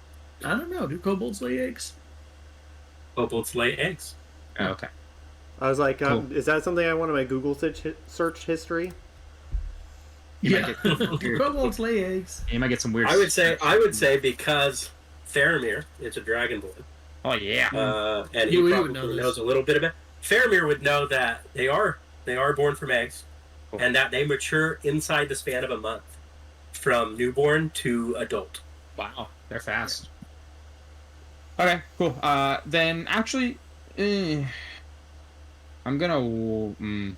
I don't know. Do kobolds lay eggs? Kobolds lay eggs. Oh, okay. I was like, Cool. is that something I want in my Google search history? You Yeah. might get Kobolds lay eggs. You might get some weird. I would say because Faramir is a dragonborn, Oh yeah. and he You would probably know this. knows a little bit about. Faramir would know that they are born from eggs, Cool. and that they mature inside the span of a month, from newborn to adult. Wow, they're fast. Okay, cool. Then actually, I'm gonna don't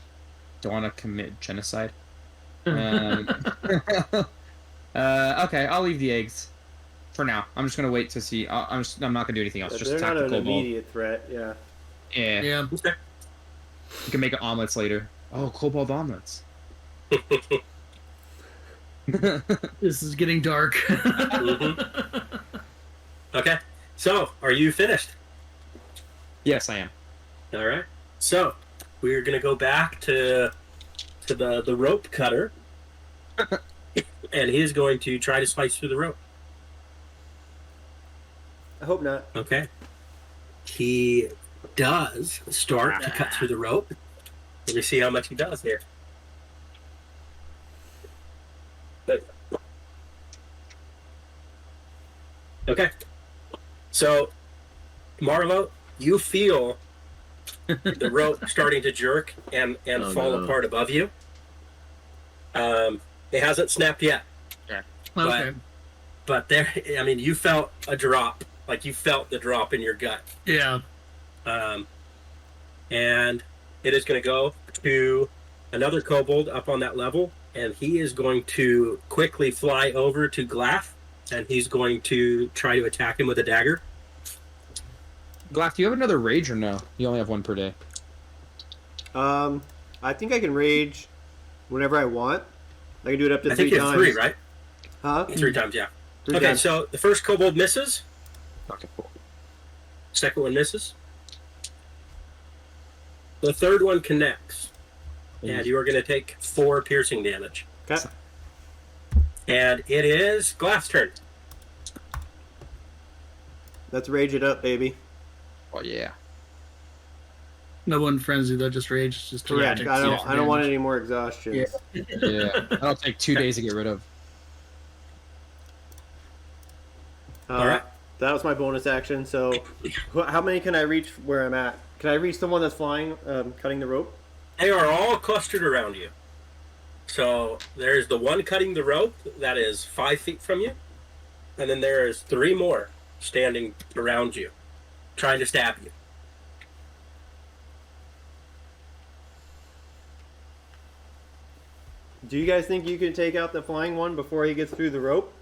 want to commit genocide. Okay, I'll leave the eggs for now. I'm just gonna wait to see. I'm not gonna do anything else. But Just they're attack not the an kobold. immediate threat, yeah. Yeah, Yeah. Okay. you can make omelets later. Oh, kobold omelets. This is getting dark. Mhm. Okay. So, are you finished? Yes, I am. All right. So, we're gonna go back to the rope cutter, and he's going to try to slice through the rope. I hope not. Okay. He does start to cut through the rope. Let me see how much he does here. Okay. So, Marlo, you feel the rope starting to jerk and Oh, fall no. apart above you. It hasn't snapped yet, Okay. but there. I mean, you felt a drop, like you felt the drop in your gut. Yeah. And it is going to go to another kobold up on that level, and he is going to quickly fly over to Glaff, and he's going to try to attack him with a dagger. Glaff, do you have another rage or no? You only have one per day. I think I can rage whenever I want. I can do it up to I 3 think you have times. 3, right? Huh? 3 times, yeah. 3 Okay, times. so the first kobold misses, Okay, cool. second one misses. The third one connects, and you are going to take 4 piercing damage. Okay. And it is Glaff's turn. Let's rage it up, baby. Oh yeah. No one frenzy though, just rage. Just Correct. Yeah, I don't want any more exhaustions. Yeah, that'll take 2 days to get rid of. All right. That was my bonus action. So, how many can I reach where I'm at? Can I reach the one that's flying, cutting the rope? They are all clustered around you. So there's the one cutting the rope that is 5 feet from you, and then there is 3 more standing around you, trying to stab you. Do you guys think you can take out the flying one before he gets through the rope?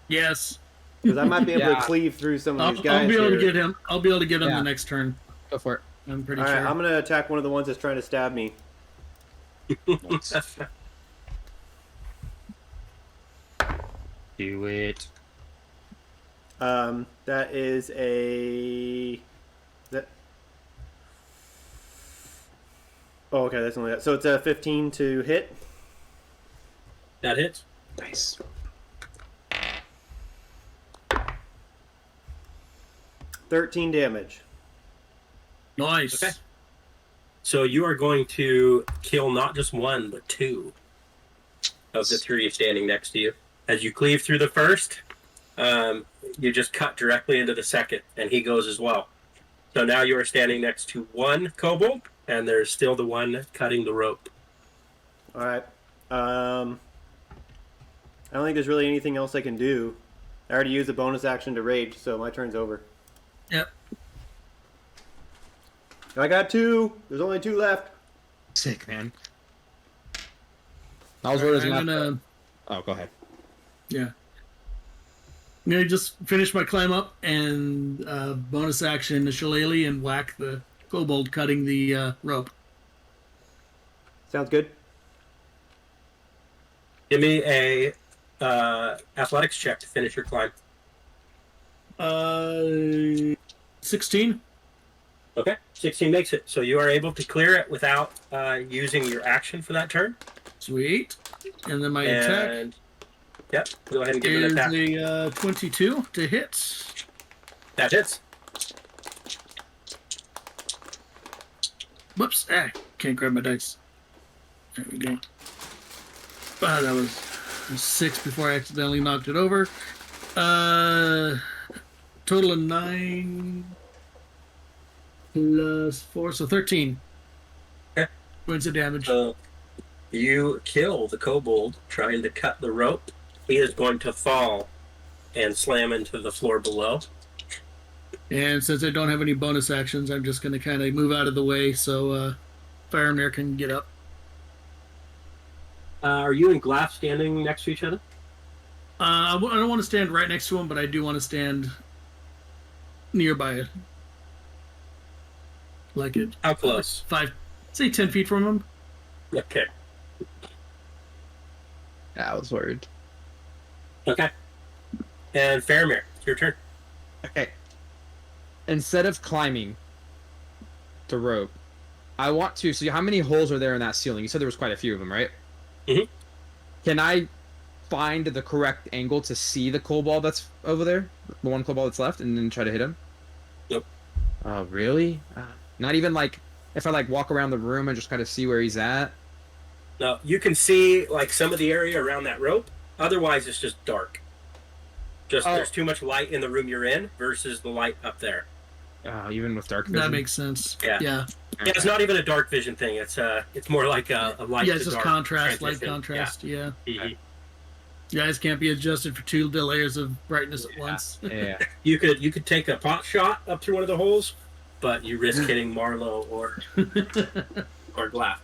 Yes. Because I might be able Yeah. to cleave through some of these guys. I'll be able here. to get him. I'll be able to get him Yeah. the next turn. Go for it. I'm pretty All right, sure. I'm gonna attack one of the ones that's trying to stab me. Do it. That is a that. Oh, okay, that's only that. So it's a 15 to hit. That hits. Nice. 13 damage. Nice. Okay. So you are going to kill not just 1, but 2 of the 3 standing next to you. As you cleave through the first, you just cut directly into the second, and he goes as well. So now you are standing next to 1 kobold, and there's still the one cutting the rope. All right. I don't think there's really anything else I can do. I already used a bonus action to rage, so my turn's over. Yep. I got 2. There's only 2 left. Sick, man. I was worried. I'm gonna. Oh, go ahead. Yeah. I'm gonna just finish my climb up and bonus action the shillelagh and whack the kobold cutting the rope. Sounds good. Give me a athletics check to finish your climb. 16. Okay, 16 makes it. So you are able to clear it without using your action for that turn. Sweet. And then my attack And yep, go ahead and give it is an attack. a 22 to hit. That hits. Whoops. Can't grab my dice. There we go. That was 6 before I accidentally knocked it over. Total of 9 plus 4, so 13. Okay. Points of damage. You kill the kobold trying to cut the rope. He is going to fall and slam into the floor below. And since I don't have any bonus actions, I'm just going to kind of move out of the way so Faramir can get up. Are you and Glass standing next to each other? I don't want to stand right next to him, but I do want to stand nearby it. Like it. How close? 10 feet from him. Okay. I was worried. Okay. And Faramir, it's your turn. Okay. Instead of climbing the rope, I want to. So, how many holes are there in that ceiling? You said there was quite a few of them, right? Mm-hmm. Can I find the correct angle to see the kobold that's over there, the one kobold that's left, and then try to hit him? Nope. Oh, really? Not even like if I like walk around the room and just kind of see where he's at. No, you can see like some of the area around that rope. Otherwise, it's just dark. There's too much light in the room you're in versus the light up there. Even with dark vision. That makes sense. Yeah. Yeah. Yeah, it's not even a dark vision thing. It's more like a light. Yeah, to it's just dark contrast, light transition. contrast. Yeah. Yeah. Mhm. You guys can't be adjusted for 2 layers of brightness at once. Yeah. You could take a pot shot up through one of the holes, but you risk hitting Marlowe or Glass.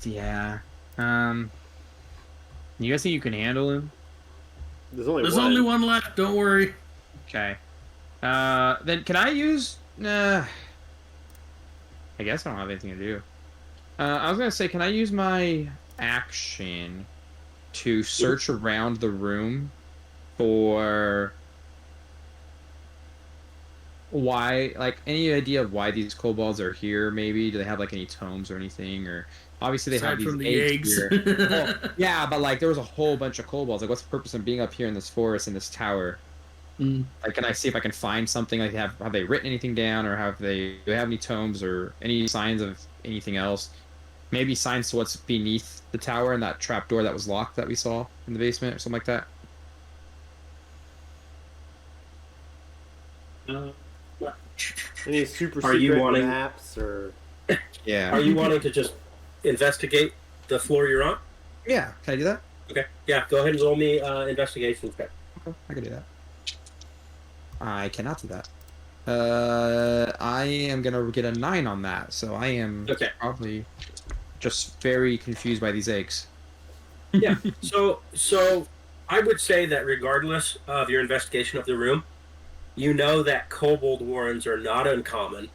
Yeah. You guys think you can handle him? There's only There's one. only one left. Don't worry. Okay. Then can I use? I guess I don't have anything to do. I was gonna say, can I use my action to search around the room for why, like, any idea of why these kobolds are here? Maybe do they have like any tomes or anything? Or obviously they Aside have these from the eggs. here. Well, yeah, but like there was a whole bunch of kobolds. Like, what's the purpose of being up here in this forest in this tower? Like, can I see if I can find something? Like, have they written anything down, or do they have any tomes or any signs of anything else? Maybe signs to what's beneath the tower and that trap door that was locked that we saw in the basement or something like that. Any super Are you secret wanting- maps or? Yeah. Are you wanting to just investigate the floor you're on? Yeah. Can I do that? Okay. Yeah. Go ahead and roll me investigation check. Okay, I can do that. I cannot do that. I am gonna get a 9 on that, so I am probably just very confused by these eggs. Yeah. So I would say that regardless of your investigation of the room, you know that kobold warrens are not uncommon.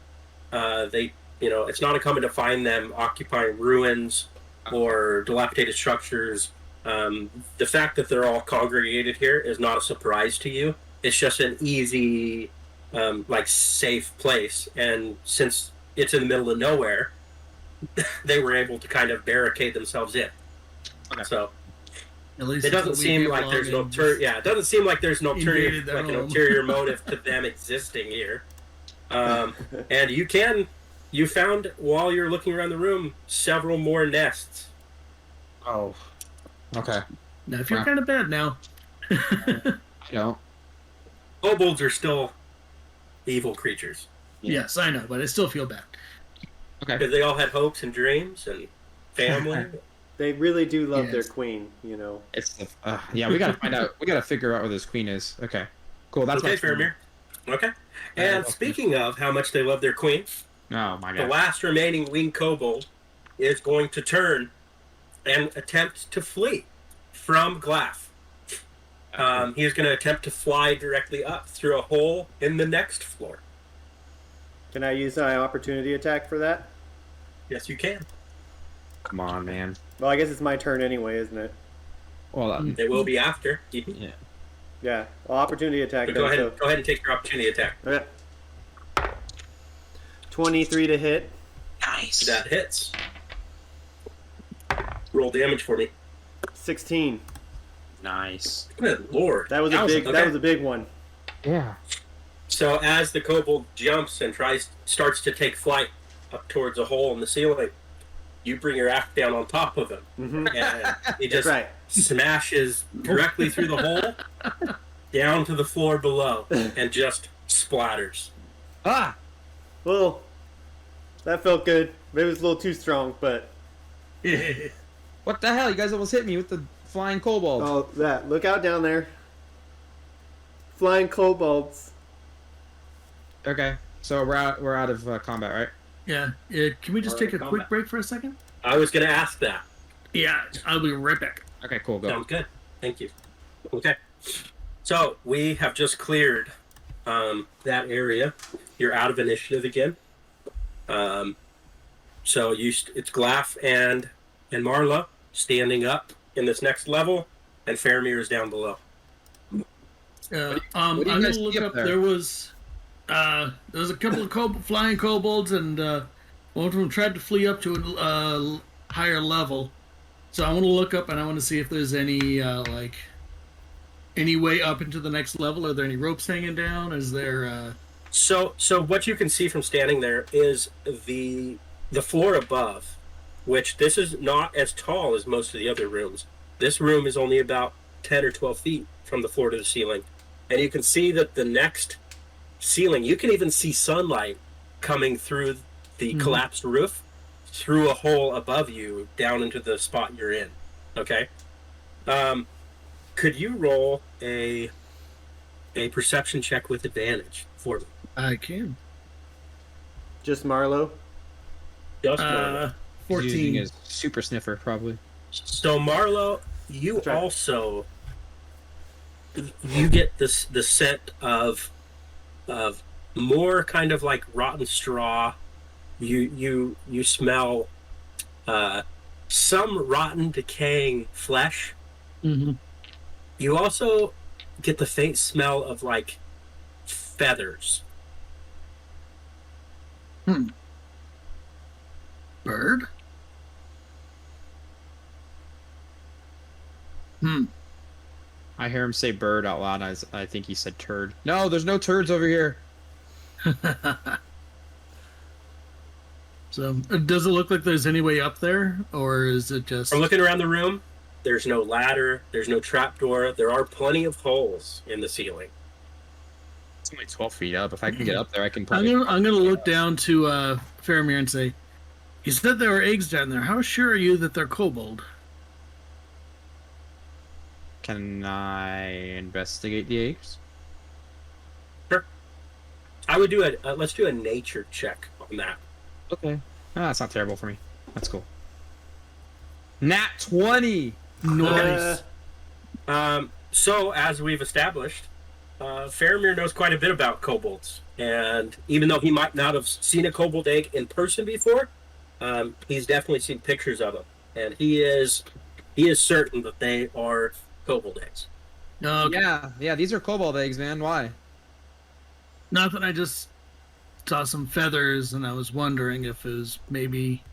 It's not uncommon to find them occupying ruins or dilapidated structures. The fact that they're all congregated here is not a surprise to you. It's just an easy, safe place. And since it's in the middle of nowhere, they were able to kind of barricade themselves in. Okay. So At least it doesn't seem like there's no it doesn't seem like there's no invaded their an home. ulterior motive to them existing here. And you found while you're looking around the room several more nests. Oh. Okay. Now, if you're Wow. kind of bad now. I don't. Kobolds are still evil creatures Yes, I know, but I still feel bad. Okay. because they all had hopes and dreams and family. They really do love their Yes. queen, you know. It's yeah. We gotta find out. We gotta figure out where this queen is. Okay. Cool. That's Okay, my Faramir. Okay. Yeah, And okay. speaking of how much they love their queen, Oh my the god. last remaining winged kobold is going to turn and attempt to flee from Glaff. He is going to attempt to fly directly up through a hole in the next floor. Can I use my opportunity attack for that? Yes, you can. Come on, man. Well, I guess it's my turn anyway, isn't it? Well, It will be after. yeah. Yeah. Well, opportunity attack. But go then, ahead and take your opportunity attack. so. Okay. 23 to hit. Nice. That hits. Roll damage for me. 16. Nice. Good lord. That was a big one. Yeah. So as the kobold jumps and starts to take flight up towards a hole in the ceiling, you bring your axe down on top of him, Mm-hmm. and he just Right. smashes directly through the hole, down to the floor below, and just splatters. Ah. Well, that felt good. Maybe it was a little too strong, but What the hell? You guys almost hit me with the flying kobold. oh, that! Look out down there. Flying kobolds. Okay. So we're out of combat, right? Yeah. Can we just Or take a combat. quick break for a second? I was going to ask that. Yeah, I'll be right back. Okay. Cool. Go. Sounds good. Thank you. Okay. So we have just cleared that area. You're out of initiative again. So it's Glaff and Marla standing up in this next level, and Faramir is down below. I'm what do you gonna guys look see up up. there? There was a couple of flying kobolds, and one of them tried to flee up to a higher level. So I want to look up, and I want to see if there's any any way up into the next level. Are there any ropes hanging down? Is there? So what you can see from standing there is the floor above, which this is not as tall as most of the other rooms. This room is only about 10 or 12 feet from the floor to the ceiling. And you can see that the next ceiling, you can even see sunlight coming through the collapsed roof, through a hole above you, down into the spot you're in. Okay? Could you roll a perception check with advantage for me? I can. Just Marlowe. Just Marlo. 14. Using his super sniffer, probably. So Marlo, you That's right. also you get the scent of more kind of like rotten straw. You smell some rotten, decaying flesh. Mm-hmm. You also get the faint smell of like feathers. Bird? I hear him say bird out loud. I think he said turd. No, there's no turds over here. So, does it look like there's any way up there, or is it just... I'm looking around the room. There's no ladder. There's no trapdoor. There are plenty of holes in the ceiling. It's only 12 feet up. If I can get up there, I can probably... I'm gonna look down to Faramir and say, you said there were eggs down there. How sure are you that they're kobold? Can I investigate the eggs? Sure. I would do let's do a nature check on that. Okay. That's not terrible for me. That's cool. Nat 20! Nice. So, as we've established, Faramir knows quite a bit about kobolds. And even though he might not have seen a kobold egg in person before, he's definitely seen pictures of them. And he is certain that they are kobold eggs. Okay. Yeah, these are kobold eggs, man. Why? Not that I just saw some feathers and I was wondering if it was maybe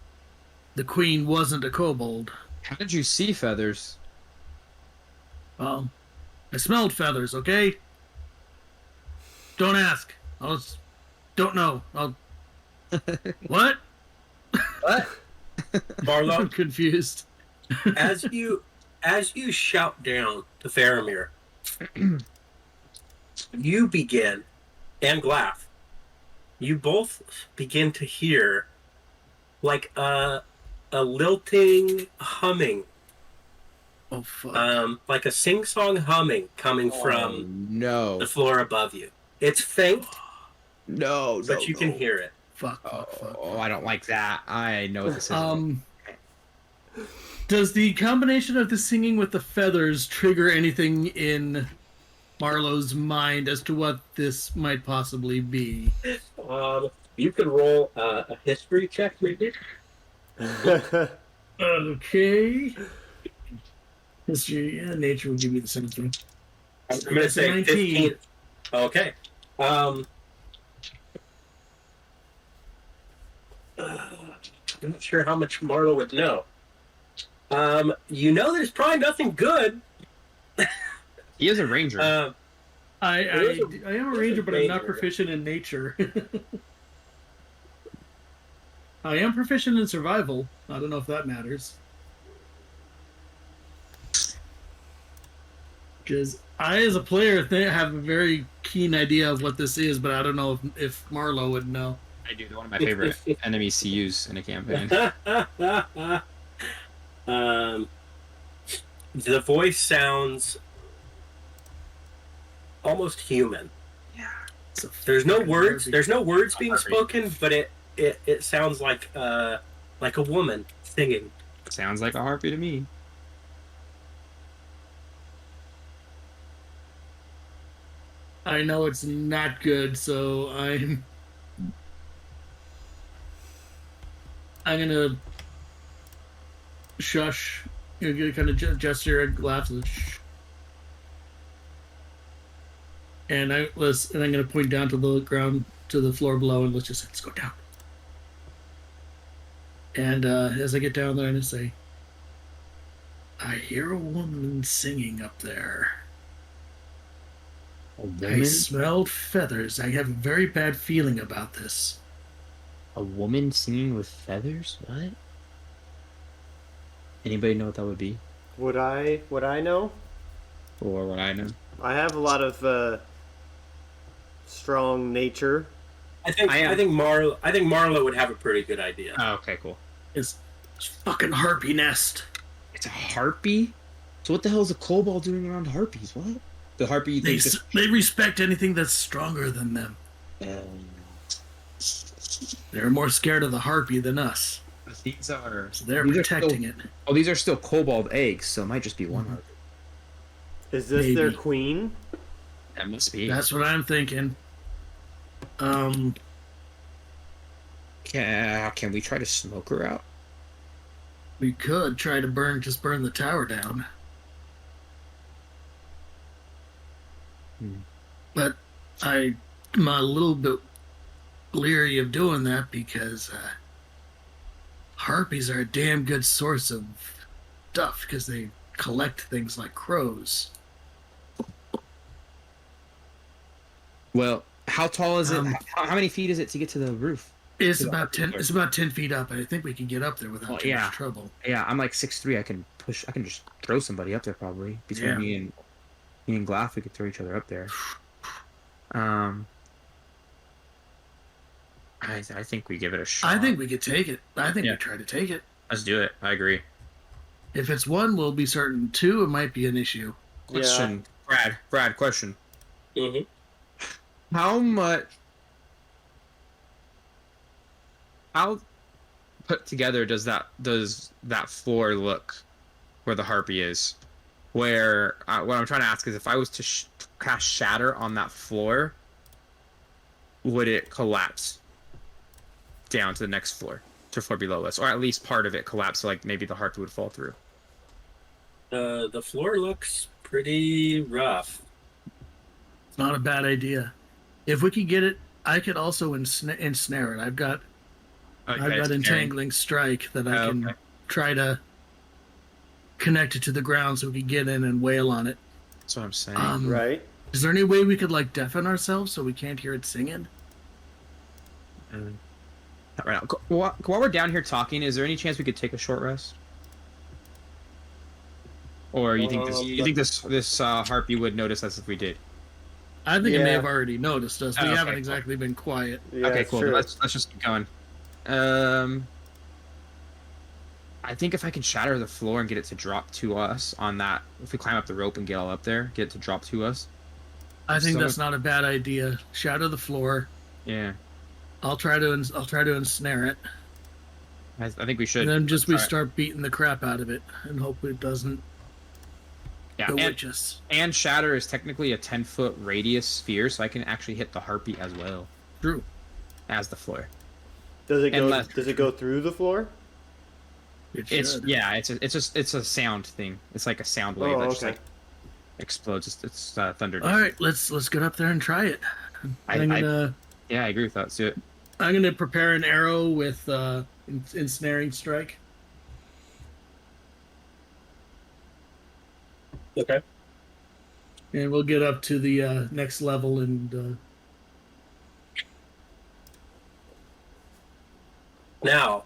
the queen wasn't a kobold. How did you see feathers? Well, I smelled feathers, okay? Don't ask. Don't know. What? What? Marlo, I'm confused. as you shout down to Faramir, you begin, and Glaff, you both begin to hear like a lilting humming. Oh, fuck. Like a sing-song humming coming from the floor above you. It's faint, but you can hear it. Fuck. Oh, I don't like that. I know what this is. Does the combination of the singing with the feathers trigger anything in Marlowe's mind as to what this might possibly be? You could roll a history check, maybe. Okay. History, nature will give you the same thing. I'm going to say 15. Okay. I'm not sure how much Marlo would know. You know there's probably nothing good. He is a ranger. I am a ranger, but I'm not proficient in nature. I am proficient in survival. I don't know if that matters. Because I, as a player, have a very keen idea of what this is, but I don't know if Marlo would know. I do. They're one of my favorite enemies to use in a campaign. The voice sounds almost human. Yeah. There's no words. There's no words being spoken, but it sounds like a woman singing. Sounds like a harpy to me. I know it's not good, so I'm gonna shush. Kind of gesture and laugh. And I'm gonna point down to the ground, to the floor below, and let's go down. And as I get down there, I'm gonna say, I hear a woman singing up there. A woman? I smelled feathers. I have a very bad feeling about this. A woman singing with feathers? What? Anybody know what that would be? Would I know? Or would I know? I have a lot of strong nature. I think Marlo would have a pretty good idea. Oh, okay, cool. It's fucking harpy nest. It's a harpy? So what the hell is a kobold doing around harpies? What? The harpy... They respect anything that's stronger than them. They're more scared of the harpy than us. These are... So they're protecting it. Oh, these are still kobold eggs, so it might just be one harpy. Is this their queen? That must be. That's what I'm thinking. Can we try to smoke her out? We could try to burn the tower down. But I'm a little bit leery of doing that because harpies are a damn good source of stuff because they collect things like crows. Well, how tall is it? How many feet is it to get to the roof? It's about 10. It's about 10 feet up. I think we can get up there without too much trouble. Yeah, I'm like 6'3". I can push. I can just throw somebody up there probably. Between me and Glaff, we could throw each other up there. I think we give it a shot. I think we could take it. I think we try to take it. Let's do it. I agree. If it's 1, we'll be certain. 2, it might be an issue. Question, Brad. Question. Mm-hmm. How put together does that floor look where the harpy is? Where what I'm trying to ask is, if I was to cast Shatter on that floor, would it collapse down to the next floor, to floor below us, or at least part of it collapse, so like maybe the harpy would fall through? The floor looks pretty rough. It's not a bad idea. If we could get it, I could also ensnare it. I've got entangling strike that I can try to connect it to the ground so we can get in and wail on it. That's what I'm saying. Right. Is there any way we could like deafen ourselves so we can't hear it singing? Not right now. While we're down here talking, is there any chance we could take a short rest? Or you think this harpy would notice us if we did? I think it may have already noticed us. We haven't exactly been quiet. Yeah, okay, cool. Let's just keep going. I think if I can shatter the floor and get it to drop to us on that, if we climb up the rope and get all up there, get it to drop to us. I think that's not a bad idea. Shatter the floor. Yeah. I'll try to ensnare it. I think we should. And then we start beating the crap out of it and hope it doesn't bewitch us. And Shatter is technically a 10-foot radius sphere, so I can actually hit the harpy as well. True. As the floor. Does it go through the floor? It's a sound thing. It's like a sound wave that just like explodes. It's thunder. All right, let's get up there and try it. I agree with that. Let's do it. I'm gonna prepare an arrow with ensnaring strike. Okay. And we'll get up to the next level and. Now,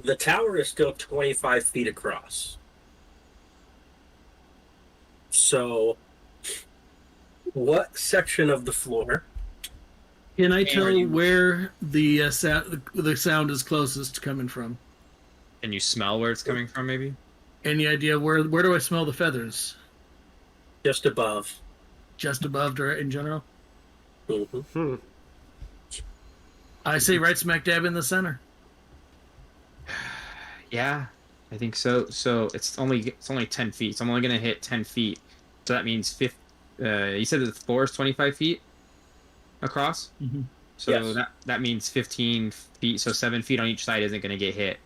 the tower is still 25 feet across. So, what section of the floor? Can I tell where the sound is closest coming from? Can you smell where it's coming from, maybe? Any idea where do I smell the feathers? Just above. Just above, in general? Mm-hmm. I say right smack dab in the center. Yeah, I think so. So it's only 10 feet. So I'm only gonna hit 10 feet. So that means you said the floor is 25 feet across. Mm-hmm. So that means 15 feet. So 7 feet on each side isn't gonna get hit.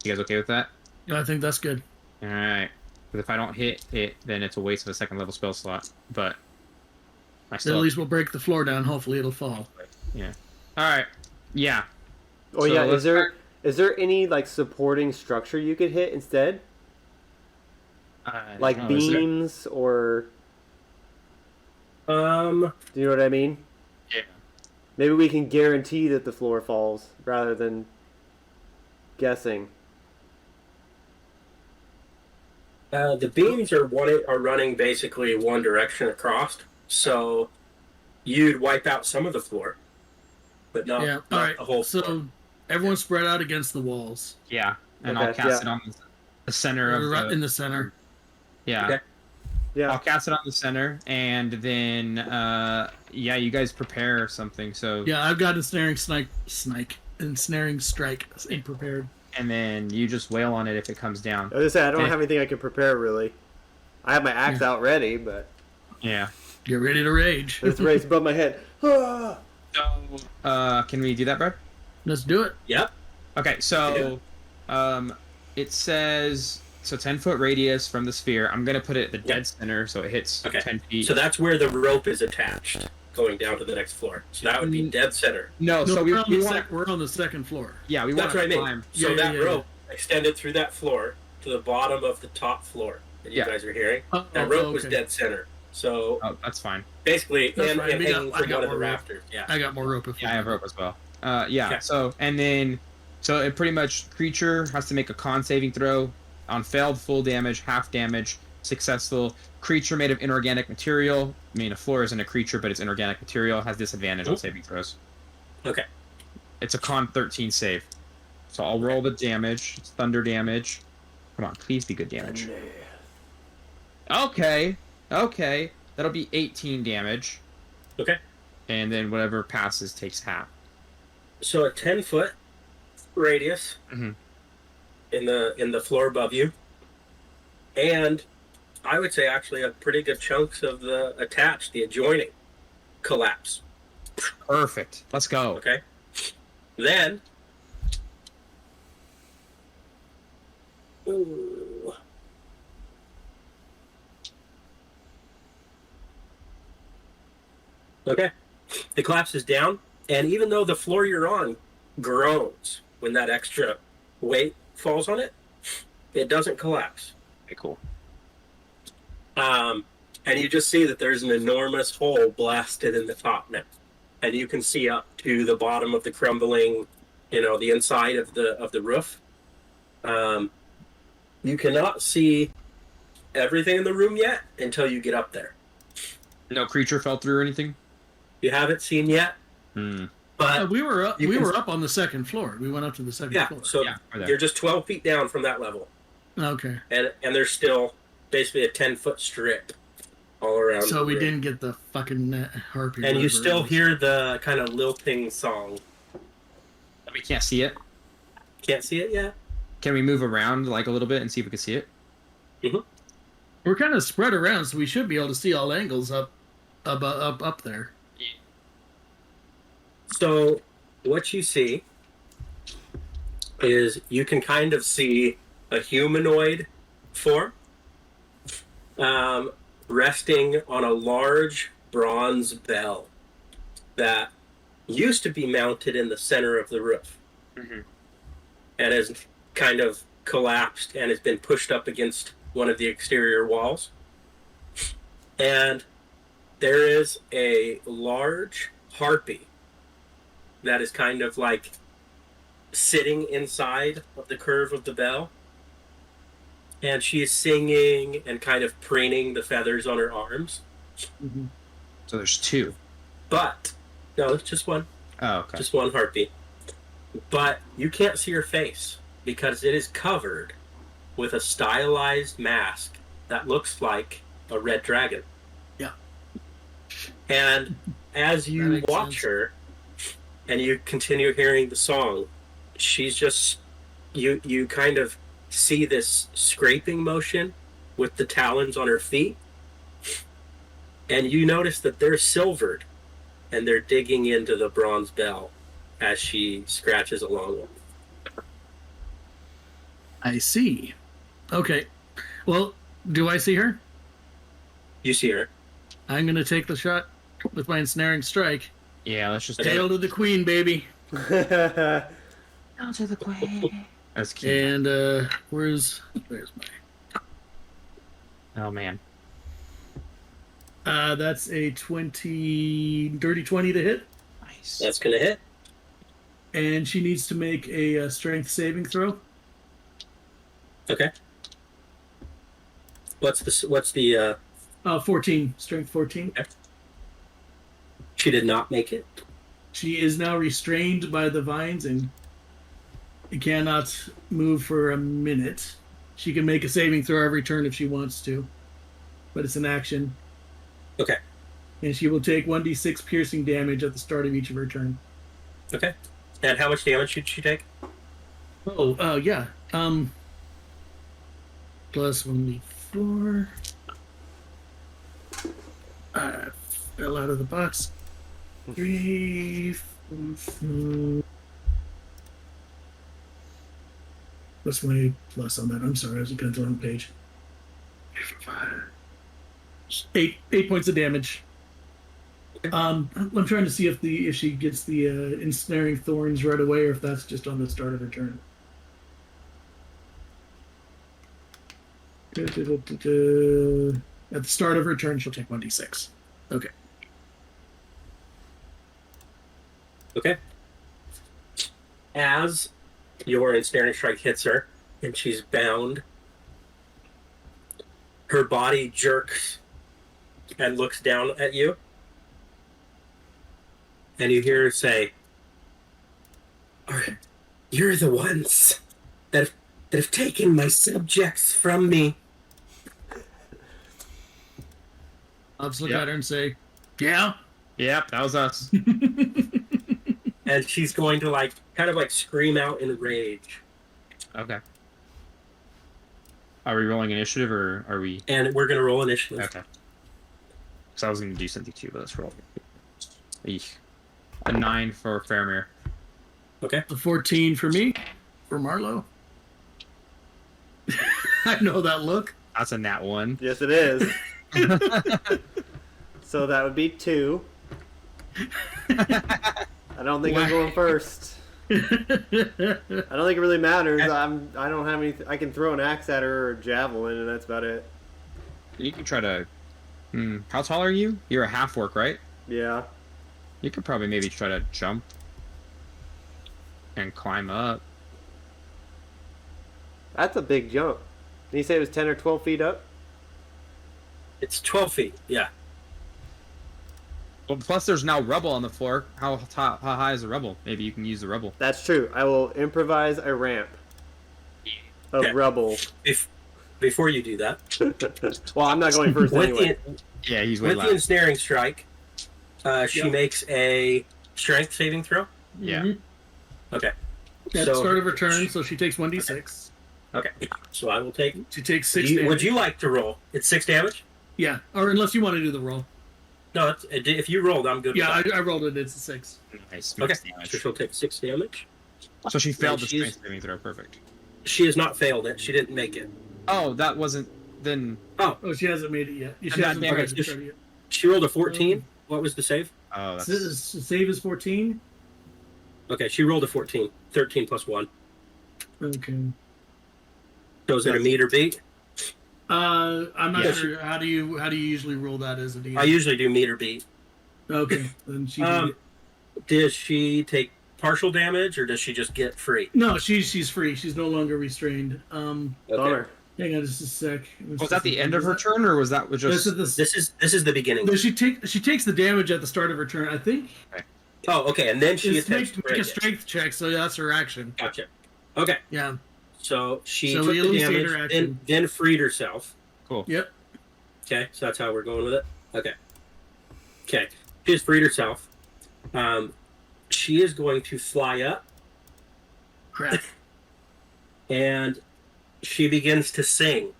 You guys okay with that? Yeah, I think that's good. All right. Because if I don't hit it, then it's a waste of a second level spell slot. But at least we'll break the floor down. Hopefully, it'll fall. Yeah. All right. Yeah. Oh yeah. Is there any like supporting structure you could hit instead? Like beams or? Do you know what I mean? Yeah. Maybe we can guarantee that the floor falls rather than guessing. The beams are running basically one direction across, so you'd wipe out some of the floor, but not the whole floor. So everyone spread out against the walls. Yeah, and I'll cast it on the center of in the center. Yeah. Okay. Yeah. I'll cast it on the center, and then you guys prepare something. So yeah, I've got ensnaring strike prepared. And then you just wail on it if it comes down. I was gonna say, I don't have anything I can prepare really. I have my axe out ready, but yeah, get ready to rage. It's raised above my head. So, can we do that, Brad? Let's do it. Yep. Okay, so it says 10-foot radius from the sphere. I'm gonna put it at the dead center, so it hits 10 feet. So that's where the rope is attached, going down to the next floor. So that would be dead center. No, so we're on the second floor. Yeah, we want to climb. I mean. So that rope extended through that floor to the bottom of the top floor that you guys are hearing. That rope was dead center. So that's fine. basically, That's and fine. hanging from one of the more rope. rafters. Yeah. I got more rope. Yeah, I have rope as well. Yeah. Okay. So it pretty much creature has to make a con saving throw. On failed, full damage, half damage. Successful, creature made of inorganic material. I mean, a floor isn't a creature, but it's inorganic material. Has disadvantage on saving throws. Okay. It's a con 13 save. So I'll roll the damage. It's thunder damage. Come on, please be good damage. Okay. That'll be 18 damage. Okay. And then whatever passes takes half. So a 10-foot radius Mhm. in the floor above you, and I would say actually a pretty good chunks of the adjoining collapse. Perfect. Let's go. Okay. Then. Ooh. Okay. It collapses down, and even though the floor you're on groans when that extra weight falls on it, it doesn't collapse. Okay, cool. And you just see that there's an enormous hole blasted in the top now, and you can see up to the bottom of the crumbling, the inside of the roof. You cannot see everything in the room yet until you get up there. No creature fell through or anything? You haven't seen yet, but we were up. Up on the second floor. We went up to the second floor. So you're just 12 feet down from that level. Okay. And there's still basically a 10-foot strip all around. So we didn't get the fucking harpy. And you still hear the kind of lilting song. We can't see it. Can't see it yet. Can we move around like a little bit and see if we can see it? Mm-hmm. We're kind of spread around, so we should be able to see all angles up there. So what you see is you can kind of see a humanoid form resting on a large bronze bell that used to be mounted in the center of the roof, and has kind of collapsed and has been pushed up against one of the exterior walls. And there is a large harpy that is kind of like sitting inside of the curve of the bell. And she is singing and kind of preening the feathers on her arms. Mm-hmm. So there's two. But, no, it's just one. Oh, okay. Just one harpy. But you can't see her face because it is covered with a stylized mask that looks like a red dragon. Yeah. And as you watch her and you continue hearing the song, she's just, you kind of see this scraping motion with the talons on her feet, and you notice that they're silvered and they're digging into the bronze bell as she scratches along with it. I see. Okay. Well, do I see her? You see her. I'm going to take the shot with my ensnaring strike. Yeah, let's just... Hail to the queen, baby. Hail to the queen. That's cute. And, where's my... Oh, man. That's a dirty 20 to hit. Nice. That's going to hit. And she needs to make a strength saving throw. Okay. What's the 14. Strength 14. Okay. She did not make it. She is now restrained by the vines and cannot move for a minute. She can make a saving throw every turn if she wants to, but it's an action. Okay. And she will take 1d6 piercing damage at the start of each of her turn. Okay. And how much damage should she take? Yeah. Plus 1d4. I fell out of the box. 3, 4. What's my plus on that? I'm sorry, I was looking at the wrong page. 8 points of damage. I'm trying to see if she gets the ensnaring thorns right away, or if that's just on the start of her turn. At the start of her turn, she'll take 1d6. Okay. Okay. As your ensnaring strike hits her, and she's bound, her body jerks and looks down at you, and you hear her say, "You're the ones that have taken my subjects from me." I'll just look at her and say, "Yeah." Yep, that was us. And she's going to kind of scream out in rage. Okay. Are we rolling initiative or are we? And we're going to roll initiative. Okay. Because I was going to do something too, but let's roll. Eesh. A 9 for Faramir. Okay. A 14 for me, for Marlo. I know that look. That's a nat 1. Yes, it is. So that would be 2. I don't think I'm going first. I don't think it really matters. I don't have any. I can throw an axe at her or a javelin, and that's about it. You can try to. How tall are you? You're a half orc, right? Yeah. You could probably maybe try to jump and climb up. That's a big jump. Did you say it was 10 or 12 feet up? It's 12 feet, yeah. Well, plus there's now rubble on the floor. How high is the rubble? Maybe you can use the rubble. That's true. I will improvise a ramp of Okay. rubble. Before you do that, Well, I'm not going first anyway. Yeah, he's way with the loud. ensnaring strike, she makes a strength saving throw. Yeah. Mm-hmm. Okay. At the start of her turn, so she takes 1d6. Okay. So I will take. She takes 6 damage. Would you like to roll? It's 6 damage. Yeah, or unless you want to do the roll. No, if you rolled, I'm good. Yeah, with that. I rolled it. It's a 6. Nice. Okay. Damage. So she'll take 6 damage. So she failed the she's- strength saving throw. Perfect. She has not failed it. She didn't make it. Oh, that wasn't then. Oh, she hasn't made it yet. She I'm not hasn't damaged. tried to start it yet. She rolled a 14. What was the save? Oh, that's. Save is 14. Okay, she rolled a 14. 13 plus 1. Okay. So is it a meet or beat? I'm not Yeah. sure. How do you usually roll that as a DM? I usually do meet or beat. Okay, then she. did it. Does she take partial damage or does she just get free? No, she's free. She's no longer restrained. Connor. Hang on just a sec. Was that the end of her turn, or was that just? This This is the beginning. No, she takes the damage at the start of her turn. I think. Oh, okay, and then she It's attempts make to a break it. strength check, so that's her action. Gotcha. Okay, Yeah. so she So took we the elucidate damage, her action. then freed herself. Cool. Yep. Okay, so that's how we're going with it. Okay. Okay, she has freed herself. She is going to fly up, Crap. and she begins to sing.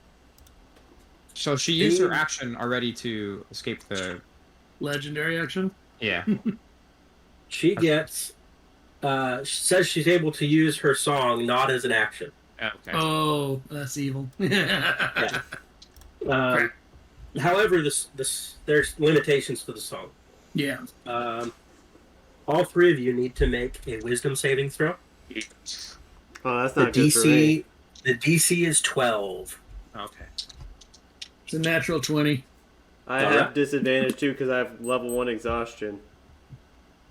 So she used her action already to escape the. Legendary action. Yeah. She gets, says she's able to use her song not as an action. Okay. Oh, that's evil. Yeah. However, there's limitations to the song. Yeah. All 3 of you need to make a wisdom saving throw. Oh, that's The not good for me. DC is 12. Okay. It's a natural 20. I have disadvantage too because I have level 1 exhaustion.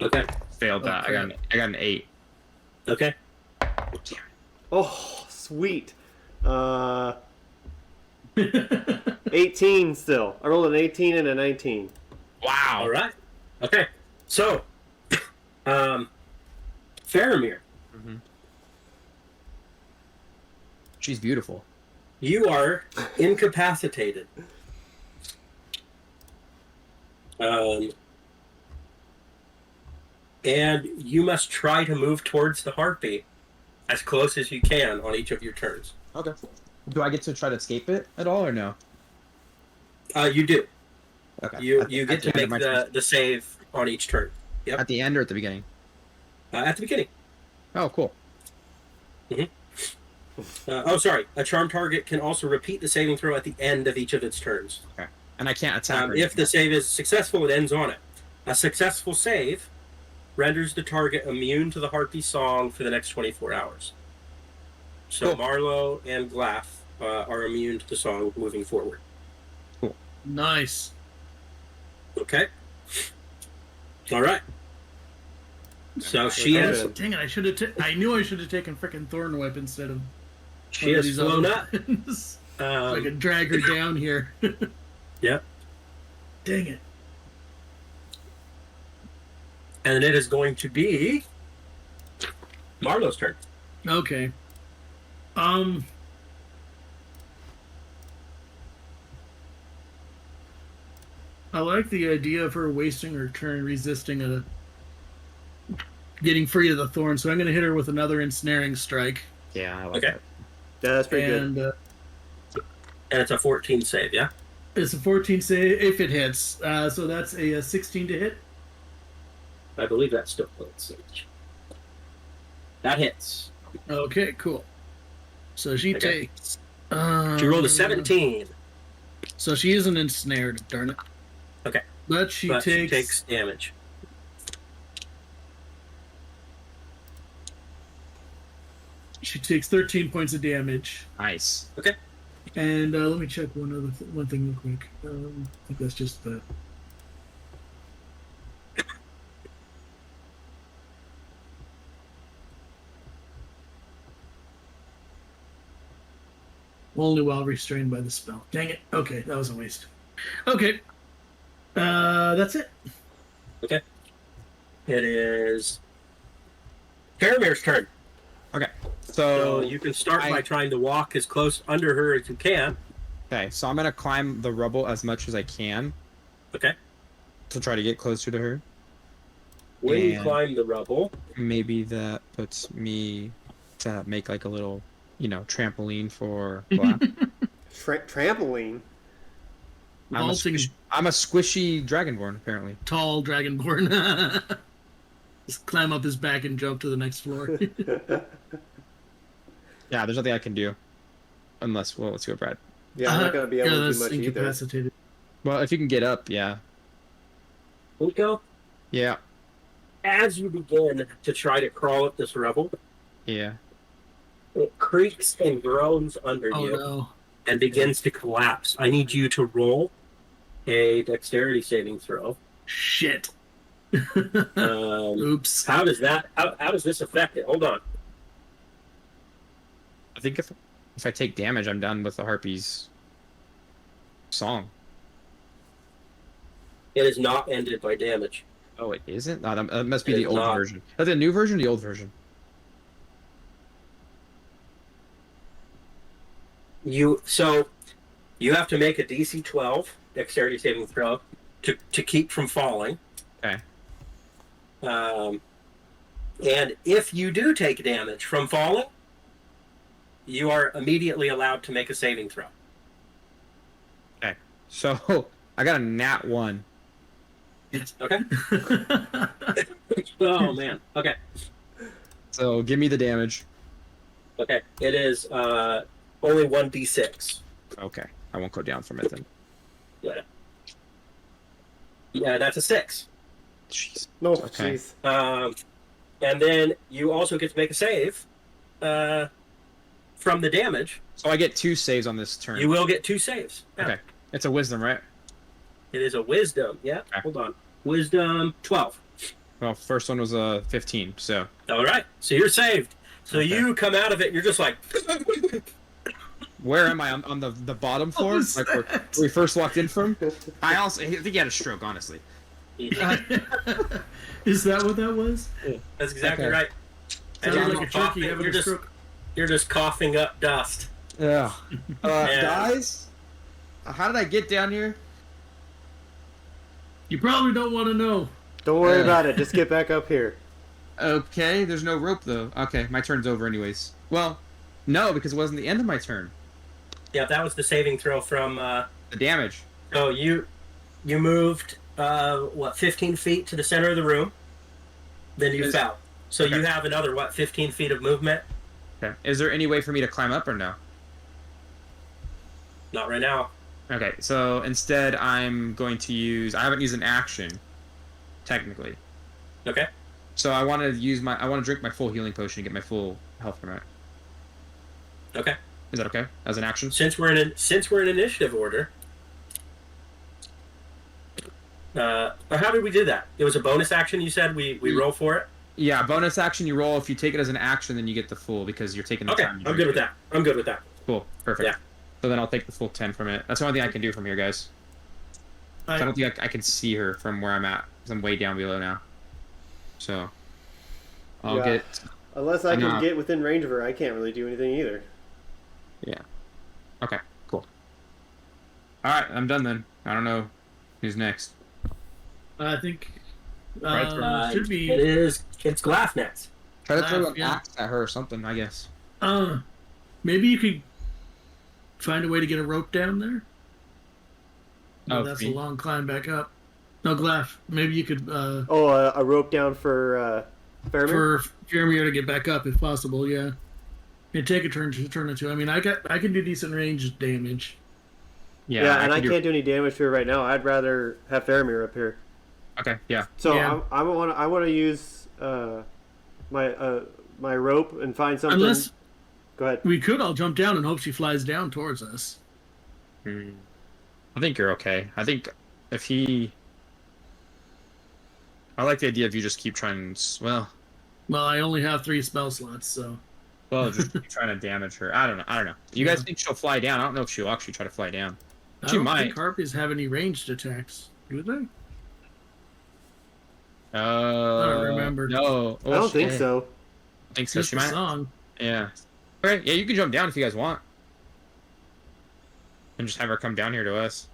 Okay. Failed that. Okay. I got an 8. Okay. Oh, sweet. 18 still. I rolled an 18 and a 19. Wow. All right. Okay. So, Faramir, She's beautiful. you are incapacitated. And you must try to move towards the harpy as close as you can on each of your turns. Okay. Do I get to try to escape it at all, or no? You do. Okay. You get to the end make of my turn. the save on each turn. Yep. At the end or at the beginning? At the beginning. Oh, cool. Sorry. A charm target can also repeat the saving throw at the end of each of its turns. Okay. And I can't attack. or If the anything. save is successful, it ends on it. A successful save renders the target immune to the harpy song for the next 24 hours. So Cool. Marlo and Glaff are immune to the song moving forward. Cool. Nice. Okay. All right. So she has. Dang it! I knew I should have taken frickin' Thorn Whip instead of. She has flown up. So I could drag her down here. Yep. Dang it. And it is going to be Marlo's turn. Okay. I like the idea of her wasting her turn resisting getting free of the thorn, so I'm going to hit her with another ensnaring strike. Yeah, I like that. Yeah, that's pretty good. And it's a 14 save, yeah? It's a 14 save if it hits. So that's a 16 to hit. I believe that's still hits. That hits. Okay, cool. So she takes... she rolled a 17. So she isn't ensnared, darn it. Okay. But she takes damage. She takes 13 points of damage. Nice. Okay. And let me check one thing real quick. I think that's just that. Only while restrained by the spell. Dang it. Okay, that was a waste. Okay. That's it. Okay. It is Faramir's turn. Okay. So you can start by trying to walk as close under her as you can. Okay, so I'm gonna climb the rubble as much as I can. Okay. To try to get closer to her. When you climb the rubble, maybe that puts me to make like a little, trampoline for Black. Trampoline? I'm a squishy dragonborn, apparently. Tall dragonborn. Just climb up his back and jump to the next floor. Yeah, there's nothing I can do. Unless, let's go, Brad. Yeah, I'm not going to be able to do much incapacitated. either. Well, if you can get up, yeah. Nico? Yeah. As you begin to try to crawl up this rubble, yeah, it creaks and groans under you and begins to collapse. I need you to roll a dexterity saving throw. Shit. Oops. How does this affect it? Hold on. I think if I take damage, I'm done with the Harpy's song. It is not ended by damage. Oh, it isn't? No, that must be the old version. Is that the new version or the old version? You have to make a DC 12 dexterity saving throw to keep from falling. Okay. And if you do take damage from falling, you are immediately allowed to make a saving throw. Okay. So I got a nat 1. Okay. Oh man. Okay. So give me the damage. Okay. It is only 1d6. Okay. I won't go down from it then. Yeah. Yeah, that's a 6. Jeez. No, okay. Jeez. And then you also get to make a save from the damage. So I get 2 saves on this turn. You will get 2 saves. Yeah. Okay. It's a wisdom, right? It is a wisdom. Yeah. Okay. Hold on. Wisdom 12. Well, first one was a 15, so. All right. So you're saved. So you come out of it and you're just like... Where am I? On the bottom floor? Like where we first walked in from? I think he had a stroke, honestly. Is that what that was? Yeah, that's exactly right. And you're like a turkey having a stroke. You're just coughing up dust. Yeah. Guys? How did I get down here? You probably don't want to know. Don't worry about it. Just get back up here. Okay, there's no rope, though. Okay, my turn's over anyways. Well, no, because it wasn't the end of my turn. Yeah, that was the saving throw from... the damage. So you moved, 15 feet to the center of the room. Then you fell. So you have another, 15 feet of movement? Okay. Is there any way for me to climb up or no? Not right now. Okay, so instead I'm going to use... I haven't used an action, technically. Okay. So I want to drink my full healing potion and get my full health from it. Okay. Is that okay? As an action? Since we're in initiative order, how did we do that? It was a bonus action. You said we roll for it. Yeah, bonus action you roll. If you take it as an action, then you get the full because you're taking the time. I'm good with that. I'm good with that. Cool, perfect. Yeah. So then I'll take the full 10 from it. That's the only thing I can do from here, guys. I don't think I can see her from where I'm at. 'Cause I'm way down below now. So I'll get. Unless I can get within range of her, I can't really do anything either. Yeah. Okay. Cool. All right, I'm done then. I don't know who's next. I think should be. It's Glaff next. Try to throw an axe at her or something, I guess. Maybe you could find a way to get a rope down there. No, that's a long climb back up. No, Glaff, maybe you could... a rope down for Faramir? For Faramir to get back up, if possible, yeah. And take a turn or two. I mean, I can do decent range damage. Yeah, and I can't do any damage to her right now. I'd rather have Faramir up here. Okay, yeah. So yeah. I want to use my rope and find something. Unless... Go ahead. We could all jump down and hope she flies down towards us. I think you're okay. I think if he... I like the idea of you just keep trying... Well, I only have 3 spell slots, so... Well, just keep trying to damage her. I don't know. You guys think she'll fly down? I don't know if she'll actually try to fly down. She might. I don't think Harpies have any ranged attacks. Do they? I don't remember. No. I don't think so. I think so. Just She might. Song. Yeah. Okay, yeah, you can jump down if you guys want. And just have her come down here to us.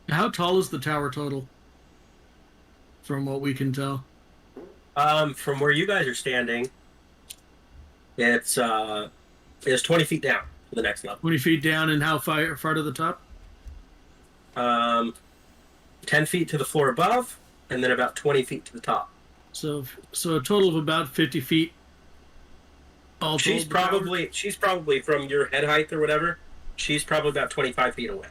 How tall is the tower total? From what we can tell. From where you guys are standing, it's 20 feet down to the next level. 20 feet down, and how far to the top? 10 feet to the floor above, and then about 20 feet to the top. So a total of about 50 feet. She's probably from your head height or whatever. She's probably about 25 feet away.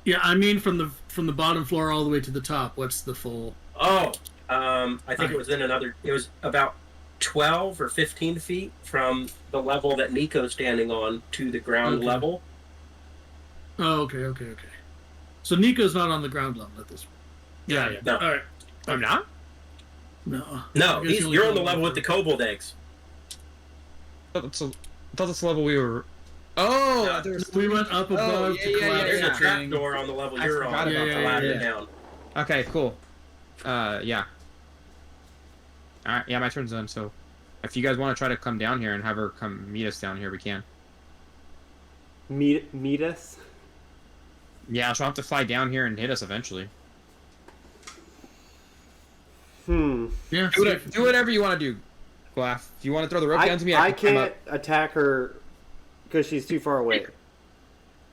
Yeah, I mean from the bottom floor all the way to the top. What's the full? Oh, I think it was it was about 12 or 15 feet from the level that Nico's standing on to the ground level. Oh, okay. So Nico's not on the ground level at this point. Yeah. No. All right. I'm not? No. No, you're on the level with the kobold eggs. I thought that's the level we were... Oh! We went up above to collapse. There's a trapdoor on the level you're on. Down. Okay, cool. Yeah. Alright, yeah, my turn's done, so... If you guys want to try to come down here and have her come meet us down here, we can. Meet us? Yeah, she'll have to fly down here and hit us eventually. Yeah. Do whatever you want to do, Glaff. If you want to throw the rope down to me, I can't attack her because she's too far away.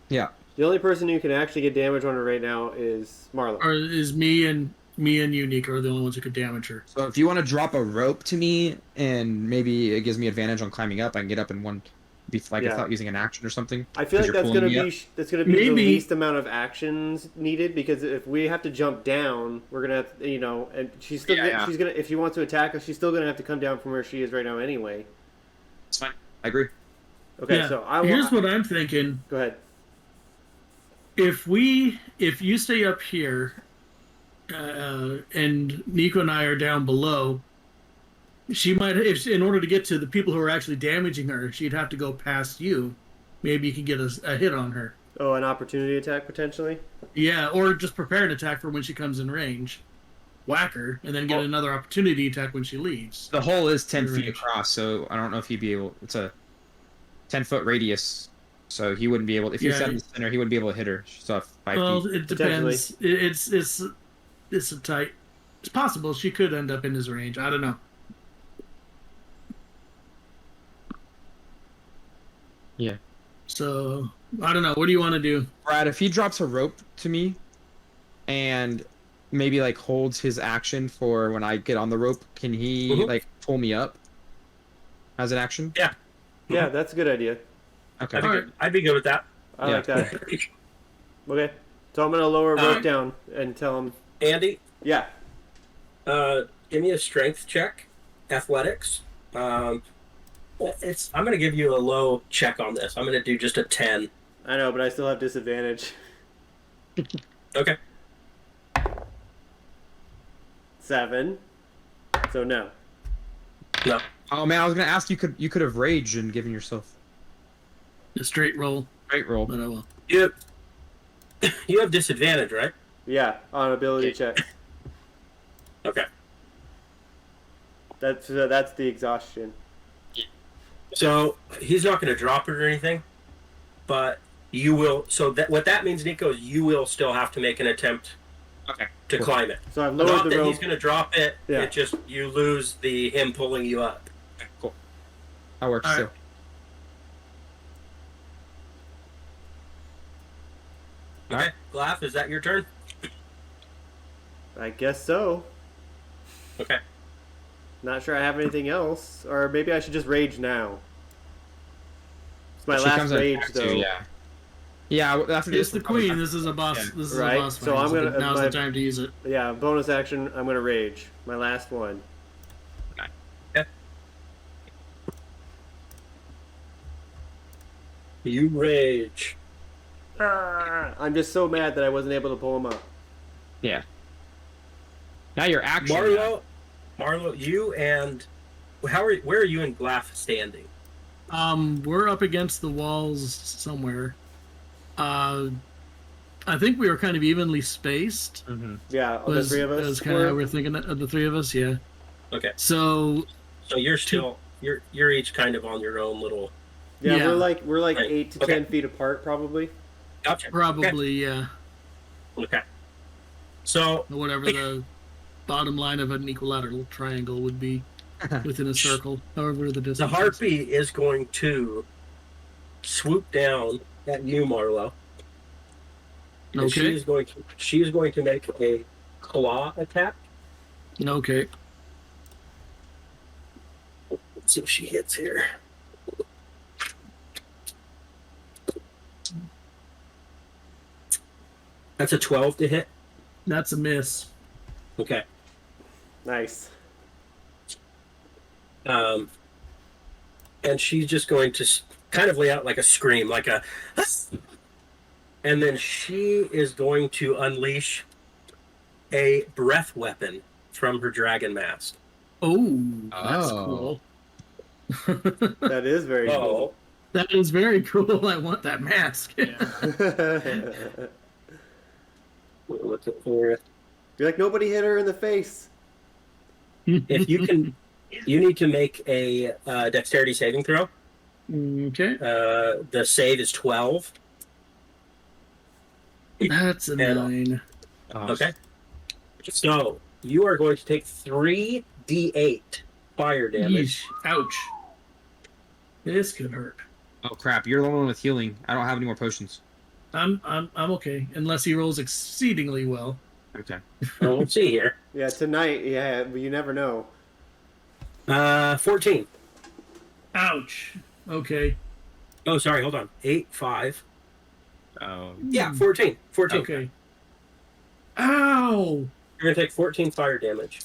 Yeah. The only person who can actually get damage on her right now is Marla. Or is me and you, Nico, are the only ones who could damage her. So if you want to drop a rope to me, and maybe it gives me advantage on climbing up, I can get up in one... without using an action or something. I feel like that's gonna be the least amount of actions needed, because if we have to jump down, we're gonna have to, and she's still she's gonna, if she wants to attack us, she's still gonna have to come down from where she is right now anyway. It's fine. I agree. Okay, so here's what I'm thinking. Go ahead. If you stay up here, and Nico and I are down below. She might, in order to get to the people who are actually damaging her, she'd have to go past you. Maybe you can get a hit on her. Oh, an opportunity attack potentially? Yeah, or just prepare an attack for when she comes in range. Whack her, and then get another opportunity attack when she leaves. The hole is 10 feet across, so I don't know if he'd be able... It's a 10-foot radius, so he wouldn't be able... If you sat in the center, he wouldn't be able to hit her. She's off 5 feet. Well, it depends. It's a tight... It's possible she could end up in his range. I don't know. Yeah. So, I don't know. What do you want to do? Brad, if he drops a rope to me and maybe, holds his action for when I get on the rope, can he, pull me up as an action? Yeah. Yeah, that's a good idea. Okay. I'd be good with that. I like that. Okay. So I'm going to lower rope down and tell him... Andy? Yeah. Give me a strength check. Athletics. I'm going to give you a low check on this. I'm going to do just a 10. I know, but I still have disadvantage. Okay. 7. So no. No. Oh man, I was gonna ask you could have raged and given yourself A straight roll, great roll. but I will. You have disadvantage, right? Yeah, on ability checks. Okay. That's the exhaustion. So he's not going to drop it or anything, but you will. So what that means, Nico, is you will still have to make an attempt. Okay. To climb it. So I've Not lowered the that rope. he's going to drop it. Yeah. It just you lose him pulling you up. Okay, cool. That works All too. right. Okay, Glaff, is that your turn? I guess so. Okay. Not sure I have anything else, or maybe I should just rage now. It's my She last comes and rage attacks though. you, yeah. Yeah, after It's this the one, probably- queen. This is a boss. Yeah. This is Right, a boss fight. so I'm gonna- Now's my- the time to use it. Yeah, bonus action. I'm gonna rage. My last one. You rage. I'm just so mad that I wasn't able to pull him up. Yeah. Now you're action. Marlo, you and where are you and Glaff standing? We're up against the walls somewhere. I think we were kind of evenly spaced. Mm-hmm. Yeah, all the three of us. That's kind of how we're thinking of the three of us. Yeah. Okay. So you're still you're each kind of on your own little. Yeah, Yeah. we're like Right. 8 to Okay. 10 feet apart, probably. Gotcha. probably yeah, Okay. So whatever the bottom line of an equilateral triangle would be within a circle. However the distance. the is. harpy is going to swoop down at you, Marlo. And Okay. she is going to make a claw attack. Okay. Let's see if she hits here. That's a 12 to hit. That's a miss. Okay. Nice. And she's just going to kind of lay out like a scream, like a. And then she is going to unleash a breath weapon from her dragon mask. Oh, that's Oh. cool. That is very cool. That is very cool. I want that mask. Look at here. You're like, nobody hit her in the face. If you can, you need to make a dexterity saving throw. Okay. The save is 12. That's a And- 9. Okay. So you are going to take 3d8 fire damage. Yeesh. Ouch. This could hurt. Oh crap! You're the one with healing. I don't have any more potions. I'm okay, unless he rolls exceedingly well. Okay. Well, let's see here. Yeah, tonight, yeah, but you never know. 14. Ouch. Okay. Oh, sorry. Hold on. 8, 5. Oh. Yeah, 14. 14. Okay. Ow! You're going to take 14 fire damage.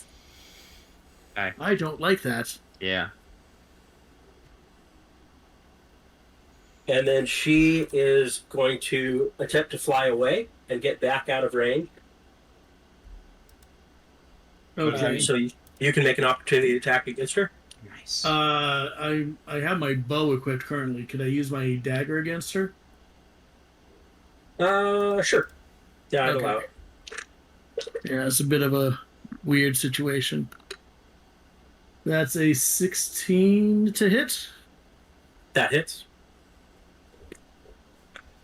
I don't like that. Yeah. And then she is going to attempt to fly away and get back out of range. Okay. So you can make an opportunity attack against her. Nice. I have my bow equipped currently. Could I use my dagger against her? Sure. Yeah, I'd Okay. allow it. Yeah, it's a bit of a weird situation. That's a 16 to hit That hits.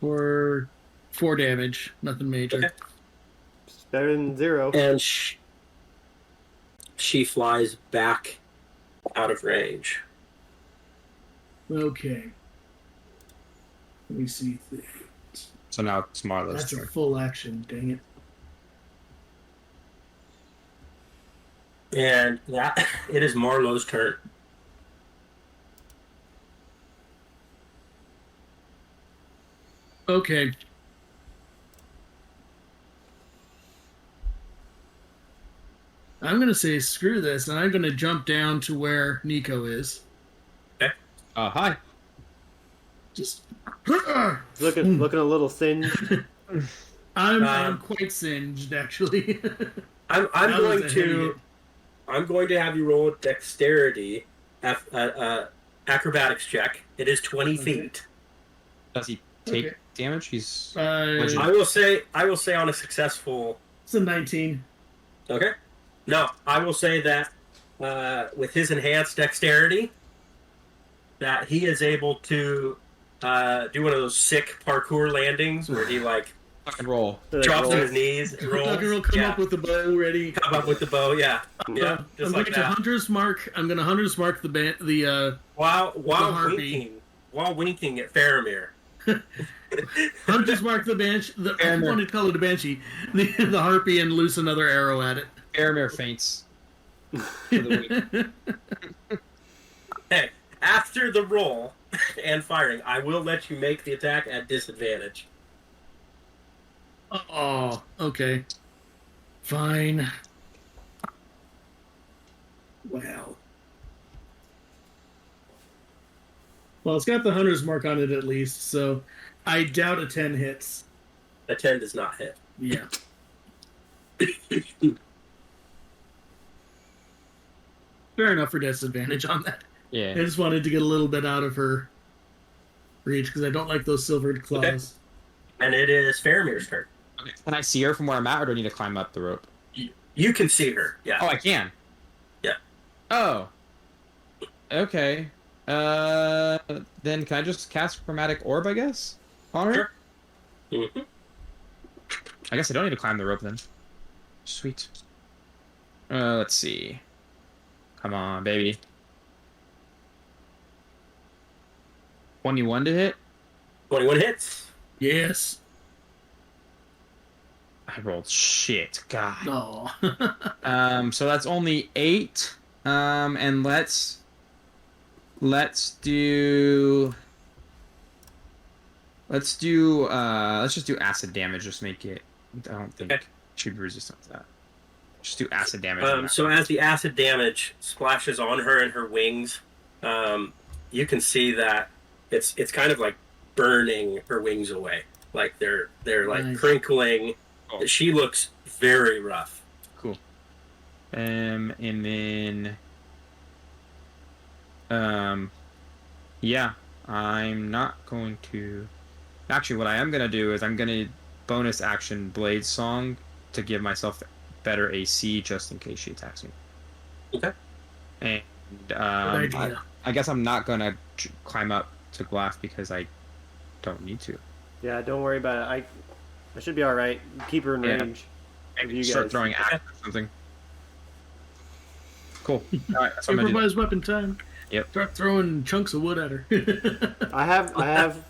for 4 damage. Nothing major. Okay. It's better than 0. And she flies back out of range. Okay. Let me see. So now it's Marlo's That's a turn. full action. Dang it. And that it is Marlo's turn. Okay. I'm going to say screw this, and I'm going to jump down to where Nico is. Hi. Just. It's looking a little singed. I'm quite singed, actually. I'm That going was a to I'm going to have you roll a dexterity acrobatics check. It is 20 feet. Does he take damage? He's. I will say on a successful. It's a 19. Okay. No, I will say that with his enhanced dexterity, that he is able to do one of those sick parkour landings where he like fucking roll, drops to his knees, and rolls. Come up with the bow ready. Come up with the bow, yeah. I'm going to hunter's mark. I'm going to hunter's mark while harpy. winking at Faramir. Hunter's mark the banshee. I wanted to call it a banshee. The harpy and loose another arrow at it. Faramir faints. Hey, after the roll and firing, I will let you make the attack at disadvantage. Oh, okay. Fine. Wow. Well, it's got the hunter's mark on it at least, so I doubt a 10 hits. A 10 does not hit. Yeah. Fair enough for disadvantage on that. Yeah. I just wanted to get a little bit out of her reach because I don't like those silvered claws. Okay. And it is Faramir's turn. Okay. Can I see her from where I'm at, or do I need to climb up the rope? You can see her, yeah. Oh, I can? Yeah. Oh. Okay. Then can I just cast Chromatic Orb, I guess? On her? Sure. Mm-hmm. I guess I don't need to climb the rope then. Sweet. Let's see. Come on, baby. 21 to hit? 21 hits. Yes. I rolled shit. God. No. So that's only 8. And let's just do acid damage. Just make it. I don't think she'd be resistant to that. Just do acid damage. So as the acid damage splashes on her and her wings, you can see that it's kind of like burning her wings away. Like they're like nice. crinkling. Oh. She looks very rough. Cool. And then yeah, I'm not going to. Actually, what I am gonna do is I'm gonna bonus action Blade Song to give myself better AC just in case she attacks me. Okay. And I guess I'm not gonna climb up to Glaf because I don't need to. Yeah, don't worry about it. I should be all right. Keep her in range. Maybe you start throwing axes or something. Cool. All right, that's what I'm gonna do. Improvised weapon time. Yep. Start throwing chunks of wood at her. I have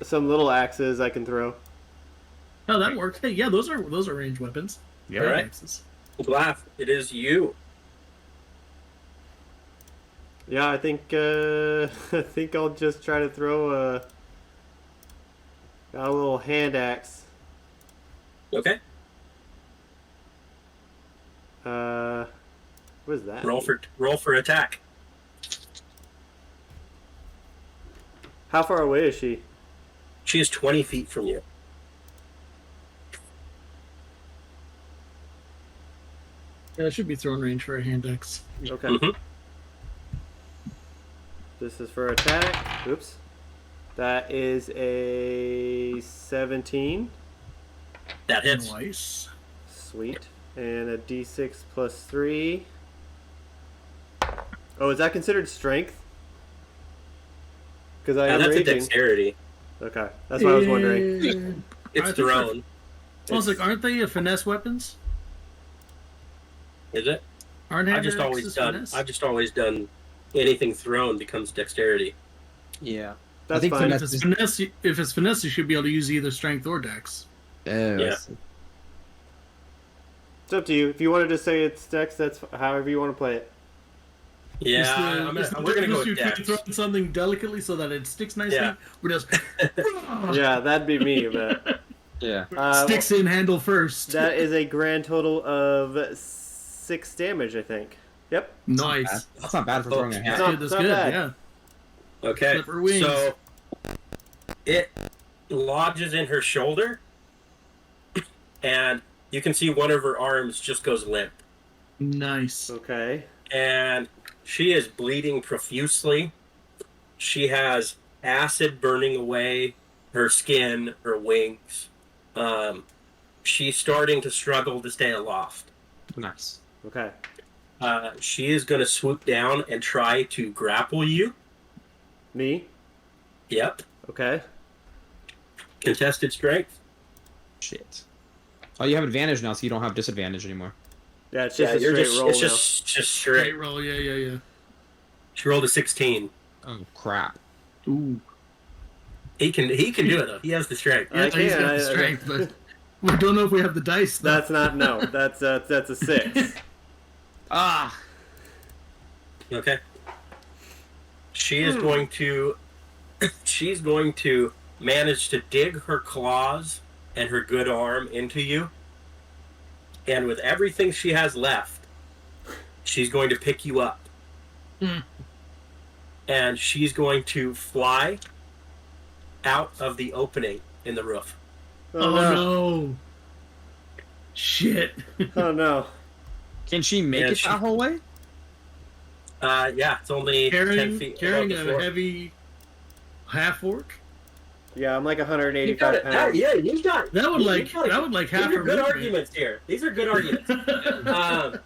some little axes I can throw. Oh, that works. Hey, yeah, those are ranged weapons. Yeah, right. Axes. Glaf, it is you. Yeah, I think I'll just try to throw a little hand axe. Okay. What is that? Roll for attack. How far away is she? She is 20 feet from you. Yeah, it should be thrown range for a hand axe. Okay. Mm-hmm. This is for attack. Oops. That is a 17. That hits. Nice. Sweet. And a d6 plus 3. Oh, is that considered strength? Because I am that's raging. a dexterity. Okay, that's what I was wondering. It's thrown. I was like, aren't they finesse weapons? Is it? Aren't I've just always done anything thrown becomes dexterity. Yeah. That's I think fine. If it's finesse, you should be able to use either strength or dex. Yeah. It's up to you. If you wanted to say it's dex, that's however you want to play it. Yeah, we're going to go with dex. Throw something delicately so that it sticks nicely. Yeah. We're just... Yeah, that'd be me, but... Yeah. Sticks in handle first. That is a grand total of 6 damage, I think. Yep. Nice. That's not bad for throwing a hand. Not That's not good, bad. yeah. Okay, For wings. so it lodges in her shoulder, and you can see one of her arms just goes limp. Nice. Okay. And she is bleeding profusely. She has acid burning away her skin, her wings. She's starting to struggle to stay aloft. Nice. Okay. She is going to swoop down and try to grapple you. Me? Yep. Okay. Contested strength. Shit. Oh, you have advantage now, so you don't have disadvantage anymore. Yeah, it's just a you're straight roll it's now. just Straight straight. roll, yeah. She rolled a 16. Oh crap. Ooh. He can do it though. He has the strength. Yeah, I he's can, got the strength, but we don't know if we have the dice. Though. That's not, no. That's a 6. Ah. Okay. She is going to. She's going to manage to dig her claws and her good arm into you, and with everything she has left, she's going to pick you up. And she's going to fly out of the opening in the roof. Oh, no. Shit. Oh no. Can she make Yeah, it that whole way? Yeah, it's only 10 feet Carrying above the a floor. heavy half orc. Yeah, I'm like You got 185 it. pounds. Yeah, you got it. That would like half These are her good movement. arguments here. These are good arguments.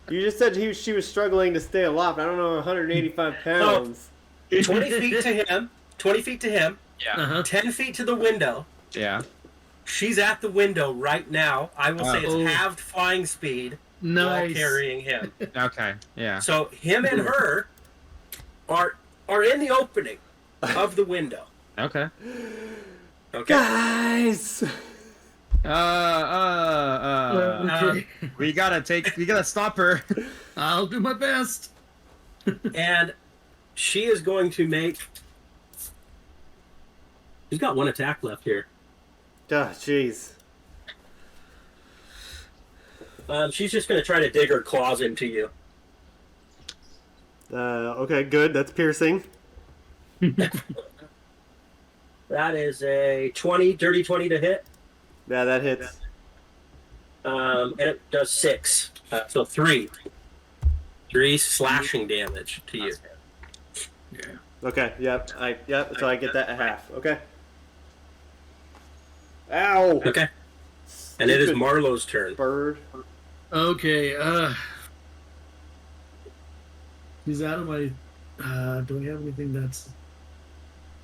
You just said she was struggling to stay aloft. I don't know, 185 pounds. 20 feet to him. 20 feet to him. Yeah. Uh-huh. 10 feet to the window. Yeah. She's at the window right now. I will say it's Oh. halved flying speed while Nice. carrying him. Okay. Yeah. So him and her are in the opening of the window. Okay. Okay. Guys! Okay. We gotta stop her. I'll do my best. And she is going to make. She's got one attack left here. Oh, jeez. She's just going to try to dig her claws into you. Okay, good. That's piercing. That is a 20, dirty 20 to hit. Yeah, that hits. And it does 6. So 3. 3 slashing damage to you. Yeah. Okay, yep. So I get that at half. Okay. Ow! Okay. And it is Stupid Marlowe's turn. bird. Okay. He's out of my. Do I have anything that's?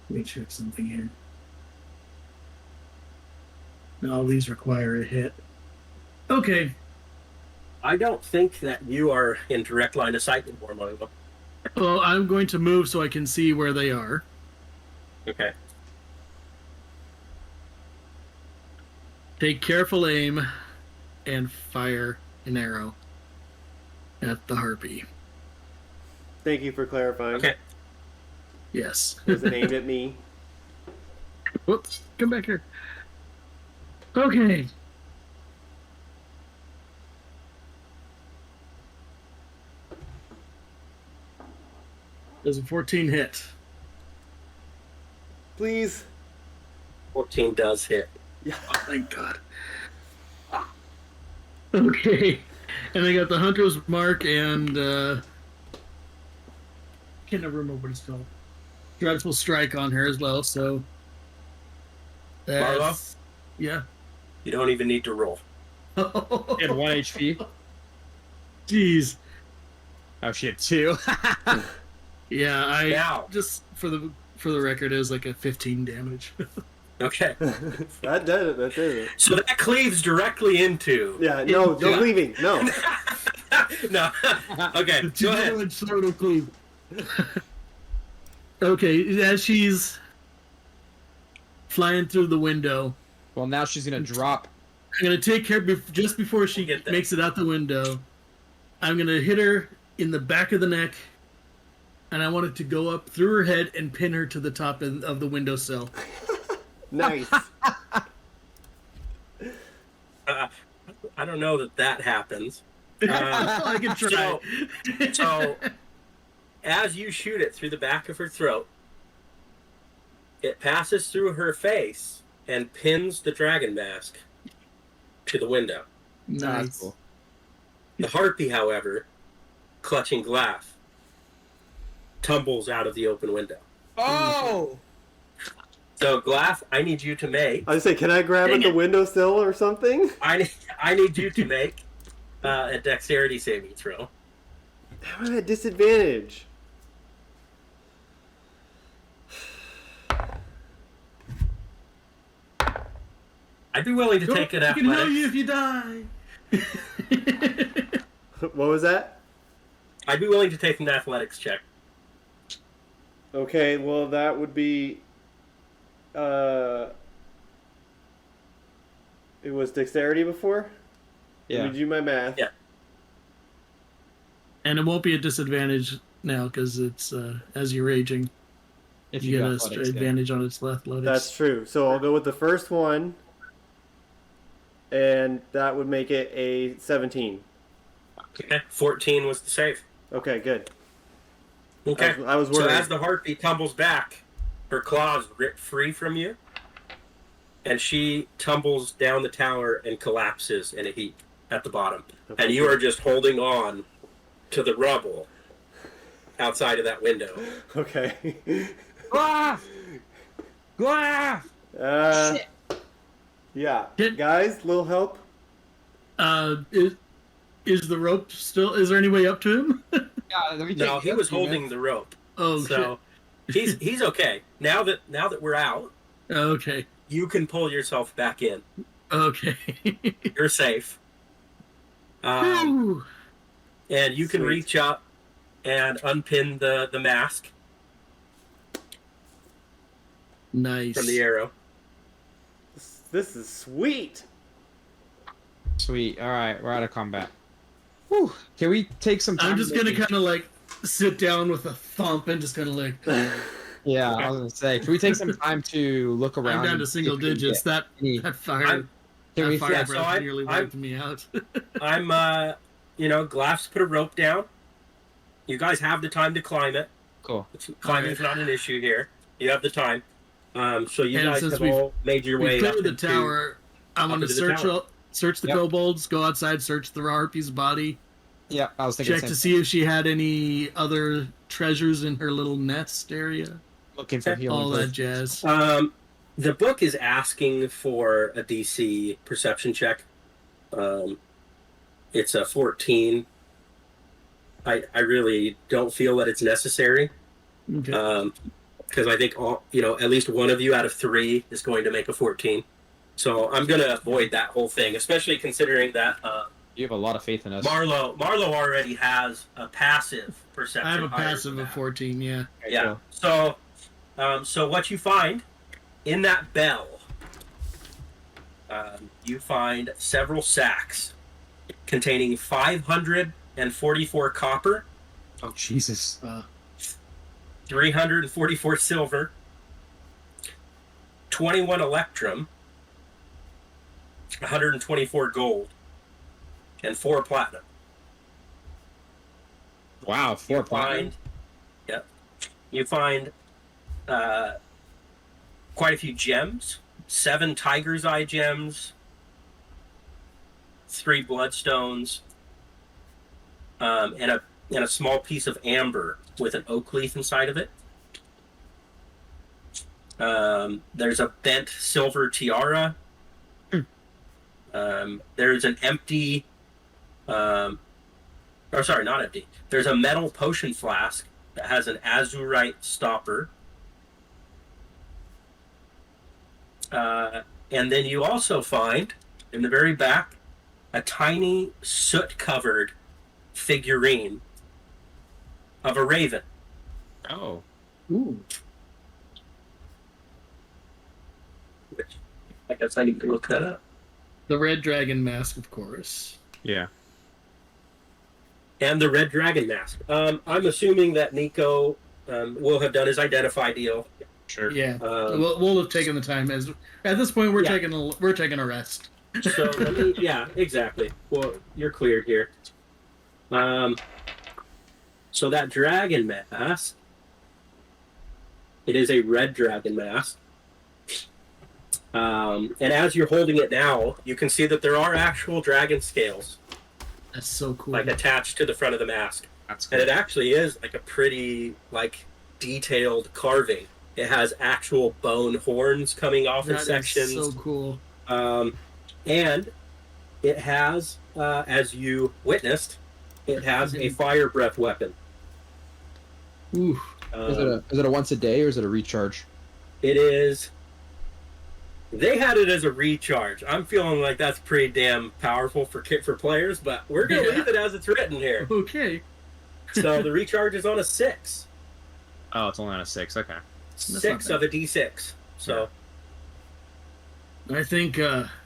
Let me check something here. No, these require a hit. Okay. I don't think that you are in direct line of sight anymore, Marlo. Well, I'm going to move so I can see where they are. Okay. Take careful aim and fire an arrow at the harpy. Thank you for clarifying. Okay. Yes. Was it aimed at me? Whoops. Come back here. Okay. Does a 14 hit? Please? 14 does hit. Yeah. Oh, thank God. Okay. And I got the Hunter's Mark and, can't never remember what it's called. Dreadful Strike on her as well, so. Marlo? Yeah. You don't even need to roll. She had 1 HP. Jeez. Oh, she had 2. Yeah, I Now. just for the record it was like a 15 damage. Okay. That does it. That does it. So that cleaves directly into. Yeah, no, into- no leaving. No. No. Okay, go ahead. Two-edged sword will cleave. Okay, as she's flying through the window, Well, now she's gonna drop. I'm gonna take care just before she Get that. makes it out the window. I'm gonna hit her in the back of the neck, and I want it to go up through her head and pin her to the top of the windowsill. Nice. I don't know that happens. I can try. So, as you shoot it through the back of her throat, it passes through her face and pins the dragon mask to the window. Nice. Cool. The harpy, however, clutching Glaff, tumbles out of the open window. Oh! So, Glaff, I need you to make... I was say, can I grab at the windowsill or something? I need you to make a dexterity saving throw. I'm at disadvantage. I'd be willing to take an I can heal athletics. you if you die. What was that? I'd be willing to take an athletics check. Okay, well that would be it was dexterity before? Yeah. Let me do my math. Yeah. And it won't be a disadvantage now because it's as you're raging. If You you get got an athletics, yeah. advantage on its athletics. That's true. So I'll go with the first one, and that would make it a 17. Okay. 14 was the save. Okay, good. Okay. I was So worried. as the harpy tumbles back, her claws rip free from you, and she tumbles down the tower and collapses in a heap at the bottom. Okay, And you are just holding on to the rubble outside of that window. Okay. Glaff! Glaff! Shit. Yeah. Hit- Guys, little help? Is the rope still? Is there any way up to him? Yeah, let me No, take he the was other two, man. holding the rope. Oh So he's okay. Now that we're out, shit. Okay. you can pull yourself back in. Okay. You're safe. Whew. And you can Sweet. reach up and unpin the mask Nice. from the arrow. This is sweet. Sweet. All right, we're out of combat. Whew. Can we take some time? I'm just gonna kind of like sit down with a thump and just kind of like Yeah, I was gonna say, can we take some time to look around? I'm down and to see single if we can digits. get any- That fire, Can that we? fire yeah, breath so nearly I'm- wiped me out. I'm, Glaff's put a rope down. You guys have the time to climb it. Cool. Climbing's not an issue here. You have the time. So you And guys since have we've- all made your way We up cleared the into- tower. I want to into the tower. search the Yep. kobolds. Go outside, search the harpy's body. Yeah, I was thinking. Check the to same see if she had any other treasures in her little nest area. thing. Looking for healing. All that first. jazz. The book is asking for a DC perception check. It's a 14. I really don't feel that it's necessary. Okay. Because I think at least one of you out of 3 is going to make a 14. So I'm going to avoid that whole thing, especially considering that You have a lot of faith in us. Marlo already has a passive perception. I have a higher passive than of that. 14. Yeah. Yeah. So what you find in that bell, you find several sacks containing 544 copper, Oh Jesus! 344 silver, 21 electrum, 124 gold, and 4 platinum. Wow, 4 platinum. You find quite a few gems, 7 tiger's eye gems, 3 bloodstones, and a small piece of amber with an oak leaf inside of it. There's a bent silver tiara. There's an empty, not empty. There's a metal potion flask that has an azurite stopper. And then you also find, in the very back, a tiny soot-covered figurine of a raven. Oh, Ooh. Which I guess I need to look that up. The red dragon mask, of course. yeah. And the red dragon mask. I'm assuming that Nico will have done his identify deal. Sure. Yeah. Um, we'll have taken the time. At this point, we're Yeah. taking a rest. So yeah, exactly. Well, you're cleared here. So that dragon mask, it is a red dragon mask. And as you're holding it now, you can see that there are actual dragon scales That's so cool. like attached to the front of the mask. That's cool. And it actually is like a pretty like detailed carving. It has actual bone horns coming off in That is sections. so cool. And it has, as you witnessed, it has a fire breath weapon. Ooh. Is it a once a day or is it a recharge? It is. They had it as a recharge. I'm feeling like that's pretty damn powerful for players, but we're gonna leave it as it's written here. Okay. So the recharge is on a 6. Oh, it's only on a 6. Okay. 6 of a D6. So I think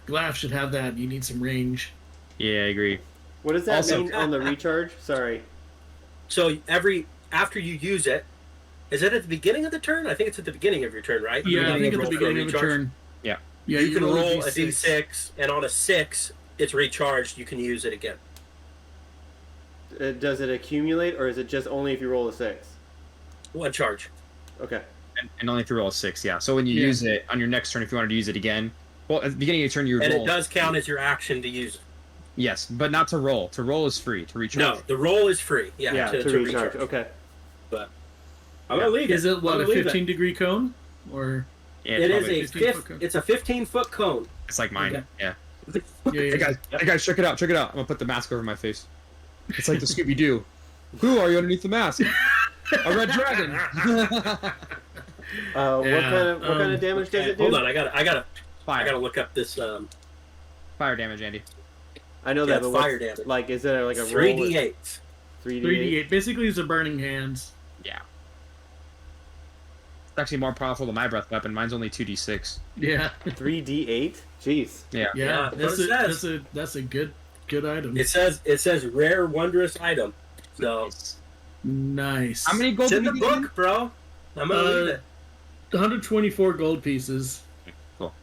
Glaf should have that. You need some range. Yeah, I agree. What does that Also- mean on the recharge? Sorry. so after you use it, is it at the beginning of the turn? I think it's at the beginning of your turn, right? Yeah, I think at the roll for a beginning of a recharge. turn. Yeah. Yeah, You can roll a D6, and on a 6, it's recharged. You can use it again. Does it accumulate, or is it just only if you roll a 6? One charge. Okay. And only if you roll a 6, yeah. So when you use it on your next turn, if you wanted to use it again, well, at the beginning of your turn, you And roll. it does count as your action to use it. Yes, but not to roll. To roll is free. To recharge. No, the roll is free. Yeah, to to recharge. recharge. Okay. But I'm gonna leave it. Is it what, I'm a gonna leave it. 15-degree cone? Or Yeah, It is probably- a 15-foot cone. It's a 15-foot cone. It's like mine. Okay. Yeah. yeah, Hey guys, check it out. Check it out. I'm gonna put the mask over my face. It's like the Scooby Doo. Who are you underneath the mask? A red dragon. What kind of damage does it do? Hold on, I gotta Fire. look up this. Fire damage, Andy. I know Yeah, that, but fire what's, damage. like, is there like a 3d8. 3d8? 3d8. Basically, it's a burning hands. Yeah. It's actually more powerful than my breath weapon. Mine's only 2d6. Yeah. 3d8? Jeez. Yeah. Yeah, that's what it says. that's a good item. It says rare wondrous item. So Nice. How many gold it's in did the we get book, bro. I'm gonna leave it. 124 gold pieces. Cool.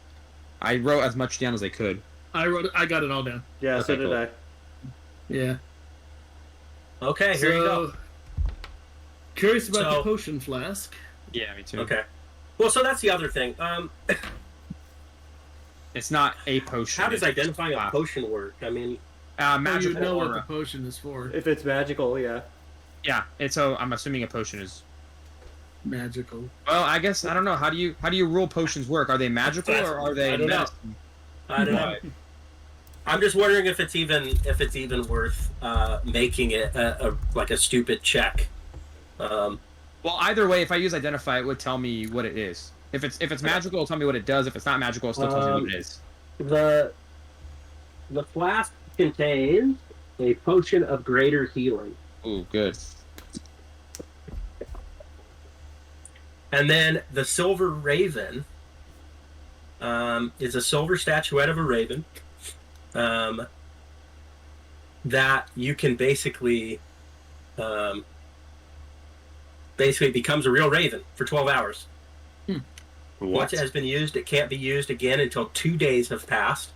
I wrote as much down as I could. I got it all down. Yeah, so Okay, did cool. I. Yeah. Okay, here you go. Curious about So- the potion flask. Yeah, me too. Okay. Well, so that's the other thing. It's not a potion. How does it's identifying a class. potion work? I mean, You magical know what the aura. potion is for. If it's magical, yeah. Yeah, it's so I'm assuming a potion is. Magical. Well, I guess I don't know. How do you rule potions work? Are they magical or are they I don't know. medicine? I don't know. I'm just wondering if it's even worth making it like a stupid check. Well, either way, if I use identify, it would tell me what it is. If it's magical, it'll tell me what it does. If it's not magical, it still tells me what it is. The flask contains a potion of greater healing, Ooh, good. and then the silver raven is a silver statuette of a raven that you can basically becomes a real raven for 12 hours. Once it has been used, it can't be used again until 2 days have passed.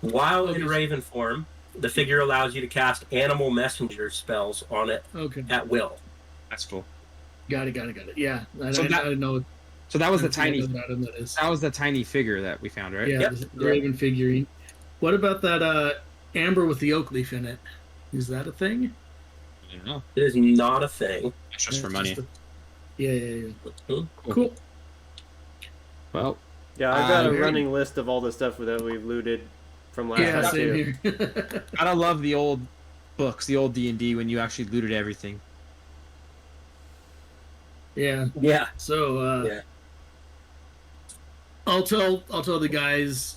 While in raven form, the figure allows you to cast animal messenger spells on it Okay. at will. That's cool. Got it. Yeah. I So that- didn't know. So that was the I tiny. didn't know what item that is. That was the tiny figure that we found, right? Yeah, Yep. the Raven figurine. What about that amber with the oak leaf in it? Is that a thing? I don't know. It is not a thing. It's just for It's money. just yeah. Hmm? Cool. Well, Yeah, I've got a very- running list of all the stuff that we've looted from last Yeah, time same too. here. gotta love the old books, the old D&D when you actually looted everything. yeah. Yeah. So Yeah. I'll tell the guys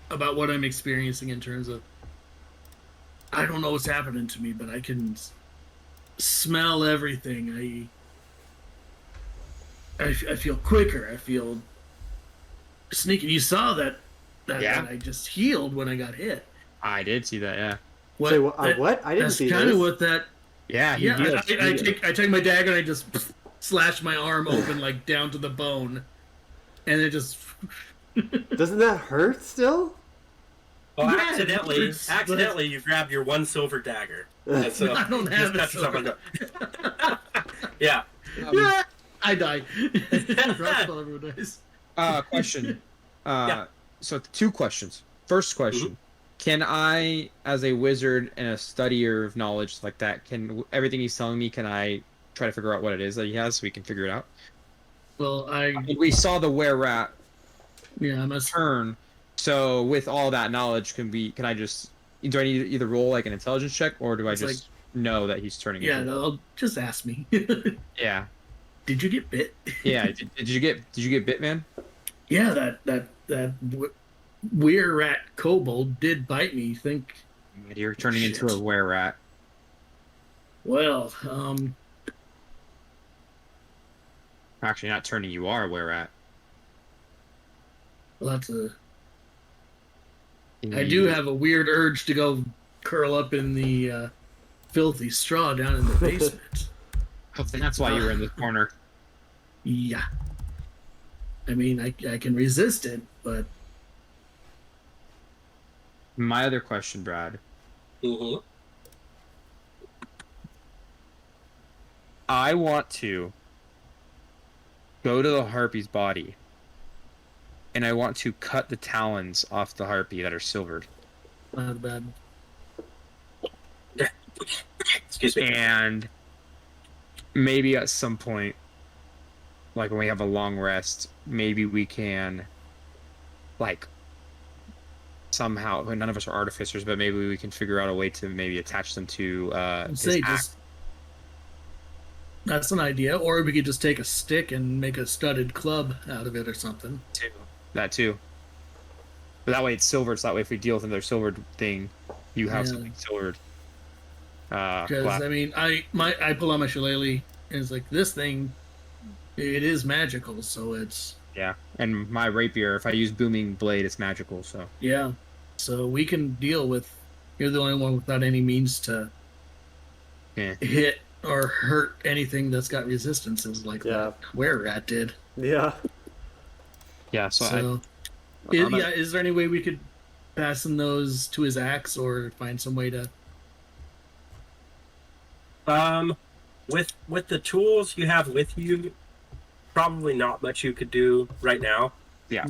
about what I'm experiencing in terms of I don't know what's happening to me, but I can smell everything. I feel quicker. I feel sneaky. You saw that Yeah. I just healed when I got hit. I did see that, yeah. What? Say, what? I didn't That's see kind this. of what that. Yeah, he Yeah, did. I take my dagger and I just slash my arm open like down to the bone, and it just. Doesn't that hurt still? Well, Yeah, accidentally, it's- you grabbed your one silver dagger. And so I don't you have just it. cut yourself on the- Yeah. Yeah, I die. Drop all everyone dies. Question. Yeah. So 2 questions. First question. Can I, as a wizard and a studier of knowledge like that, can everything he's telling me, can I try to figure out what it is that he has so we can figure it out? Well, I mean, we saw the were-rat yeah, I must. turn, so with all that knowledge, do I need to either roll like an intelligence check, or do I It's just know that he's turning Yeah, into no, just ask me. Yeah. Did you get bit? Yeah, did you get bit, man? Yeah, that weird rat kobold did bite me. Think. You're turning into a were-rat. Well, Actually, not turning. You are a were-rat. well, that's a. I do have a weird urge to go curl up in the filthy straw down in the basement. I think that's why you were in the corner. Yeah. I mean, I can resist it, but My other question, Brad. Mm-hmm. I want to go to the harpy's body, and I want to cut the talons off the harpy that are silvered. not bad. Excuse me. And maybe at some point, like when we have a long rest, maybe we can, like, somehow, none of us are artificers, but maybe we can figure out a way to maybe attach them to his Say axe. just that's an idea, or we could just take a stick and make a studded club out of it or something. That too. But that way it's silver, so that way if we deal with another silvered thing, you have Yeah. something silvered. Because black. I mean, I pull out my shillelagh and it's like this thing. It is magical, so it's Yeah, and my rapier, if I use booming blade, it's magical, so. yeah. So we can deal with. You're the only one without any means to Yeah. hit or hurt anything that's got resistances like that. Were-rat did. Yeah. Yeah, so, So, is there any way we could fasten those to his axe or find some way to? With the tools you have with you, probably not much you could do right now. Yeah.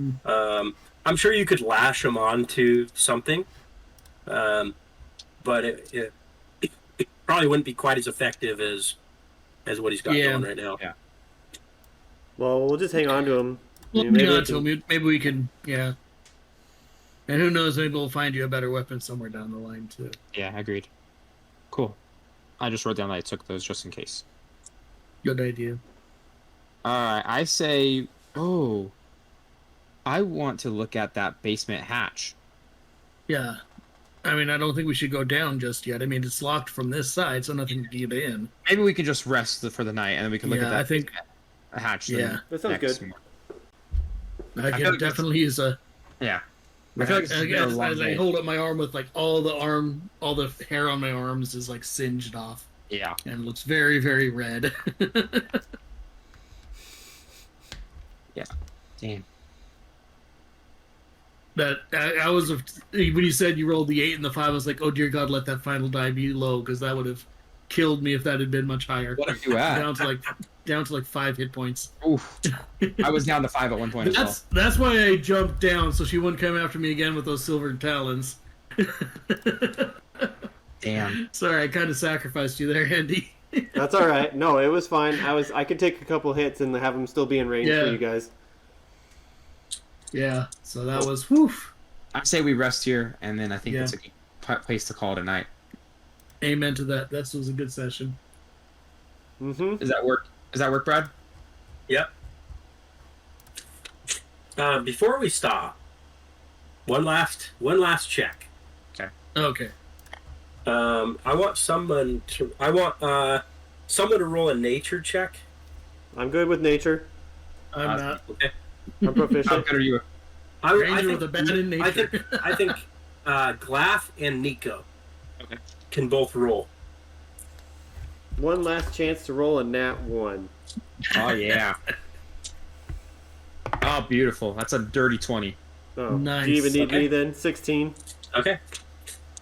I'm sure you could lash them onto something, but it probably wouldn't be quite as effective as what he's got going right now. Yeah. Well, we'll just hang on to him. Well, Maybe hang on we to him. Maybe we can, yeah. And who knows? Maybe we'll find you a better weapon somewhere down the line too. Yeah, agreed. Cool. I just wrote down that I took those just in case. Good idea. Alright, I say... Oh. I want to look at that basement hatch. Yeah. I mean, I don't think we should go down just yet. I mean, it's locked from this side, so nothing can get in. Maybe we can just rest for the night, and then we can look at that I think. hatch. Yeah. That sounds next good. I feel can like definitely use a. Yeah. I feel like it's been a long As I day. hold up my arm with like all the hair on my arms is like singed off Yeah. and looks very, very red. Damn. That I was when you said you rolled the 8 and the 5, I was like, oh dear God, let that final die be low, because that would have killed me if that had been much higher. What are you at? down to like 5 hit points. Oof. I was down to 5 at one point as well. That's why I jumped down, so she wouldn't come after me again with those silver talons. Damn. Sorry, I kind of sacrificed you there, Andy. That's all right. No, it was fine. I could take a couple hits and have him still be in range for you guys. Yeah, so that was woof. I say we rest here, and then I think Yeah. that's a good place to call it a night. Amen to that. This was a good session. Mm-hmm. Does that work? Does that work, Brad? Yep. Before we stop, one last check. Okay. I want someone to roll a nature check. I'm good with nature. I'm not. Okay. I'm How proficient. good are you? Ranger with a bad in nature. I think Glath and Nico can both roll. One last chance to roll a nat 1. Oh, yeah. Oh, beautiful. That's a dirty 20. Oh, Nice. do you even need Okay. me then? 16. Okay.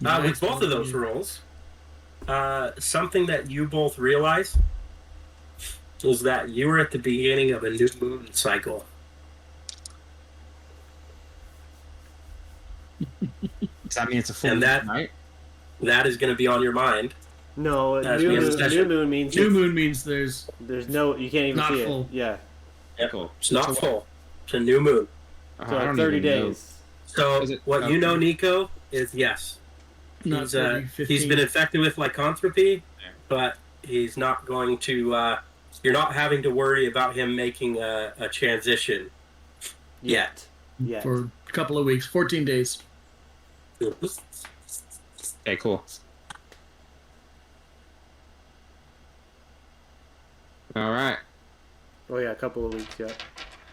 Nice. With both of those rolls, something that you both realize is that you were at the beginning of a new moon cycle. Does that mean it's a full And moon night? that is going to be on your mind. No, As new we end the moon, session. new moon means New moon means there's no, you can't even Not see full. it. Yeah, Yep. Cool. It's not full. It's a new moon. Oh, so I like don't 30 even know. days. So Is it- what you know, Nico, is yes. not He's, 30, 15. he's been infected with lycanthropy, but he's not going to. You're not having to worry about him making a transition yet. Yeah. for a couple of weeks, 14 days. Okay, cool. All right. Oh yeah, a couple of weeks. Yeah.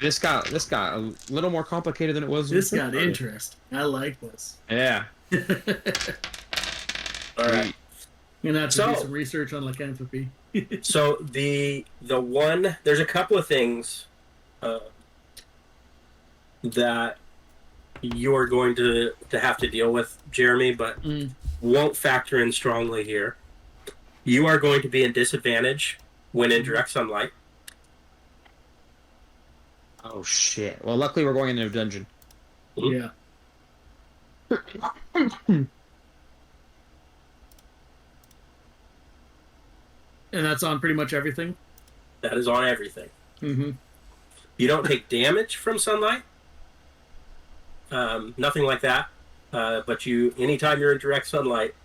This got a little more complicated than it was. This before. got interesting. I like this. Yeah. All right. I'm gonna have to do So- some research on lycanthropy. So the one, there's a couple of things that you are going to have to deal with, Jeremy, but won't factor in strongly here. You are going to be in disadvantage when in direct sunlight. Oh shit. Well, luckily we're going into a dungeon. Yeah. And that's on pretty much everything. That is on everything. Mm-hmm. You don't take damage from sunlight. Nothing like that. But anytime you're in direct sunlight,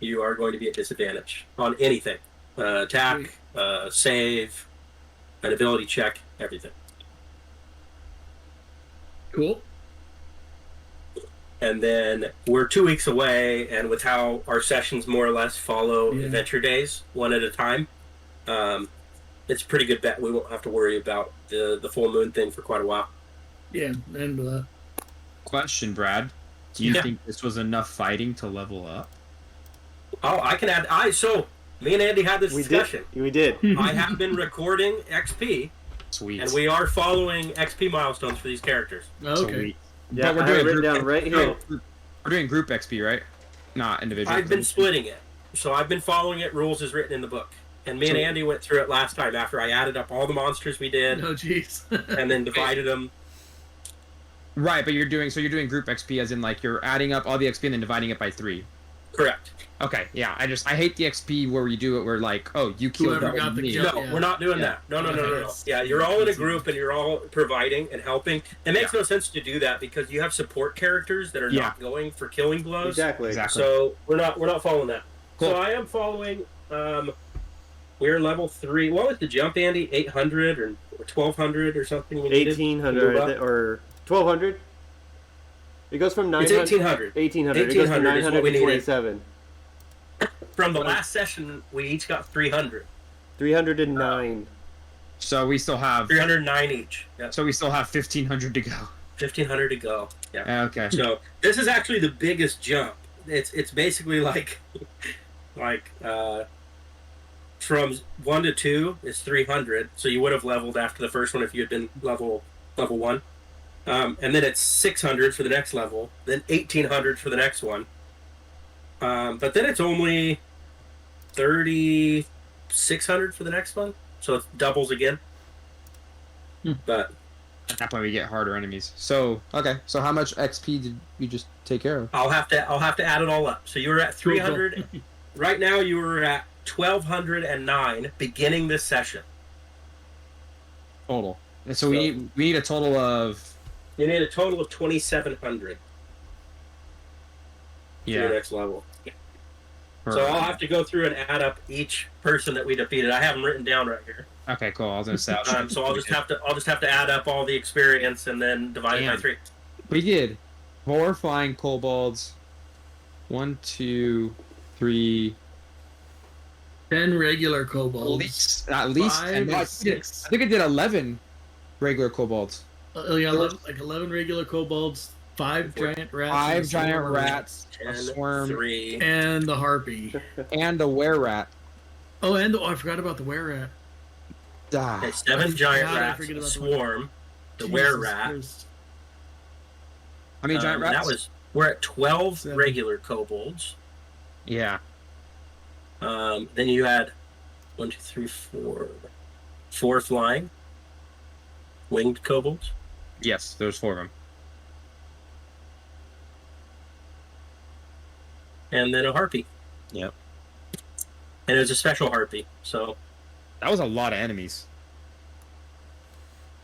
you are going to be at disadvantage on anything. Attack, save, an ability check, everything. Cool. And then we're 2 weeks away, and with how our sessions more or less follow adventure days, one at a time, it's a pretty good bet we won't have to worry about the full moon thing for quite a while. Yeah, and Question, Brad. Do you think this was enough fighting to level up? Oh, I can add. So me and Andy had this discussion. We did. I have been recording XP, Sweet. and we are following XP milestones for these characters. okay. Sweet. Yeah, But I have it written down right here. We're doing group XP, right? Not individual. I've been splitting it, so I've been following it rules as written in the book. And me and Andy went through it last time after I added up all the monsters we did, Oh, jeez. and then divided them. Right, but you're doing group XP as in like you're adding up all the XP and then dividing it by 3. Correct. Okay, yeah. I hate the XP where you do it where like, oh, you killed Whoever got the me. kill. No, Yeah. we're not doing that. No. Yeah, you're all in a group and you're all providing and helping. It makes no sense to do that because you have support characters that are not going for killing blows. Exactly. So we're not following that. Cool. So I am following. We're level 3. What was the jump, Andy? 800 or 1200 or something? We needed 1800 or 1200. It goes from 900. It's 1800. 1800. It goes from 1800 is what we needed. 927. From the last session, we each got 300. 309. So we still have 309 each. Yep. So we still have 1500 to go. 1500 to go. Yeah. Okay. So this is actually the biggest jump. It's basically like from 1 to 2 is 300. So you would have leveled after the first one if you had been level 1. And then it's 600 for the next level. Then 1800 for the next one. But then it's only 3600 for the next one. So it doubles again. But At that point, we get harder enemies. So okay. So how much XP did you just take care of? I'll have to add it all up. So you were at 300. Right now you were at 1209 beginning this session. Total. And so we need a total of. You need a total of 2700 for your next level. So I'll have to go through and add up each person that we defeated. I have them written down right here. Okay, cool. I was gonna say. So I'll just have to add up all the experience and then divide it by 3. We did 4 flying kobolds. 1, 2, 3. 10 regular kobolds. At least. 5 and or I 6. think I did 11 regular kobolds. Yeah, 11 regular kobolds, 5 giant rats. 5 and giant swarm, rats, a 10, swarm, 3. and the harpy. and a were-rat. Oh, and I forgot about the were-rat. Okay, 7 giant God, I rats, forget a about the swarm, the Jesus were-rat. Christ. How many giant rats? We're at 12 7. regular kobolds. Yeah. Then you had 1, 2, 3, 4 flying winged kobolds. Yes, there's 4 of them. and then a harpy. Yep. And it was a special harpy, so That was a lot of enemies.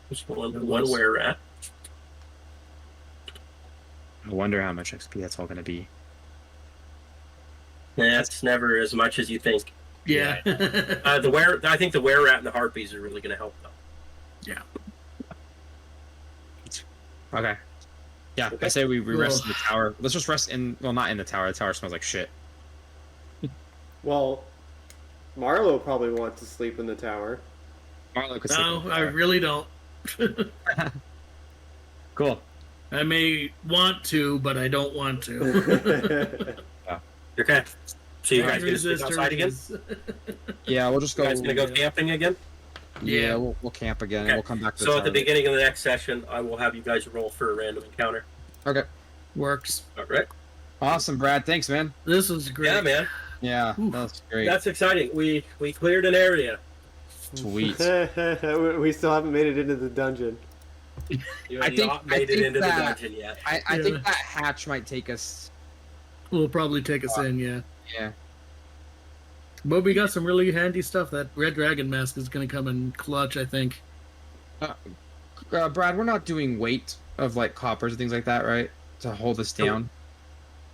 just one were rat. I wonder how much XP that's all going to be. That's never as much as you think. Yeah. I think the were rat and the harpies are really going to help though. Yeah. Okay. Yeah, I say we rest in the tower. Let's just rest in... Well, not in the tower. The tower smells like shit. Well, Marlo probably wants to sleep in the tower. Marlo could sleep in No, the I tower. really don't. Cool. I may want to, but I don't want to. Okay. So you guys Boundary going to sleep outside again? resistors. Yeah, we'll just You go... guys going to go camping again? Yeah, we'll camp again, and Okay. we'll come back to So the at the tower. beginning of the next session, I will have you guys roll for a random encounter. Okay. Works. All right. Awesome, Brad. Thanks, man. This was great. Yeah, man. Yeah, Oof. that's great. That's exciting. We cleared an area. Sweet. We still haven't made it into the dungeon. You I have think- not made I it think into that- the dungeon yet. I Yeah. think that hatch might take us... Will probably take us in, yeah. Yeah. But we got some really handy stuff. That red dragon mask is going to come in clutch, I think. Brad, we're not doing weight of, like, coppers and things like that, right? To hold us down.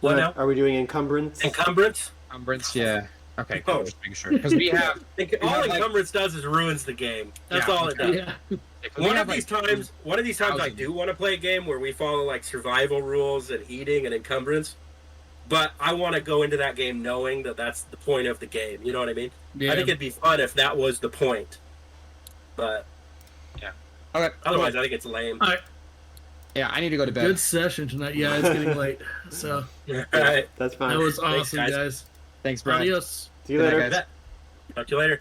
What now? Are we doing encumbrance? Encumbrance? Encumbrance, yeah. Okay, Oh. cool. Just making sure. Because we have... All have, like- encumbrance does is ruins the game. That's Yeah, all it does. Yeah. One of these times I thousand. do want to play a game where we follow like survival rules and eating and encumbrance, but I want to go into that game knowing that that's the point of the game. You know what I mean? Yeah. I think it'd be fun if that was the point, but Okay. otherwise I think it's lame. Yeah, I need to go to bed. Good session tonight. Yeah, it's getting late. So All right, That's fine. that was Thanks, awesome, guys. guys. Thanks, Brad. Adios. See you Good night, later. guys. talk to you later.